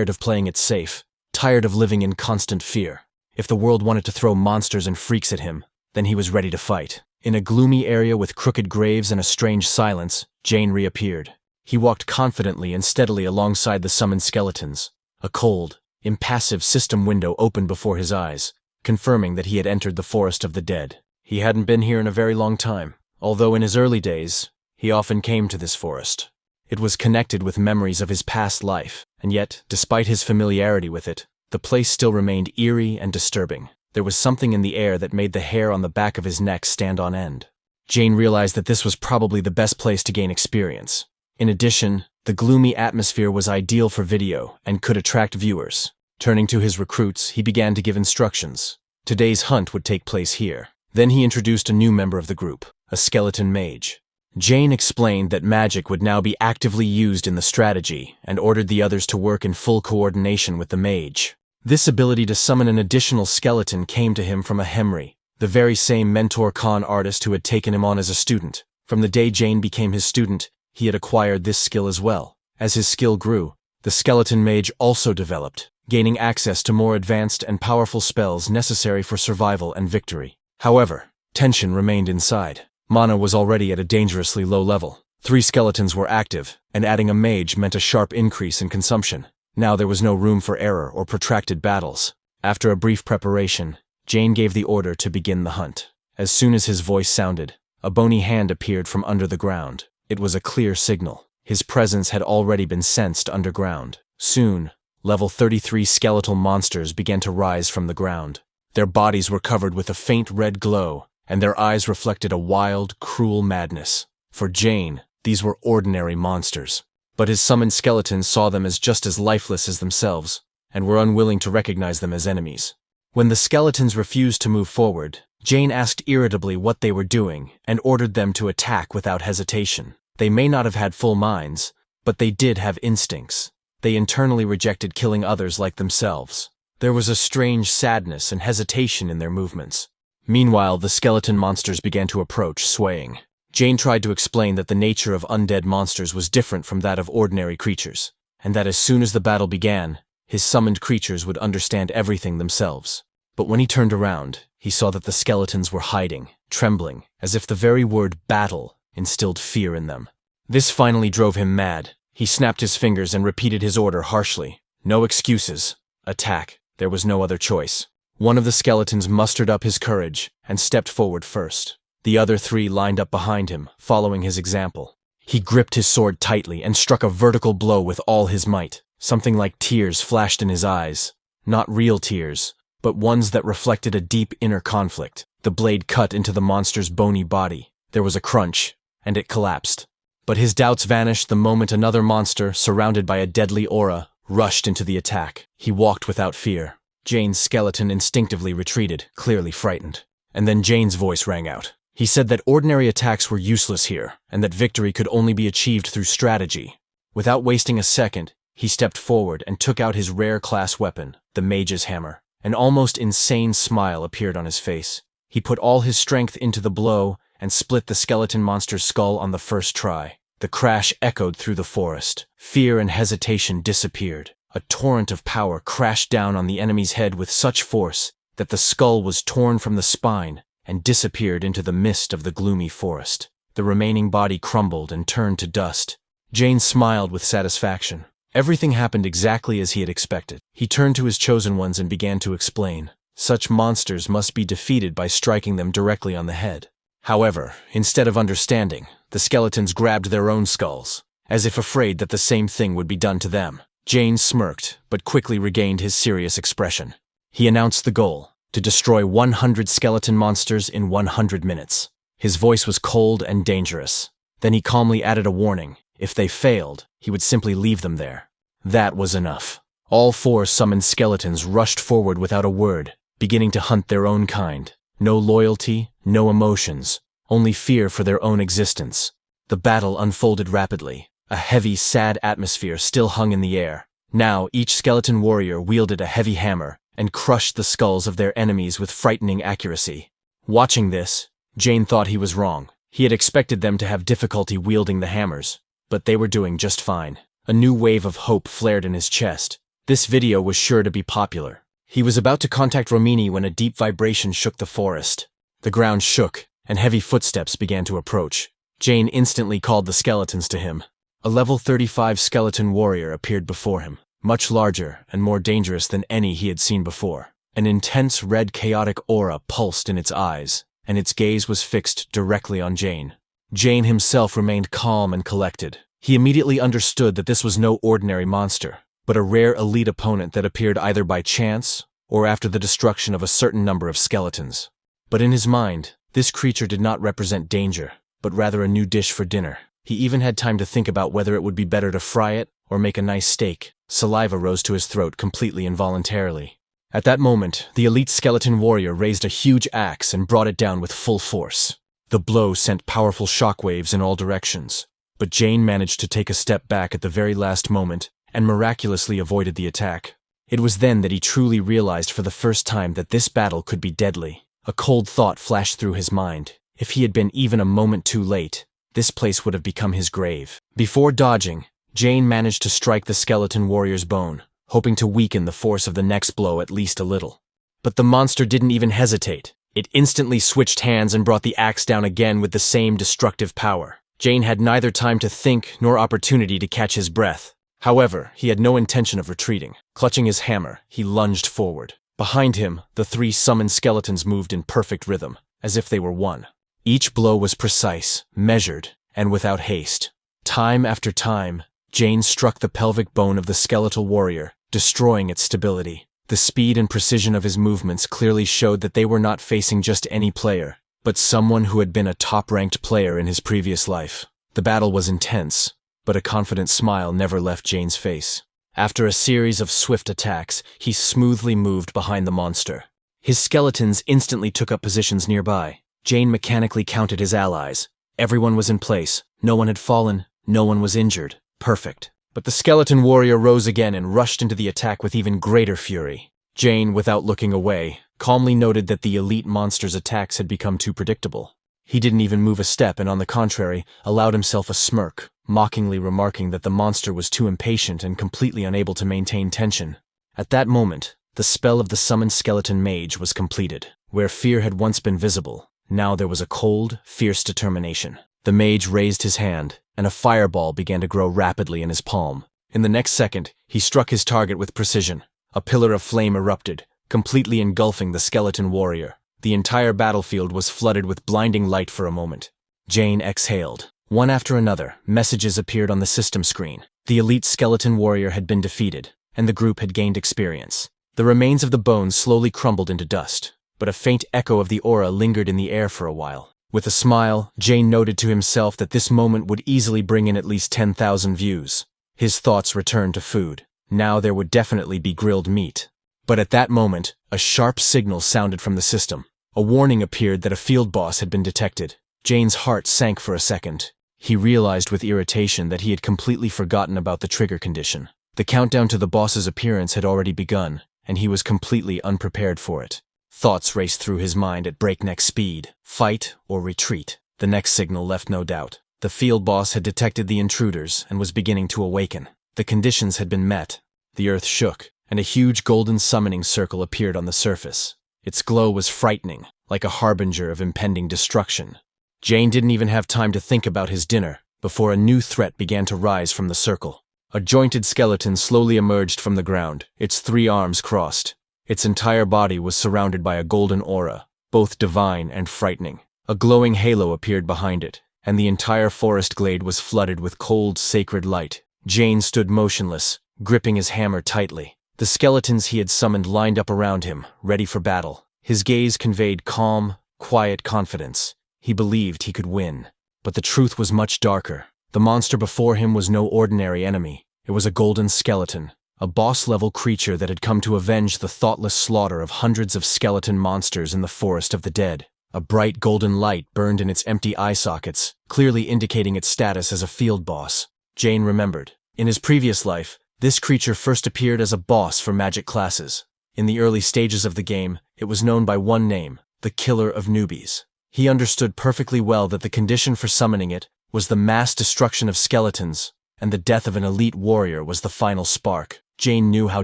of playing it safe, tired of living in constant fear. If the world wanted to throw monsters and freaks at him, then he was ready to fight. In a gloomy area with crooked graves and a strange silence, Jane reappeared. He walked confidently and steadily alongside the summoned skeletons. A cold, impassive system window opened before his eyes, confirming that he had entered the forest of the dead. He hadn't been here in a very long time, although in his early days, he often came to this forest. It was connected with memories of his past life, and yet, despite his familiarity with it, the place still remained eerie and disturbing. There was something in the air that made the hair on the back of his neck stand on end. Jane realized that this was probably the best place to gain experience. In addition, the gloomy atmosphere was ideal for video and could attract viewers. Turning to his recruits, he began to give instructions. Today's hunt would take place here. Then he introduced a new member of the group, a skeleton mage. Jane explained that magic would now be actively used in the strategy and ordered the others to work in full coordination with the mage. This ability to summon an additional skeleton came to him from a Hemri, the very same mentor con artist who had taken him on as a student. From the day Jane became his student, he had acquired this skill as well. As his skill grew, the skeleton mage also developed, gaining access to more advanced and powerful spells necessary for survival and victory. However, tension remained inside. Mana was already at a dangerously low level. 3 skeletons were active, and adding a mage meant a sharp increase in consumption. Now there was no room for error or protracted battles. After a brief preparation, Jane gave the order to begin the hunt. As soon as his voice sounded, a bony hand appeared from under the ground. It was a clear signal. His presence had already been sensed underground. Soon, level 33 skeletal monsters began to rise from the ground. Their bodies were covered with a faint red glow, and their eyes reflected a wild, cruel madness. For Jane, these were ordinary monsters. But his summoned skeletons saw them as just as lifeless as themselves, and were unwilling to recognize them as enemies. When the skeletons refused to move forward, Jane asked irritably what they were doing and ordered them to attack without hesitation. They may not have had full minds, but they did have instincts. They internally rejected killing others like themselves. There was a strange sadness and hesitation in their movements. Meanwhile, the skeleton monsters began to approach, swaying. Jane tried to explain that the nature of undead monsters was different from that of ordinary creatures, and that as soon as the battle began, his summoned creatures would understand everything themselves. But when he turned around, he saw that the skeletons were hiding, trembling, as if the very word battle instilled fear in them. This finally drove him mad. He snapped his fingers and repeated his order harshly. No excuses. Attack. There was no other choice. One of the skeletons mustered up his courage and stepped forward first. The other 3 lined up behind him, following his example. He gripped his sword tightly and struck a vertical blow with all his might. Something like tears flashed in his eyes. Not real tears, but ones that reflected a deep inner conflict. The blade cut into the monster's bony body. There was a crunch, and it collapsed. But his doubts vanished the moment another monster, surrounded by a deadly aura, rushed into the attack. He walked without fear. Jane's skeleton instinctively retreated, clearly frightened. And then Jane's voice rang out. He said that ordinary attacks were useless here, and that victory could only be achieved through strategy. Without wasting a second, he stepped forward and took out his rare class weapon, the mage's hammer. An almost insane smile appeared on his face. He put all his strength into the blow and split the skeleton monster's skull on the first try. The crash echoed through the forest. Fear and hesitation disappeared. A torrent of power crashed down on the enemy's head with such force that the skull was torn from the spine and disappeared into the mist of the gloomy forest. The remaining body crumbled and turned to dust. Jane smiled with satisfaction. Everything happened exactly as he had expected. He turned to his chosen ones and began to explain. Such monsters must be defeated by striking them directly on the head. However, instead of understanding, the skeletons grabbed their own skulls, as if afraid that the same thing would be done to them. Jane smirked, but quickly regained his serious expression. He announced the goal: to destroy 100 skeleton monsters in 100 minutes. His voice was cold and dangerous. Then he calmly added a warning. If they failed, he would simply leave them there. That was enough. All 4 summoned skeletons rushed forward without a word, beginning to hunt their own kind. No loyalty, no emotions, only fear for their own existence. The battle unfolded rapidly. A heavy, sad atmosphere still hung in the air. Now, each skeleton warrior wielded a heavy hammer and crushed the skulls of their enemies with frightening accuracy. Watching this, Jane thought he was wrong. He had expected them to have difficulty wielding the hammers, but they were doing just fine. A new wave of hope flared in his chest. This video was sure to be popular. He was about to contact Romini when a deep vibration shook the forest. The ground shook, and heavy footsteps began to approach. Jane instantly called the skeletons to him. A level 35 skeleton warrior appeared before him, much larger and more dangerous than any he had seen before. An intense red chaotic aura pulsed in its eyes, and its gaze was fixed directly on Jane. Jane himself remained calm and collected. He immediately understood that this was no ordinary monster, but a rare elite opponent that appeared either by chance or after the destruction of a certain number of skeletons. But in his mind, this creature did not represent danger, but rather a new dish for dinner. He even had time to think about whether it would be better to fry it or make a nice steak. Saliva rose to his throat completely involuntarily. At that moment, the elite skeleton warrior raised a huge axe and brought it down with full force. The blow sent powerful shockwaves in all directions, but Jane managed to take a step back at the very last moment and miraculously avoided the attack. It was then that he truly realized for the first time that this battle could be deadly. A cold thought flashed through his mind. If he had been even a moment too late, this place would have become his grave. Before dodging, Jane managed to strike the skeleton warrior's bone, hoping to weaken the force of the next blow at least a little. But the monster didn't even hesitate. It instantly switched hands and brought the axe down again with the same destructive power. Jane had neither time to think nor opportunity to catch his breath. However, he had no intention of retreating. Clutching his hammer, he lunged forward. Behind him, the 3 summoned skeletons moved in perfect rhythm, as if they were one. Each blow was precise, measured, and without haste. Time after time, Jane struck the pelvic bone of the skeletal warrior, destroying its stability. The speed and precision of his movements clearly showed that they were not facing just any player, but someone who had been a top-ranked player in his previous life. The battle was intense, but a confident smile never left Jane's face. After a series of swift attacks, he smoothly moved behind the monster. His skeletons instantly took up positions nearby. Jane mechanically counted his allies. Everyone was in place. No one had fallen. No one was injured. Perfect. But the skeleton warrior rose again and rushed into the attack with even greater fury. Jane, without looking away, calmly noted that the elite monster's attacks had become too predictable. He didn't even move a step and, on the contrary, allowed himself a smirk, mockingly remarking that the monster was too impatient and completely unable to maintain tension. At that moment, the spell of the summoned skeleton mage was completed. Where fear had once been visible, now there was a cold, fierce determination. The mage raised his hand, and a fireball began to grow rapidly in his palm. In the next second, he struck his target with precision. A pillar of flame erupted, completely engulfing the skeleton warrior. The entire battlefield was flooded with blinding light for a moment. Jane exhaled. One after another, messages appeared on the system screen. The elite skeleton warrior had been defeated, and the group had gained experience. The remains of the bones slowly crumbled into dust, but a faint echo of the aura lingered in the air for a while. With a smile, Jane noted to himself that this moment would easily bring in at least 10,000 views. His thoughts returned to food. Now there would definitely be grilled meat. But at that moment, a sharp signal sounded from the system. A warning appeared that a field boss had been detected. Jane's heart sank for a second. He realized with irritation that he had completely forgotten about the trigger condition. The countdown to the boss's appearance had already begun, and he was completely unprepared for it. Thoughts raced through his mind at breakneck speed. Fight or retreat. The next signal left no doubt. The field boss had detected the intruders and was beginning to awaken. The conditions had been met. The earth shook, and a huge golden summoning circle appeared on the surface. Its glow was frightening, like a harbinger of impending destruction. Jane didn't even have time to think about his dinner before a new threat began to rise from the circle. A jointed skeleton slowly emerged from the ground, its 3 arms crossed. Its entire body was surrounded by a golden aura, both divine and frightening. A glowing halo appeared behind it, and the entire forest glade was flooded with cold, sacred light. Jane stood motionless, gripping his hammer tightly. The skeletons he had summoned lined up around him, ready for battle. His gaze conveyed calm, quiet confidence. He believed he could win. But the truth was much darker. The monster before him was no ordinary enemy. It was a golden skeleton, a boss-level creature that had come to avenge the thoughtless slaughter of hundreds of skeleton monsters in the Forest of the Dead. A bright golden light burned in its empty eye sockets, clearly indicating its status as a field boss. Jane remembered. In his previous life, this creature first appeared as a boss for magic classes. In the early stages of the game, it was known by one name, the Killer of Newbies. He understood perfectly well that the condition for summoning it was the mass destruction of skeletons, and the death of an elite warrior was the final spark. Jane knew how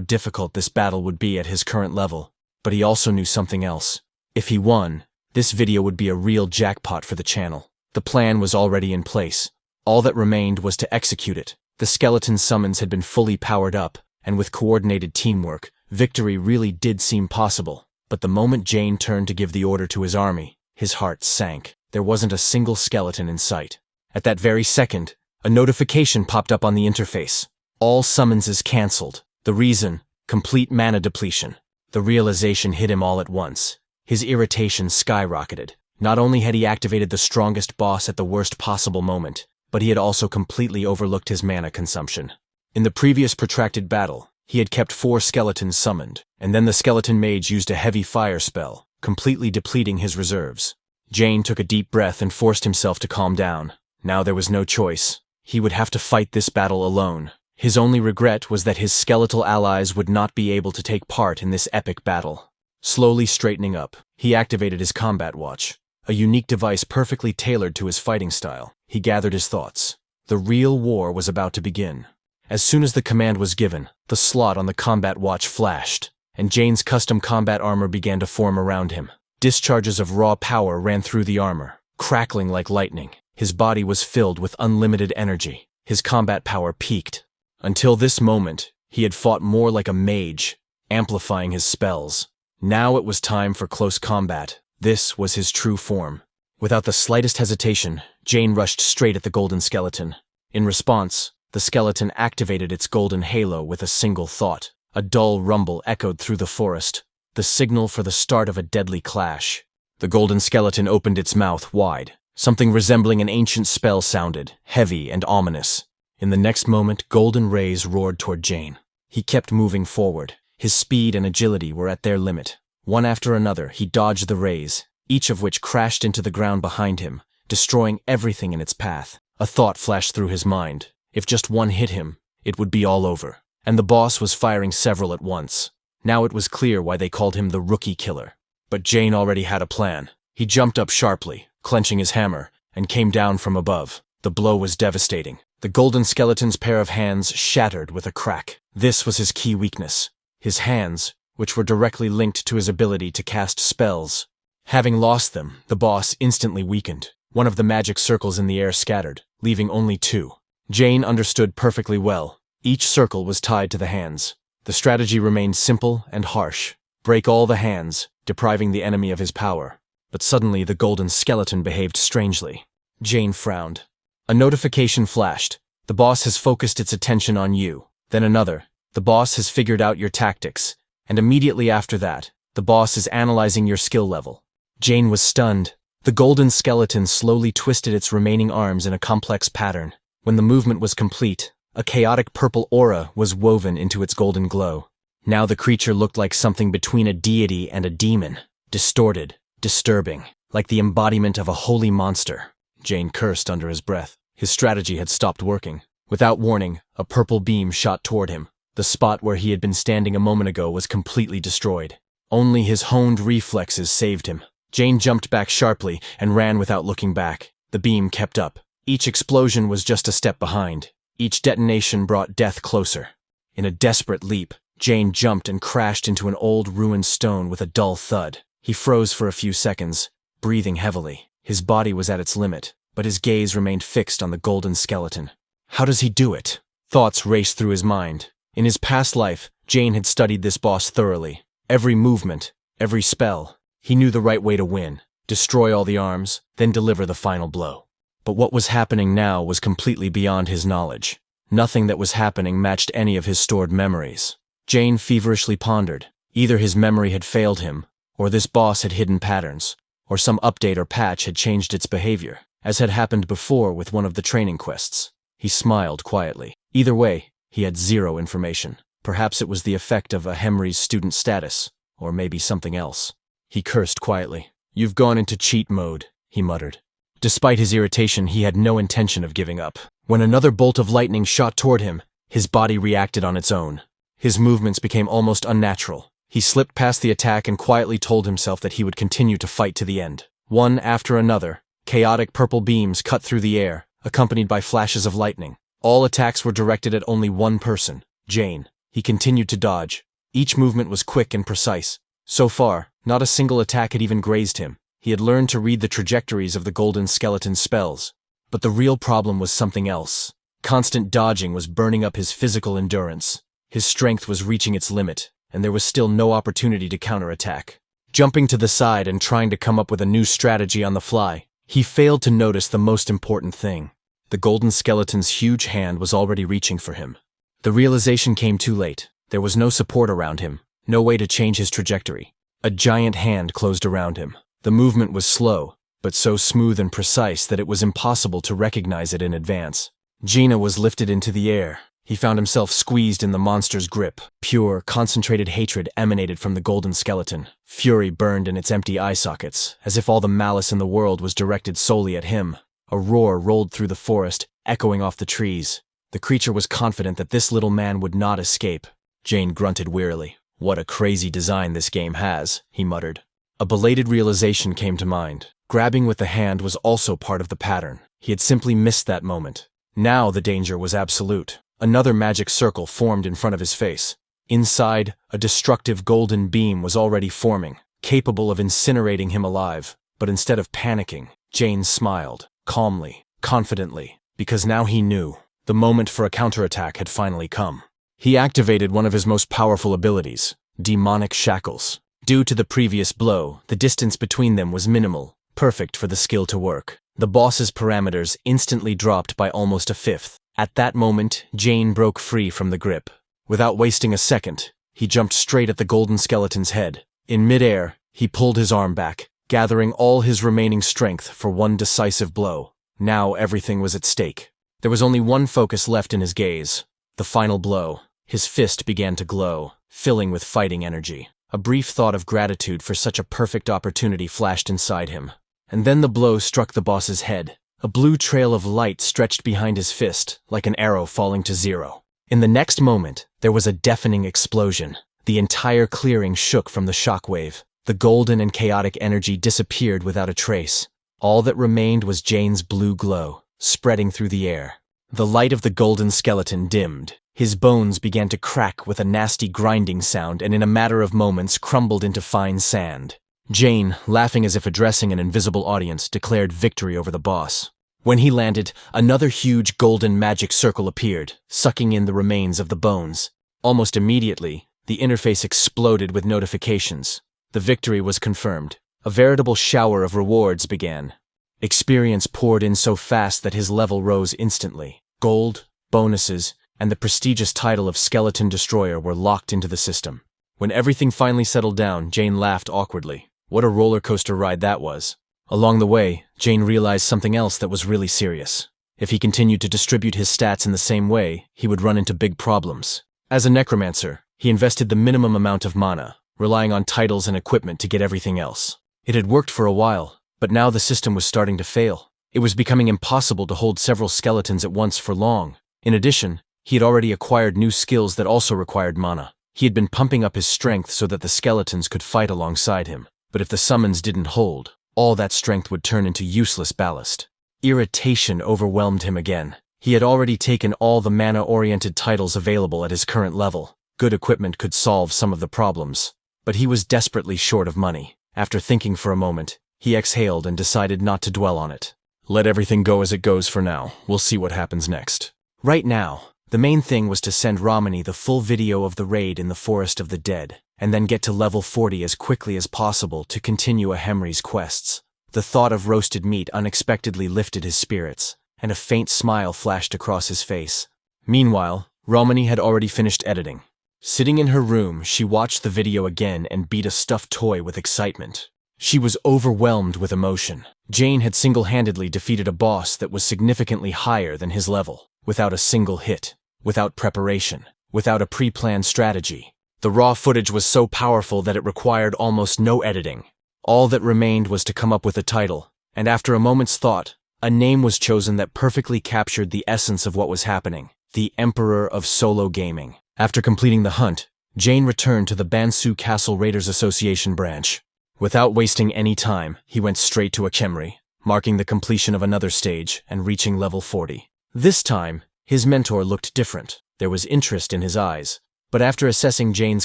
difficult this battle would be at his current level, but he also knew something else. If he won, this video would be a real jackpot for the channel. The plan was already in place. All that remained was to execute it. The skeleton summons had been fully powered up, and with coordinated teamwork, victory really did seem possible. But the moment Jane turned to give the order to his army, his heart sank. There wasn't a single skeleton in sight. At that very second, a notification popped up on the interface. All summonses cancelled. The reason? Complete mana depletion. The realization hit him all at once. His irritation skyrocketed. Not only had he activated the strongest boss at the worst possible moment, but he had also completely overlooked his mana consumption. In the previous protracted battle, he had kept 4 skeletons summoned, and then the skeleton mage used a heavy fire spell, completely depleting his reserves. Jane took a deep breath and forced himself to calm down. Now there was no choice. He would have to fight this battle alone. His only regret was that his skeletal allies would not be able to take part in this epic battle. Slowly straightening up, he activated his combat watch, a unique device perfectly tailored to his fighting style. He gathered his thoughts. The real war was about to begin. As soon as the command was given, the slot on the combat watch flashed, and Jane's custom combat armor began to form around him. Discharges of raw power ran through the armor, crackling like lightning. His body was filled with unlimited energy. His combat power peaked. Until this moment, he had fought more like a mage, amplifying his spells. Now it was time for close combat. This was his true form. Without the slightest hesitation, Jane rushed straight at the golden skeleton. In response, the skeleton activated its golden halo with a single thought. A dull rumble echoed through the forest, the signal for the start of a deadly clash. The golden skeleton opened its mouth wide. Something resembling an ancient spell sounded, heavy and ominous. In the next moment, golden rays roared toward Jane. He kept moving forward. His speed and agility were at their limit. One after another, he dodged the rays, each of which crashed into the ground behind him, destroying everything in its path. A thought flashed through his mind. If just one hit him, it would be all over. And the boss was firing several at once. Now it was clear why they called him the Rookie Killer. But Jane already had a plan. He jumped up sharply, clenching his hammer, and came down from above. The blow was devastating. The golden skeleton's pair of hands shattered with a crack. This was his key weakness. His hands, which were directly linked to his ability to cast spells. Having lost them, the boss instantly weakened. One of the magic circles in the air scattered, leaving only 2. Jane understood perfectly well. Each circle was tied to the hands. The strategy remained simple and harsh. Break all the hands, depriving the enemy of his power. But suddenly the golden skeleton behaved strangely. Jane frowned. A notification flashed. The boss has focused its attention on you. Then another. The boss has figured out your tactics. And immediately after that, the boss is analyzing your skill level. Jane was stunned. The golden skeleton slowly twisted its remaining arms in a complex pattern. When the movement was complete, a chaotic purple aura was woven into its golden glow. Now the creature looked like something between a deity and a demon. Distorted, disturbing, like the embodiment of a holy monster. Jane cursed under his breath. His strategy had stopped working. Without warning, a purple beam shot toward him. The spot where he had been standing a moment ago was completely destroyed. Only his honed reflexes saved him. Jane jumped back sharply and ran without looking back. The beam kept up. Each explosion was just a step behind. Each detonation brought death closer. In a desperate leap, Jane jumped and crashed into an old ruined stone with a dull thud. He froze for a few seconds, breathing heavily. His body was at its limit, but his gaze remained fixed on the golden skeleton. How does he do it? Thoughts raced through his mind. In his past life, Jane had studied this boss thoroughly. Every movement, every spell. He knew the right way to win. Destroy all the arms, then deliver the final blow. But what was happening now was completely beyond his knowledge. Nothing that was happening matched any of his stored memories. Jane feverishly pondered. Either his memory had failed him, Or this boss had hidden patterns, or some update or patch had changed its behavior, as had happened before with one of the training quests. He smiled quietly. Either way, he had zero information. Perhaps it was the effect of a Henry's student status, or maybe something else. He cursed quietly. "You've gone into cheat mode," he muttered. Despite his irritation, he had no intention of giving up. When another bolt of lightning shot toward him, his body reacted on its own. His movements became almost unnatural. He slipped past the attack and quietly told himself that he would continue to fight to the end. One after another, chaotic purple beams cut through the air, accompanied by flashes of lightning. All attacks were directed at only one person, Jane. He continued to dodge. Each movement was quick and precise. So far, not a single attack had even grazed him. He had learned to read the trajectories of the golden skeleton's spells. But the real problem was something else. Constant dodging was burning up his physical endurance. His strength was reaching its limit, and there was still no opportunity to counterattack. Jumping to the side and trying to come up with a new strategy on the fly, he failed to notice the most important thing. The golden skeleton's huge hand was already reaching for him. The realization came too late. There was no support around him, no way to change his trajectory. A giant hand closed around him. The movement was slow, but so smooth and precise that it was impossible to recognize it in advance. Gina was lifted into the air. He found himself squeezed in the monster's grip. Pure, concentrated hatred emanated from the golden skeleton. Fury burned in its empty eye sockets, as if all the malice in the world was directed solely at him. A roar rolled through the forest, echoing off the trees. The creature was confident that this little man would not escape. Jane grunted wearily. "What a crazy design this game has," he muttered. A belated realization came to mind. Grabbing with the hand was also part of the pattern. He had simply missed that moment. Now the danger was absolute. Another magic circle formed in front of his face. Inside, a destructive golden beam was already forming, capable of incinerating him alive. But instead of panicking, Jane smiled, calmly, confidently, because now he knew. The moment for a counterattack had finally come. He activated one of his most powerful abilities, demonic shackles. Due to the previous blow, the distance between them was minimal, perfect for the skill to work. The boss's parameters instantly dropped by almost a fifth. At that moment, Jane broke free from the grip. Without wasting a second, he jumped straight at the golden skeleton's head. In midair, he pulled his arm back, gathering all his remaining strength for one decisive blow. Now everything was at stake. There was only one focus left in his gaze, the final blow. His fist began to glow, filling with fighting energy. A brief thought of gratitude for such a perfect opportunity flashed inside him. And then the blow struck the boss's head. A blue trail of light stretched behind his fist, like an arrow falling to zero. In the next moment, there was a deafening explosion. The entire clearing shook from the shockwave. The golden and chaotic energy disappeared without a trace. All that remained was Jane's blue glow, spreading through the air. The light of the golden skeleton dimmed. His bones began to crack with a nasty grinding sound and in a matter of moments crumbled into fine sand. Jane, laughing as if addressing an invisible audience, declared victory over the boss. When he landed, another huge golden magic circle appeared, sucking in the remains of the bones. Almost immediately, the interface exploded with notifications. The victory was confirmed. A veritable shower of rewards began. Experience poured in so fast that his level rose instantly. Gold, bonuses, and the prestigious title of Skeleton Destroyer were locked into the system. When everything finally settled down, Jane laughed awkwardly. What a roller coaster ride that was. Along the way, Jane realized something else that was really serious. If he continued to distribute his stats in the same way, he would run into big problems. As a necromancer, he invested the minimum amount of mana, relying on titles and equipment to get everything else. It had worked for a while, but now the system was starting to fail. It was becoming impossible to hold several skeletons at once for long. In addition, he had already acquired new skills that also required mana. He had been pumping up his strength so that the skeletons could fight alongside him. But if the summons didn't hold, all that strength would turn into useless ballast. Irritation overwhelmed him again. He had already taken all the mana-oriented titles available at his current level. Good equipment could solve some of the problems. But he was desperately short of money. After thinking for a moment, he exhaled and decided not to dwell on it. Let everything go as it goes for now. We'll see what happens next. Right now, the main thing was to send Ramani the full video of the raid in the Forest of the Dead, and then get to level 40 as quickly as possible to continue Henry's quests. The thought of roasted meat unexpectedly lifted his spirits, and a faint smile flashed across his face. Meanwhile, Ramani had already finished editing. Sitting in her room, she watched the video again and beat a stuffed toy with excitement. She was overwhelmed with emotion. Jane had single-handedly defeated a boss that was significantly higher than his level, without a single hit, without preparation, without a pre-planned strategy. The raw footage was so powerful that it required almost no editing. All that remained was to come up with a title, and after a moment's thought, a name was chosen that perfectly captured the essence of what was happening: the Emperor of Solo Gaming. After completing the hunt, Jane returned to the Bansu Castle Raiders Association branch. Without wasting any time, he went straight to a Khemri, marking the completion of another stage and reaching level 40. This time, his mentor looked different. There was interest in his eyes, but after assessing Jane's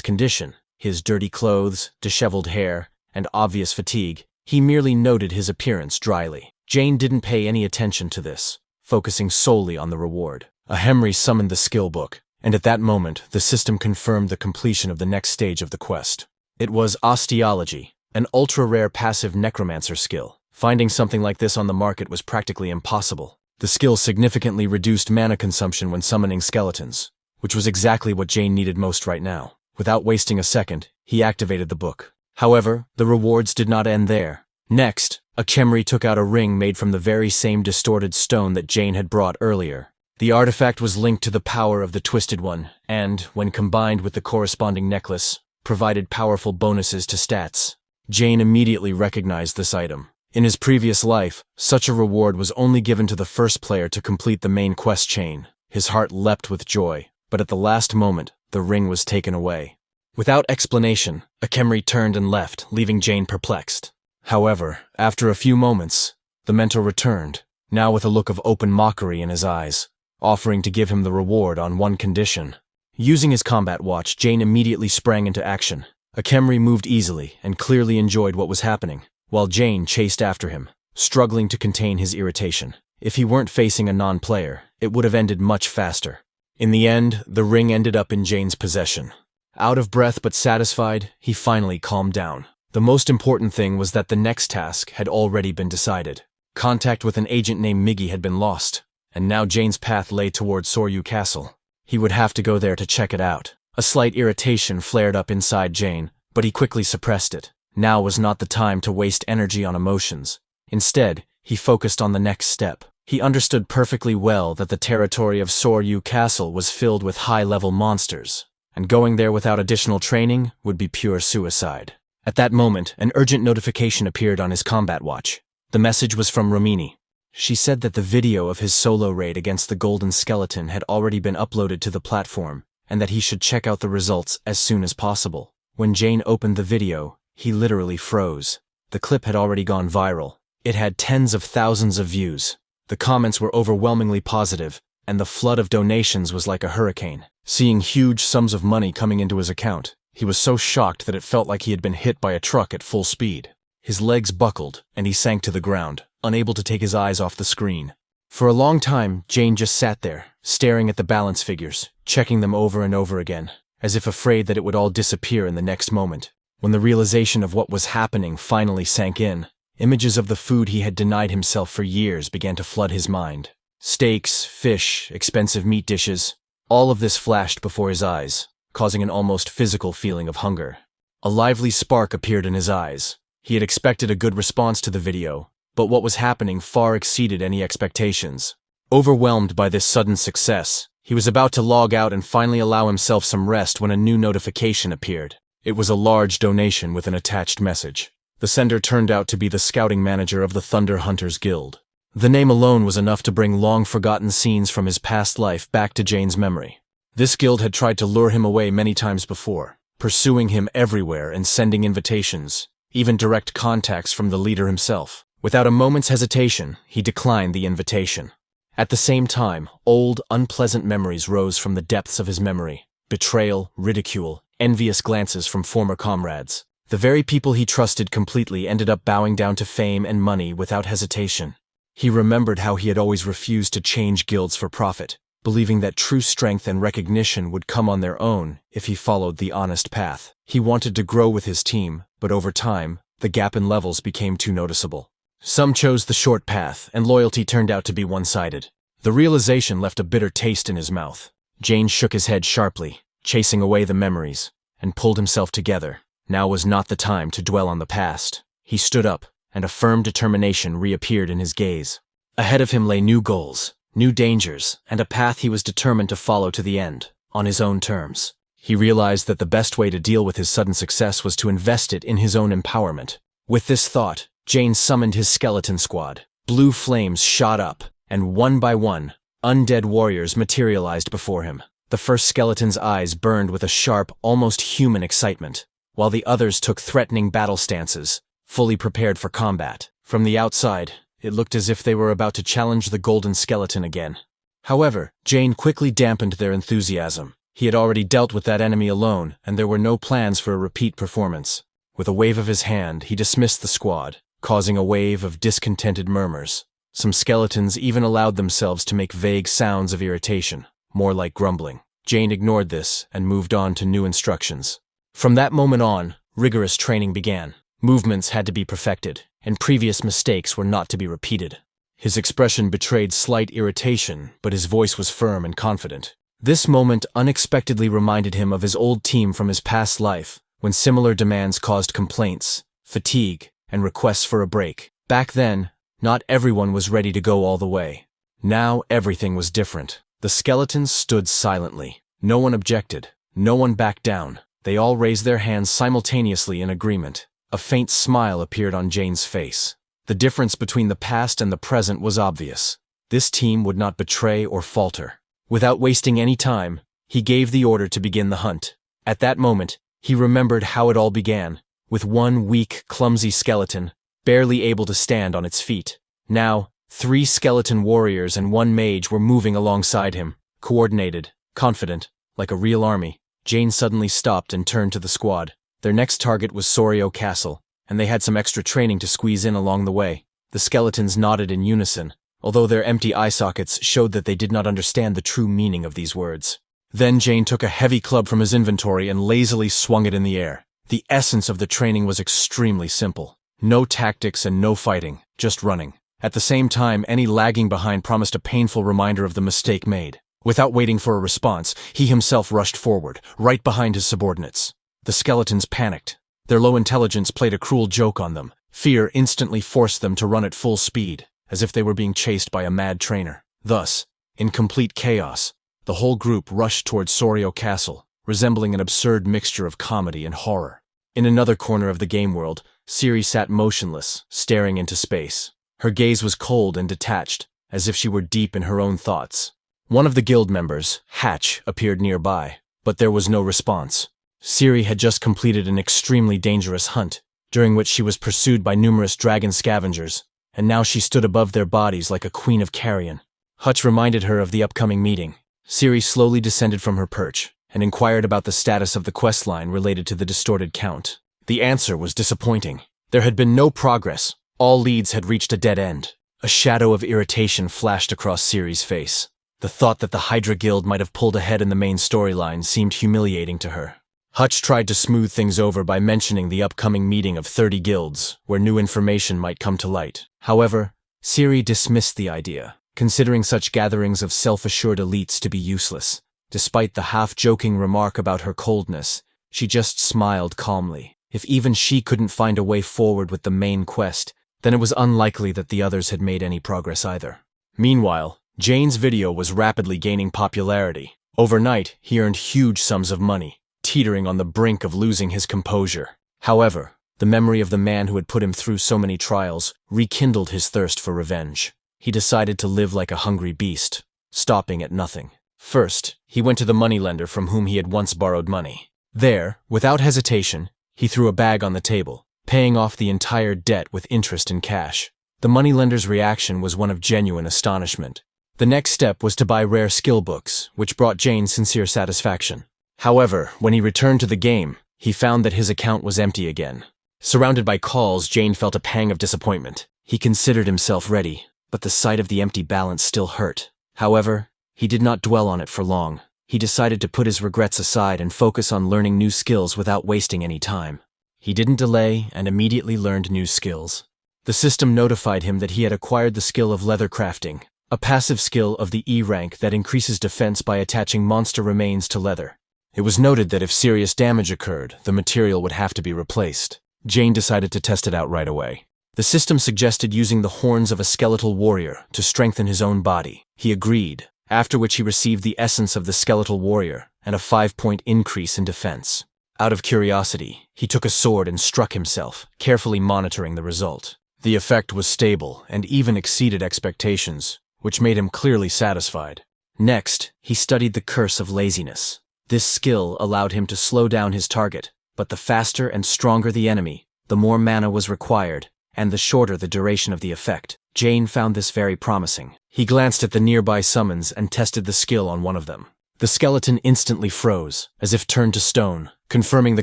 condition, his dirty clothes, disheveled hair, and obvious fatigue, he merely noted his appearance dryly. Jane didn't pay any attention to this, focusing solely on the reward. A Khemri summoned the skill book, and at that moment, the system confirmed the completion of the next stage of the quest. It was osteology, an ultra-rare passive necromancer skill. Finding something like this on the market was practically impossible. The skill significantly reduced mana consumption when summoning skeletons, which was exactly what Jane needed most right now. Without wasting a second, he activated the book. However, the rewards did not end there. Next, a Khemri took out a ring made from the very same distorted stone that Jane had brought earlier. The artifact was linked to the power of the Twisted One, and, when combined with the corresponding necklace, provided powerful bonuses to stats. Jane immediately recognized this item. In his previous life, such a reward was only given to the first player to complete the main quest chain. His heart leapt with joy, but at the last moment, the ring was taken away. Without explanation, a Khemri turned and left, leaving Jane perplexed. However, after a few moments, the mentor returned, now with a look of open mockery in his eyes, offering to give him the reward on one condition. Using his combat watch, Jane immediately sprang into action. A Khemri moved easily and clearly enjoyed what was happening, while Jane chased after him, struggling to contain his irritation. If he weren't facing a non-player, it would have ended much faster. In the end, the ring ended up in Jane's possession. Out of breath but satisfied, he finally calmed down. The most important thing was that the next task had already been decided. Contact with an agent named Miggy had been lost, and now Jane's path lay towards Soryu Castle. He would have to go there to check it out. A slight irritation flared up inside Jane, but he quickly suppressed it. Now was not the time to waste energy on emotions. Instead, he focused on the next step. He understood perfectly well that the territory of Soryu Castle was filled with high-level monsters, and going there without additional training would be pure suicide. At that moment, an urgent notification appeared on his combat watch. The message was from Romini. She said that the video of his solo raid against the Golden Skeleton had already been uploaded to the platform, and that he should check out the results as soon as possible. When Jane opened the video, he literally froze. The clip had already gone viral. It had tens of thousands of views. The comments were overwhelmingly positive, and the flood of donations was like a hurricane. Seeing huge sums of money coming into his account, he was so shocked that it felt like he had been hit by a truck at full speed. His legs buckled, and he sank to the ground, unable to take his eyes off the screen. For a long time, Jane just sat there, staring at the balance figures, checking them over and over again, as if afraid that it would all disappear in the next moment. When the realization of what was happening finally sank in, images of the food he had denied himself for years began to flood his mind. Steaks, fish, expensive meat dishes, all of this flashed before his eyes, causing an almost physical feeling of hunger. A lively spark appeared in his eyes. He had expected a good response to the video, but what was happening far exceeded any expectations. Overwhelmed by this sudden success, he was about to log out and finally allow himself some rest when a new notification appeared. It was a large donation with an attached message. The sender turned out to be the scouting manager of the Thunder Hunters Guild. The name alone was enough to bring long-forgotten scenes from his past life back to Jane's memory. This guild had tried to lure him away many times before, pursuing him everywhere and sending invitations, even direct contacts from the leader himself. Without a moment's hesitation, he declined the invitation. At the same time, old, unpleasant memories rose from the depths of his memory. Betrayal, ridicule, envious glances from former comrades. The very people he trusted completely ended up bowing down to fame and money without hesitation. He remembered how he had always refused to change guilds for profit, believing that true strength and recognition would come on their own if he followed the honest path. He wanted to grow with his team, but over time, the gap in levels became too noticeable. Some chose the short path, and loyalty turned out to be one-sided. The realization left a bitter taste in his mouth. Jane shook his head sharply. chasing away the memories, and pulled himself together. Now was not the time to dwell on the past. He stood up, and a firm determination reappeared in his gaze. Ahead of him lay new goals, new dangers, and a path he was determined to follow to the end, on his own terms. He realized that the best way to deal with his sudden success was to invest it in his own empowerment. With this thought, Jane summoned his skeleton squad. Blue flames shot up, and one by one, undead warriors materialized before him. The first skeleton's eyes burned with a sharp, almost human excitement, while the others took threatening battle stances, fully prepared for combat. From the outside, it looked as if they were about to challenge the golden skeleton again. However, Jane quickly dampened their enthusiasm. He had already dealt with that enemy alone, and there were no plans for a repeat performance. With a wave of his hand, he dismissed the squad, causing a wave of discontented murmurs. Some skeletons even allowed themselves to make vague sounds of irritation, more like grumbling. Jane ignored this and moved on to new instructions. From that moment on, rigorous training began. Movements had to be perfected, and previous mistakes were not to be repeated. His expression betrayed slight irritation, but his voice was firm and confident. This moment unexpectedly reminded him of his old team from his past life, when similar demands caused complaints, fatigue, and requests for a break. Back then, not everyone was ready to go all the way. Now everything was different. The skeletons stood silently. No one objected. No one backed down. They all raised their hands simultaneously in agreement. A faint smile appeared on Jane's face. The difference between the past and the present was obvious. This team would not betray or falter. Without wasting any time, he gave the order to begin the hunt. At that moment, he remembered how it all began, with one weak, clumsy skeleton, barely able to stand on its feet. Now, 3 skeleton warriors and 1 mage were moving alongside him, coordinated, confident, like a real army. Jane suddenly stopped and turned to the squad. Their next target was Sorio Castle, and they had some extra training to squeeze in along the way. The skeletons nodded in unison, although their empty eye sockets showed that they did not understand the true meaning of these words. Then Jane took a heavy club from his inventory and lazily swung it in the air. The essence of the training was extremely simple. No tactics and no fighting, just running. At the same time, any lagging behind promised a painful reminder of the mistake made. Without waiting for a response, he himself rushed forward, right behind his subordinates. The skeletons panicked. Their low intelligence played a cruel joke on them. Fear instantly forced them to run at full speed, as if they were being chased by a mad trainer. Thus, in complete chaos, the whole group rushed towards Sorio Castle, resembling an absurd mixture of comedy and horror. In another corner of the game world, Ciri sat motionless, staring into space. Her gaze was cold and detached, as if she were deep in her own thoughts. One of the guild members, Hatch, appeared nearby, but there was no response. Ciri had just completed an extremely dangerous hunt, during which she was pursued by numerous dragon scavengers, and now she stood above their bodies like a queen of carrion. Hutch reminded her of the upcoming meeting. Ciri slowly descended from her perch and inquired about the status of the quest line related to the distorted count. The answer was disappointing. There had been no progress. All leads had reached a dead end. A shadow of irritation flashed across Ciri's face. The thought that the Hydra Guild might have pulled ahead in the main storyline seemed humiliating to her. Hutch tried to smooth things over by mentioning the upcoming meeting of 30 guilds, where new information might come to light. However, Ciri dismissed the idea, considering such gatherings of self-assured elites to be useless. Despite the half-joking remark about her coldness, she just smiled calmly. If even she couldn't find a way forward with the main quest, then it was unlikely that the others had made any progress either. Meanwhile, Jane's video was rapidly gaining popularity. Overnight, he earned huge sums of money, teetering on the brink of losing his composure. However, the memory of the man who had put him through so many trials rekindled his thirst for revenge. He decided to live like a hungry beast, stopping at nothing. First, he went to the moneylender from whom he had once borrowed money. There, without hesitation, he threw a bag on the table, paying off the entire debt with interest in cash. The moneylender's reaction was one of genuine astonishment. The next step was to buy rare skill books, which brought Jane sincere satisfaction. However, when he returned to the game, he found that his account was empty again. Surrounded by calls, Jane felt a pang of disappointment. He considered himself ready, but the sight of the empty balance still hurt. However, he did not dwell on it for long. He decided to put his regrets aside and focus on learning new skills without wasting any time. He didn't delay and immediately learned new skills. The system notified him that he had acquired the skill of leather crafting, a passive skill of the E rank that increases defense by attaching monster remains to leather. It was noted that if serious damage occurred, the material would have to be replaced. Jane decided to test it out right away. The system suggested using the horns of a skeletal warrior to strengthen his own body. He agreed, after which he received the essence of the skeletal warrior and a 5-point increase in defense. Out of curiosity, he took a sword and struck himself, carefully monitoring the result. The effect was stable and even exceeded expectations, which made him clearly satisfied. Next, he studied the curse of laziness. This skill allowed him to slow down his target, but the faster and stronger the enemy, the more mana was required, and the shorter the duration of the effect. Jane found this very promising. He glanced at the nearby summons and tested the skill on one of them. The skeleton instantly froze, as if turned to stone, confirming the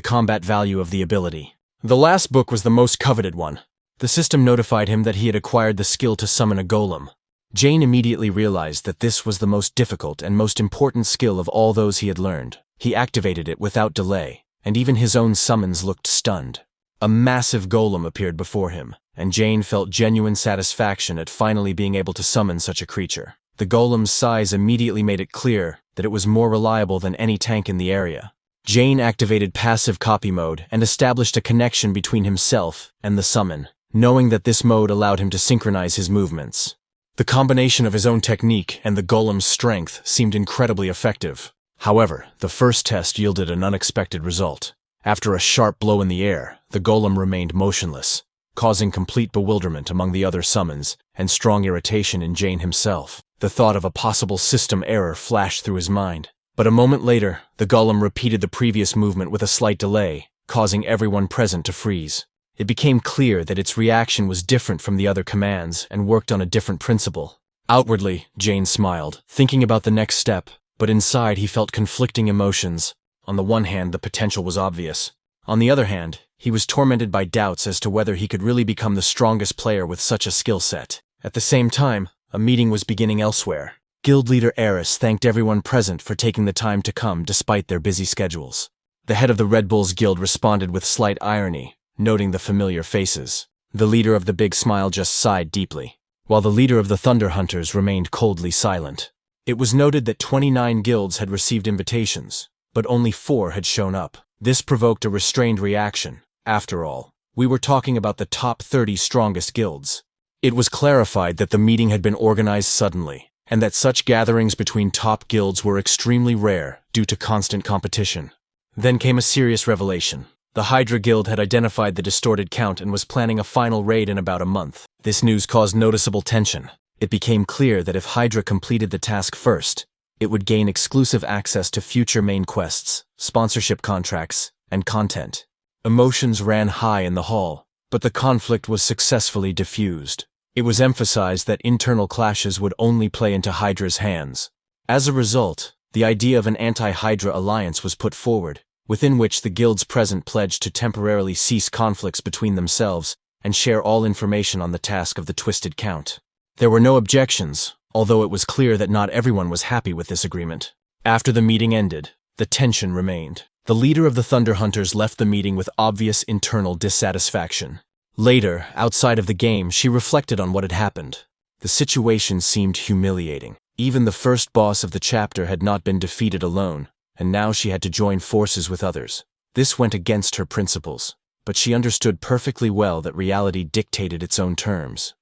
combat value of the ability. The last book was the most coveted one. The system notified him that he had acquired the skill to summon a golem. Jane immediately realized that this was the most difficult and most important skill of all those he had learned. He activated it without delay, and even his own summons looked stunned. A massive golem appeared before him, and Jane felt genuine satisfaction at finally being able to summon such a creature. The golem's size immediately made it clear that it was more reliable than any tank in the area. Jane activated passive copy mode and established a connection between himself and the summon, knowing that this mode allowed him to synchronize his movements. The combination of his own technique and the golem's strength seemed incredibly effective. However, the first test yielded an unexpected result. After a sharp blow in the air, the golem remained motionless, causing complete bewilderment among the other summons and strong irritation in Jane himself. The thought of a possible system error flashed through his mind. But a moment later, the golem repeated the previous movement with a slight delay, causing everyone present to freeze. It became clear that its reaction was different from the other commands and worked on a different principle. Outwardly, Jane smiled, thinking about the next step, but inside he felt conflicting emotions. On the one hand, the potential was obvious. On the other hand, he was tormented by doubts as to whether he could really become the strongest player with such a skill set. At the same time, a meeting was beginning elsewhere. Guild leader Eris thanked everyone present for taking the time to come despite their busy schedules. The head of the Red Bulls Guild responded with slight irony, noting the familiar faces. The leader of the Big Smile just sighed deeply, while the leader of the Thunder Hunters remained coldly silent. It was noted that 29 guilds had received invitations, but only 4 had shown up. This provoked a restrained reaction. After all, we were talking about the top 30 strongest guilds. It was clarified that the meeting had been organized suddenly, and that such gatherings between top guilds were extremely rare due to constant competition. Then came a serious revelation. The Hydra Guild had identified the distorted count and was planning a final raid in about a month. This news caused noticeable tension. It became clear that if Hydra completed the task first, it would gain exclusive access to future main quests, sponsorship contracts, and content. Emotions ran high in the hall, but the conflict was successfully diffused. It was emphasized that internal clashes would only play into Hydra's hands. As a result, the idea of an anti-Hydra alliance was put forward, within which the guilds present pledged to temporarily cease conflicts between themselves and share all information on the task of the Twisted Count. There were no objections, although it was clear that not everyone was happy with this agreement. After the meeting ended, the tension remained. The leader of the Thunder Hunters left the meeting with obvious internal dissatisfaction. Later, outside of the game, she reflected on what had happened. The situation seemed humiliating. Even the first boss of the chapter had not been defeated alone, and now she had to join forces with others. This went against her principles, but she understood perfectly well that reality dictated its own terms.